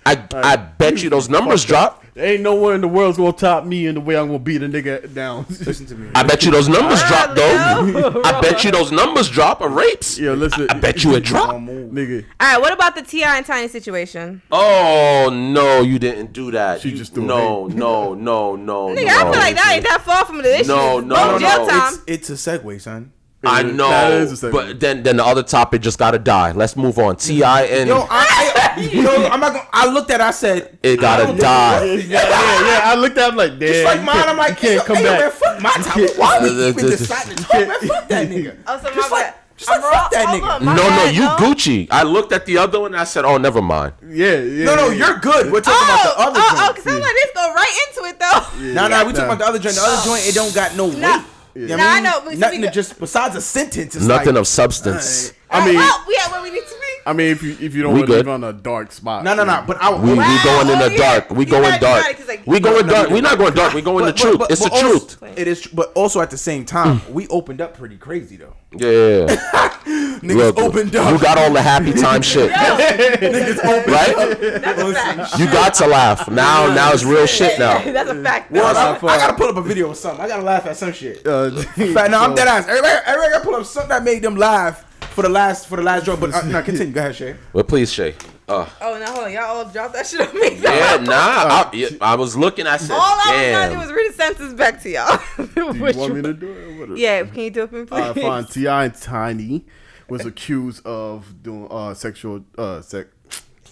I bet you those numbers drop. There ain't nowhere in the world's gonna top me in the way I'm gonna beat a nigga down. Listen to me. I bet you those numbers drop, though. I bet you those numbers drop of rapes. Yeah, listen. I bet you it drop. Nigga. All right, what about the T.I. and Tiny situation? Oh, no, you didn't do that. She just threw it. No. Nigga, I feel like that ain't that far from the issue. No. Jail time. It's a segue, son. I know, but then the other topic just gotta die. Let's move on. T.I. and I'm not gonna. I looked at it, I said it gotta die. Yeah. I looked at him like, damn. Just like mine, I'm like, can't come back. Man, fuck my time. Why would you even decide to talk? Man, fuck that nigga. Oh, so Just my like, bad. just like fuck that nigga. No, you Gucci. I looked at the other one and I said, oh, never mind. Yeah. No, you're good. We're talking about the other joint. Oh, because I'm like, this go right into it, though. No, we talking about the other joint. The other joint, it don't got no weight. Yeah, I know. But nothing to just besides a sentence. It's nothing like, of substance. I mean, we at where we need to be. I mean, if you don't want to live on a dark spot. No. But we going in the dark. We going dark. We going dark. We're not going dark. We going the truth. It's the truth. It is. But also at the same time, we opened up pretty crazy though. Yeah. Niggas opened up. You got all the happy time shit. Niggas opened right? That's a fact. You got to laugh. Now it's real shit now. That's a fact. Well, I gotta pull up a video or something. I gotta laugh at some shit. No, I'm dead ass. Everybody gotta pull up something that made them laugh for the last joke. But no, continue. Go ahead, Shay. Well, please, Shay. Oh, no, hold on. Y'all all dropped that shit on me. Yeah, I was looking. I said, all I was trying to do was read the sentence back to y'all. Do you want me to do it? Yeah, can you do it for me, please? Fine. T.I. and Tiny was accused of doing sexual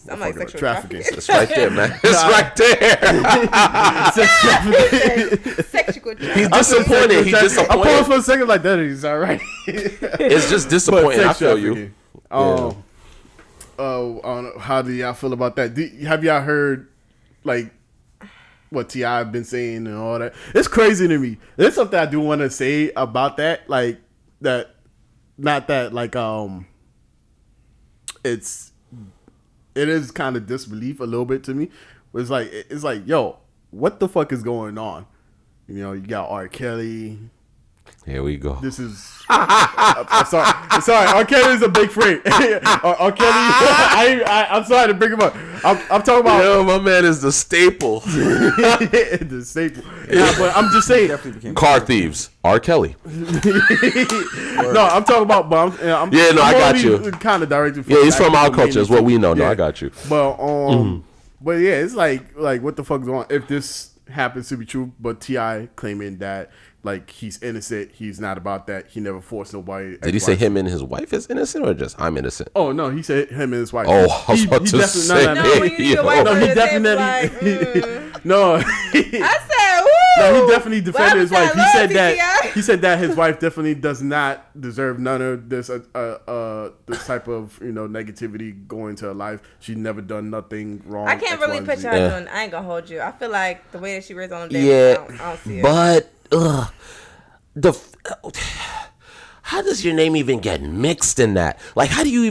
I'm like sexual trafficking. It's right there, man. It's right there. Sexual trafficking. He's disappointed. He's I disappointed. paused for a second like that. He's all right. It's just disappointing. I feel you. How do y'all feel about that? Have y'all heard like what T.I. been saying and all that? It's crazy to me. There's something I do want to say about that. Like that, not that. Like it is kind of disbelief a little bit to me. It's like, yo, what the fuck is going on? You got R. Kelly. Here we go. This is. I'm sorry. R. Kelly is a big freak. R. Kelly. I'm sorry to bring him up. I'm talking about. Yo, my man is the staple. The staple. Yeah, but I'm just saying. Car thieves. R. Kelly. No, I'm talking about. But I got you. Kind of directed. Yeah, he's from our culture. Is what we know. No, I got you. But but yeah, it's like what the fuck's going on? If this happens to be true, but T.I. claiming that. Like, he's innocent. He's not about that. He never forced nobody. Did he say him and his wife is innocent or just I'm innocent? Oh, no. He said him and his wife. Oh, I was about to say. No, he definitely. No. I said, woo. No, he definitely defended his wife. He said that his wife definitely does not deserve none of this this type of negativity going to her life. She's never done nothing wrong. I can't really picture her doing. I ain't gonna hold you. I feel like the way that she raised on the day. I don't see it. But how does your name even get mixed in that? Like, how are you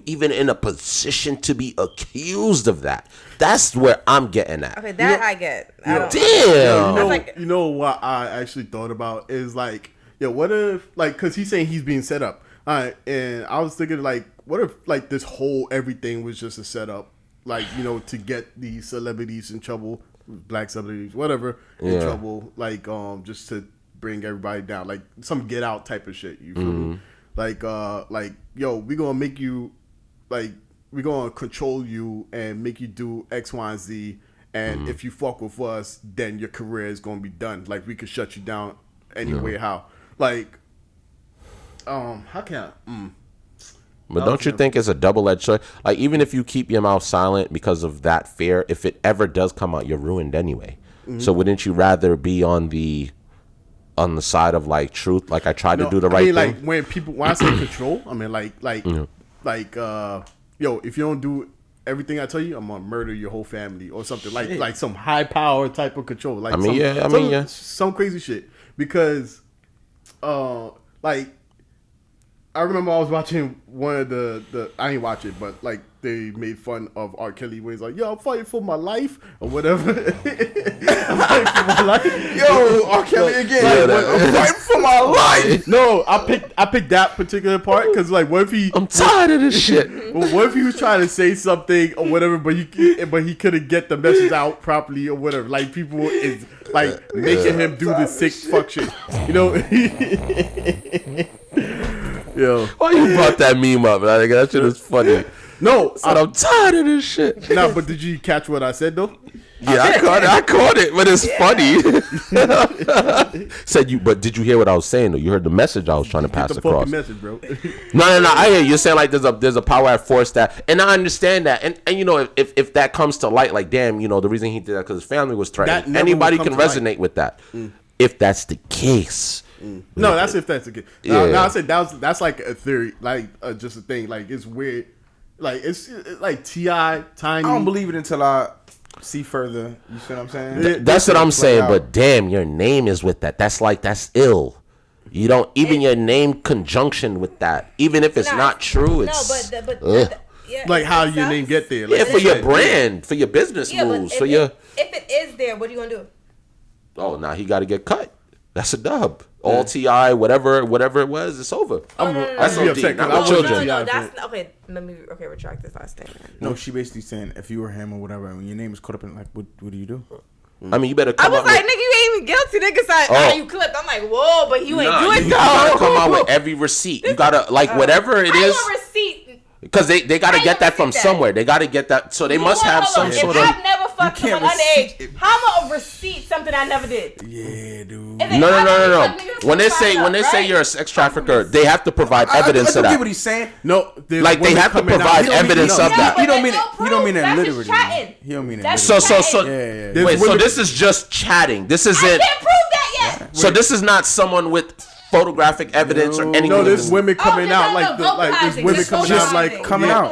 even in a position to be accused of that? That's where I'm getting at. Okay, that I get. Damn. You know what I actually thought about is like, what if because he's saying he's being set up. All right, and I was thinking like, what if like this whole everything was just a setup, like to get these celebrities in trouble. Black celebrities, whatever, in trouble, like just to bring everybody down, like some Get Out type of shit. You feel me? Like yo, we gonna make you, like we gonna control you and make you do X, Y, and Z, and if you fuck with us, then your career is gonna be done. Like we could shut you down anyway. How? Like, how can I? But don't you think it's a double-edged sword? Like, even if you keep your mouth silent because of that fear, if it ever does come out, you're ruined anyway. So wouldn't you rather be on the side of like truth? Like I tried to do the right thing. Like when I say control, I mean like yo, if you don't do everything I tell you, I'm gonna murder your whole family or something like some high power type of control. Like some crazy shit. Because, like, I remember I was watching one of the I ain't watch it, but like they made fun of R. Kelly when he's like, "Yo, I'm fighting for my life" or whatever. I'm fighting for my life. Yo, R. Kelly again. I'm fighting for my life. No, I picked that particular part because like, what if I'm tired of this shit. Well, what if he was trying to say something or whatever, but he couldn't get the message out properly or whatever? Like people is like making him do the sick fuck shit, you know? Yo, why you brought that meme up? Like, that shit is funny. No, I'm tired of this shit. No, but did you catch what I said though? Yeah, I caught it, but it's funny. Said you, but did you hear what I was saying though? You heard the message I was trying to pass across. Message, bro. No. I hear you. You're saying like there's a power at force that, and I understand that, and you know if that comes to light, like damn, you know the reason he did that because his family was threatened. Anybody can resonate with that. If that's the case. No, that's if that's the case. No, I said that's like a theory, like just a thing. Like it's weird. Like it's like T.I. Tiny. I don't believe it until I see further. You see what I'm saying? That's what I'm saying. But damn, your name is with that. That's ill. You don't even your name conjunction with that. Even if it's not true, it's like how your name get there. Like, for your brand, for your business moves, for your. If it is there, what are you gonna do? Oh, now he got to get cut. That's a dub. All T.I., whatever it was, it's over. That's I'm upset not with children. No, that's okay. Let me retract this last thing. No, she basically saying if you were him or whatever, when your name is caught up in like, what do you do? I mean, you better come I was out like, with, nigga, you ain't even guilty. Nigga said, you clipped. I'm like, whoa, but you ain't do it you though. gotta come out with every receipt. You gotta whatever it is. How you a receipt? Because they gotta get that from somewhere. They gotta get that. So they must have some sort of. If I've never fucked someone underage, how am I receipt something I never did? Yeah, dude. No. When they say you're a sex trafficker, they have to provide evidence of that. I get what he's saying. No, like they have to provide evidence of that. He don't mean it literally. He don't mean it. So yeah. Wait, so this is just chatting. This isn't. I can't prove that yet. So this is not someone with photographic evidence or anything. No, there's women coming out like there's women coming out like coming out.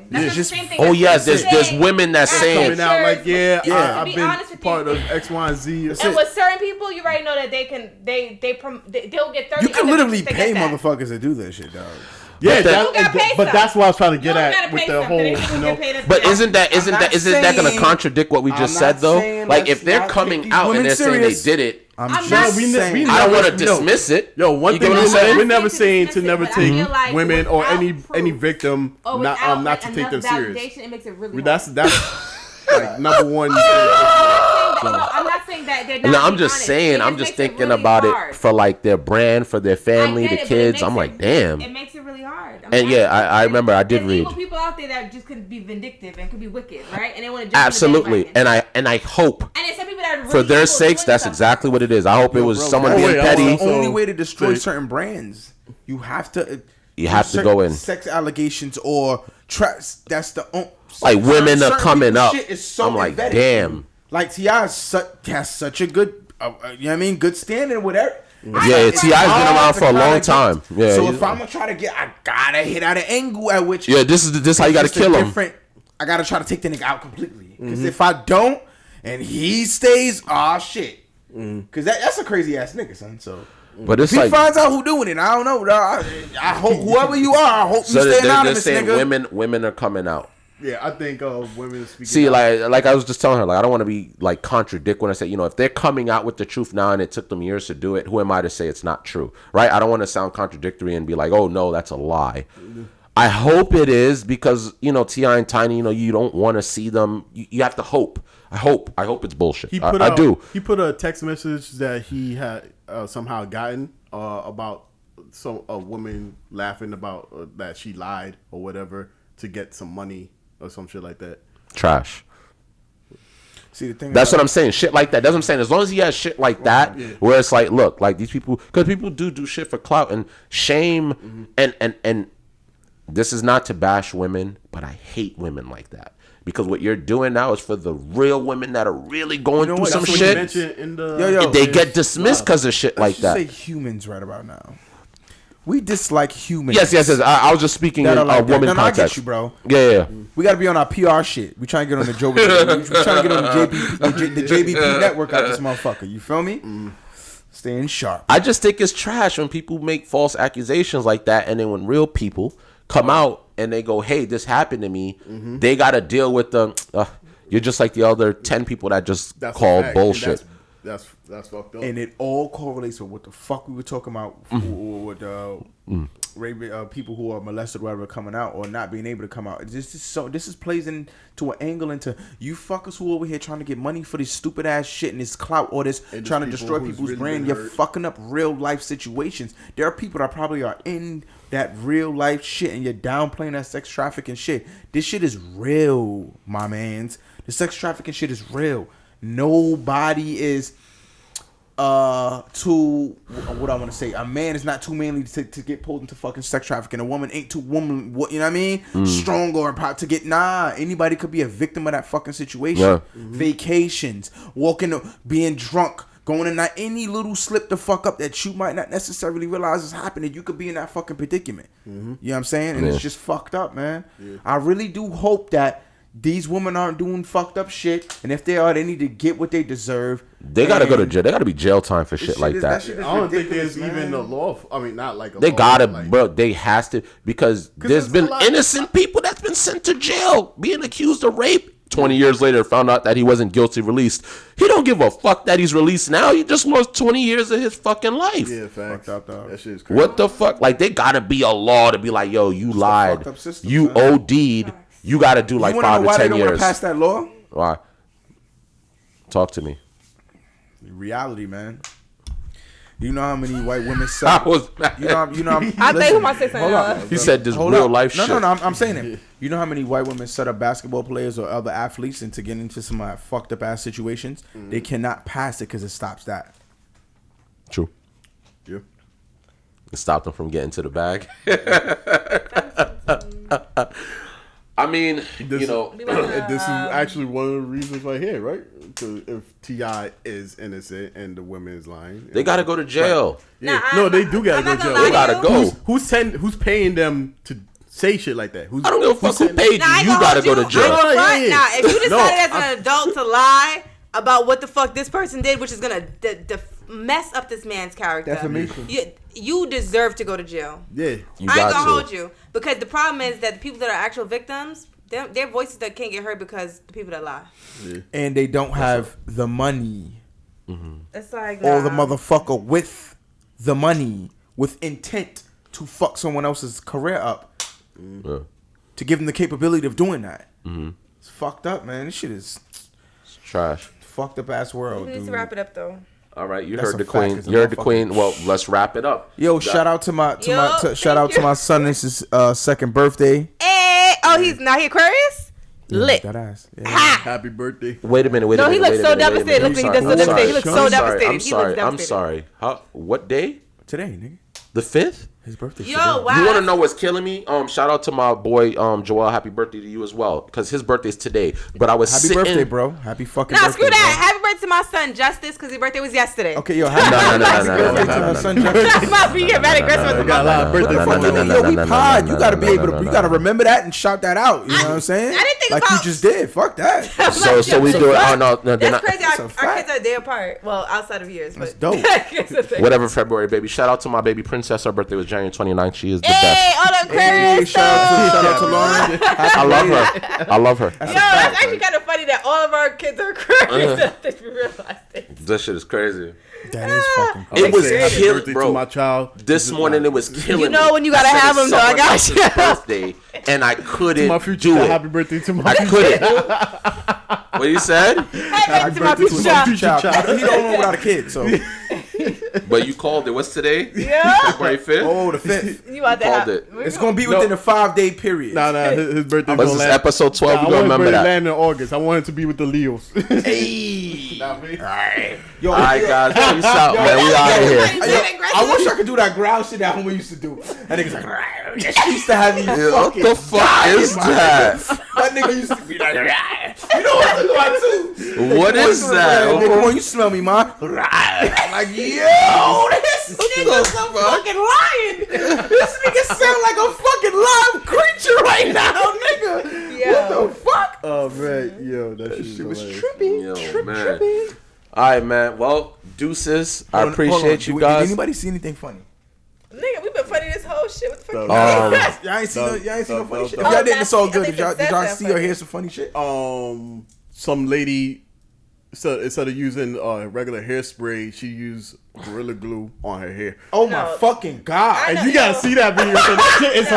That's the same thing. Oh yes, there's women that's saying coming out like I've been part of X, Y, and Z. And with certain people, you already know that they'll get 30. You can literally pay motherfuckers to do this shit, dog. Yeah, but that's what I was trying to get at with the whole. You know, but isn't that going to contradict what we just said though? Like if they're coming out and they're saying they did it. I'm just saying. I don't want to dismiss it. Yo, one thing we're never saying to never take like women or any victim not to take them serious. It makes it really that's like number one. I'm not saying that they're not. No, I'm just saying. I'm just thinking about it for like their brand, for their family, the kids. I'm like, damn. It makes it really hard. And yeah, I remember I did read. There's people out there that just could be vindictive and could be wicked, right? And they want to absolutely. And I hope. And there's some people that are really for their sakes, that's exactly what it is. I hope it was someone being petty. The only way to destroy certain brands, you have to go in sex allegations or traps. That's the like women are coming up. So I'm like, damn. Like T.I. has such a good, you know what I mean, good standing, whatever. Yeah, T.I.'s been around for a long time. Yeah. So if I'm gonna try to I gotta hit at an angle at which. Yeah, this is how you gotta kill him. I gotta try to take the nigga out completely. Because if I don't, and he stays, shit. Because that's a crazy ass nigga, son. So. But it's if he like, finds out who doing it, I don't know. I hope whoever you are, I hope you stay anonymous, nigga. Women are coming out. Yeah, I think women speaking. See, like I was just telling her, like I don't want to be like contradict when I say, if they're coming out with the truth now and it took them years to do it, who am I to say it's not true, right? I don't want to sound contradictory and be like, oh no, that's a lie. I hope it is because T.I. and Tiny, you don't want to see them. You have to hope. I hope it's bullshit. I do. He put a text message that he had somehow gotten about a woman laughing about that she lied or whatever to get some money. Or some shit like that. Trash. See, the thing that's what I'm saying. Shit like that. That's what I'm saying. As long as he has shit like that, where it's like, look, like these people, because people do shit for clout and shame, and this is not to bash women, but I hate women like that because what you're doing now is for the real women that are really going through some shit. They get dismissed because of shit like that. Say humans right about now. We dislike humans. Yes. I was just speaking in like woman I context. get you, bro. Yeah. We got to be on our PR shit. We trying to get on the Joe. We trying to get on the JBP network out this motherfucker. You feel me? Staying sharp. I just think it's trash when people make false accusations like that, and then when real people come out and they go, "Hey, this happened to me," they got to deal with the. You're just like the other 10 people that just call bullshit. That's fucked up. And it all correlates with what the fuck we were talking about with people who are molested, whatever, coming out or not being able to come out. This plays into an angle into you fuckers who over here trying to get money for this stupid ass shit and this clout or this and trying to destroy people's really brand. You're fucking up real life situations. There are people that probably are in that real life shit and you're downplaying that sex trafficking shit. This shit is real, my mans. The sex trafficking shit is real. Nobody is too, what I want to say, a man is not too manly to get pulled into fucking sex trafficking. A woman ain't too woman, what, you know what I mean? Strong or empowered to get, anybody could be a victim of that fucking situation. Vacations, walking, being drunk, going in any little slip to fuck up that you might not necessarily realize is happening. You could be in that fucking predicament. You know what I'm saying? And it's just fucked up, man. I really do hope that these women aren't doing fucked up shit, and if they are, they need to get what they deserve. They gotta go to jail. They gotta be jail time for shit like that. I don't think there's even a law. I mean, not like a they law. Gotta, bro. They has to because there's been innocent people that's been sent to jail being accused of rape. 20 years later, found out that he wasn't guilty, released. He don't give a fuck that he's released now. He just lost 20 years of his fucking life. Yeah, facts. That shit is crazy. What the fuck? Like they gotta be a law to be like, yo, you lied, you OD'd. You got to do like 5 to 10 years. Why they don't want to pass that law? Why? Talk to me. Reality, man. You know how many white women suck? I was. You know. I think who might say something. He said this real life shit. No. I'm saying it. You know how many white women set up basketball players or other athletes into getting into some fucked up ass situations? They cannot pass it because it stops that. True. Yeah. It stopped them from getting to the bag. I mean, this is actually one of the reasons right here, right? Because if T.I. is innocent and the woman is lying, they got to go to jail. Yeah, they do got to go to jail. They got to go. Who's paying them to say shit like that? I don't give a fuck who paid you. You got to go to jail. Now, if you decided as an adult to lie about what the fuck this person did, which is gonna mess up this man's character, defamation. You deserve to go to jail. Yeah, I ain't gonna hold you because the problem is that the people that are actual victims, their voices that can't get heard because the people that lie, and they don't have the money. It's like or the motherfucker with the money with intent to fuck someone else's career up, to give them the capability of doing that. It's fucked up, man. This shit is trash. Fucked up ass world. We need to wrap it up though. All right, you heard the queen. You heard the queen. Well, let's wrap it up. Yo, shout out to my son. This is second birthday. Hey, he's now he Aquarius. Lit. That ass. Yeah. Happy birthday. Wait a minute. No, he looks so devastated. Look, he does so devastated. He looks so devastated. I'm sorry. What day? Today, nigga. The 5th? His birthday. Yo, wow. You want to know what's killing me? Shout out to my boy Joel. Happy birthday to you as well, because his birthday's today. But I was happy birthday, bro. Happy fucking birthday. Nah, screw that. Happy birthday to my son Justice, because his birthday was yesterday. Okay, yo, happy birthday to my son Justice. You get mad aggressive. Got a lot of birthday. Yo, we pod. You gotta be able to. You gotta remember that and shout that out. You know what I'm saying? I didn't think like about. You just did. Fuck that. So we do it. Oh no, that's crazy. Our kids are a day apart. Well, outside of years, but dope. Whatever, February, baby. Shout out to my baby princess. Her birthday was January 29th. She is the best. Hey, all the Aquarius. Shout out to Lauren. I love her. Yo, that's actually kind of funny that all of our kids are Aquarius. I think we realized it. That shit is crazy. That is fucking crazy. It was killing, bro. To my child. This morning it was killing. You know when you gotta have them, though. I got you. Birthday, and I couldn't my future do it. Happy birthday to my future. I couldn't. What you said? Happy birthday to my future child. He don't know without a kid, so. But you called it. What's today? Yeah. February 5th? Oh, the 5th. You out called it. It's going to be within a 5-day period. Nah, his birthday. This is episode 12. We're going to remember that. Land in August. I want it to be with the Leos. Hey. Alright. Yo, all right, guys. Peace out, man. We out of here. I wish I could do that growl shit that homie used to do. That nigga's like, she used to have me what the fuck is that? That nigga used to be like, you know what I'm talking about too. What is that? Nigga, you smell me, man. Like, yo, this This nigga's a fucking lion. This nigga sound like a fucking live creature right now, nigga. Yeah. What the fuck? Oh man, yo, that shit was hilarious. trippy. Yo, man. All right, man. Well, deuces. I appreciate you Did guys. anybody see anything funny? Nigga, we been funny this whole shit. What the fuck? Y'all ain't seen no funny shit. If no. y'all didn't, it's all I good. think Did the y'all sets see are or hear some funny shit? Some lady, so instead of using regular hairspray, she used Gorilla Glue on her hair. Oh my fucking god! And you gotta see that video. So that shit is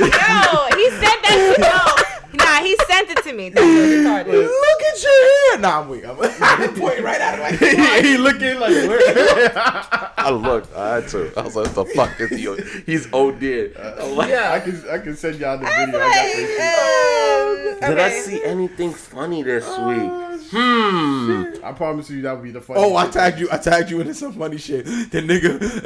Yo, he said that shit. No. Nah, he sent it to me. That's what retarded. Look at your hair. Nah, I'm weak. I'm pointing right at him. Like, he looking like where? I looked. I had to. I was like, what the fuck is he? He's OD. I can send y'all the video. I got Did I see anything funny this week? I promise you that would be the funny. oh, I tagged you into some funny shit. The nigga,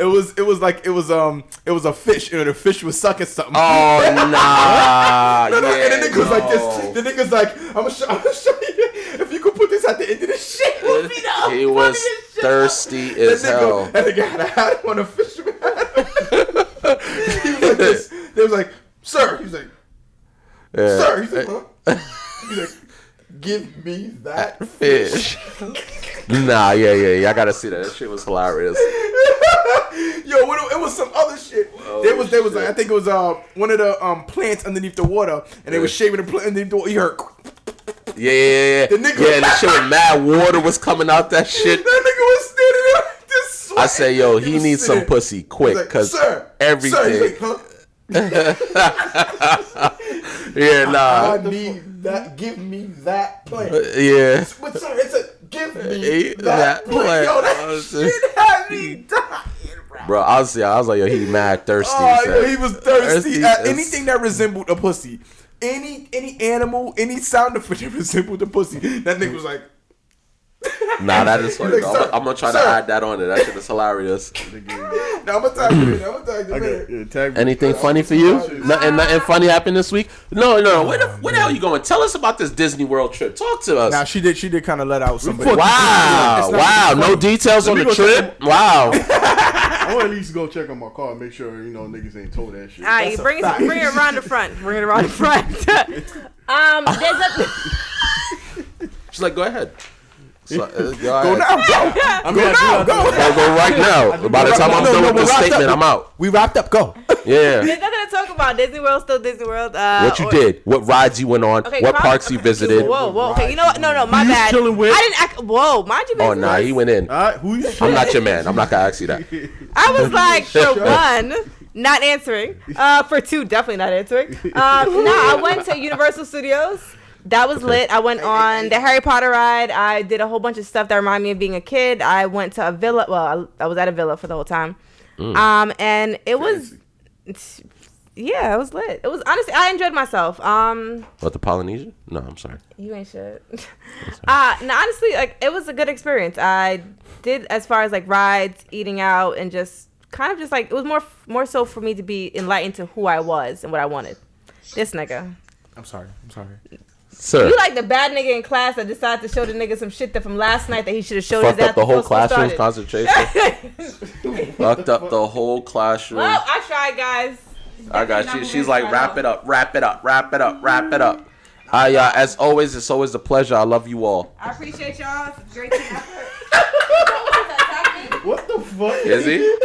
it was a fish, and the fish was sucking something. Oh nah. No, yeah, and the nigga was like this. The nigga's like, I'm gonna show you. If you could put this at the end of this shit, it would be the He was thirsty as hell. That nigga had a hat on, a fisherman hat. He was like this. They was like, sir. He was like, sir. He's like, huh? He's like, give me that Fish. Nah, yeah. I gotta see that. That shit was hilarious. Yo, it was some other shit. There was like, I think it was one of the plants underneath the water, and they were shaving the plant underneath the water. You heard. Yeah. The nigga, that shit with mad water was coming out that shit. That nigga was standing there like this sweating. I say, yo, he needs some pussy quick, like, cause sir, everything. Sir, he's like, Yeah, nah. I need that. Give me that plant. Yeah. But sir, it's a give me That that plant. plant. Yo, that shit had me dying, Bro, I was like, yo, he mad thirsty. Oh, son. yo, he was thirsty. Thirsty. Anything that resembled a pussy, any animal, any sound effect that resembled a pussy, that nigga was like. Nah, that is funny. Like, bro. sir, I'm gonna try to add that on it. That shit is hilarious. Now I'm gonna tag you. Tag me. Anything funny for you? Nothing funny happened this week? No. Where the hell are you going? Tell us about this Disney World trip. Talk to us. Now she did kind of let out somebody. Wow. No details on the trip. Wow. I want to at least go check on my car and make sure niggas ain't told that shit. Alright, bring it around the front. She's like, go ahead. So, Go now, go. Go right now. By the time I'm done with this statement, I'm out. We wrapped up. Go. Yeah. There's nothing to talk about. Disney World, still Disney World. What you did? What rides you went on? Okay, what parks you visited? Whoa. Okay, you know what? No, my bad. chilling with? I didn't act. Whoa, mind your business. Oh, nah, he went in. All right, who you? I'm not your man. I'm not gonna ask you that. I was like, for one, not answering. For two, definitely not answering. I went to Universal Studios. That was lit. I went on the Harry Potter ride. I did a whole bunch of stuff that reminded me of being a kid. I went to a villa. Well, I was at a villa for the whole time. And it was, it was lit. It was, honestly, I enjoyed myself. What, the Polynesian? No, I'm sorry. You ain't shit. No, honestly, like, it was a good experience. I did, as far as like rides, eating out, and just kind of just like, it was more so for me to be enlightened to who I was and what I wanted. This nigga. I'm sorry. Sir. You like the bad nigga in class that decided to show the nigga some shit that from last night that he should have showed Fucked his up the whole classroom started. concentration. Fucked up the whole classroom. Well, I tried, guys. I got you. She's like, wrap it up. As always, it's always a pleasure. I love you all. I appreciate y'all. It's a great team effort. What the fuck? Is he?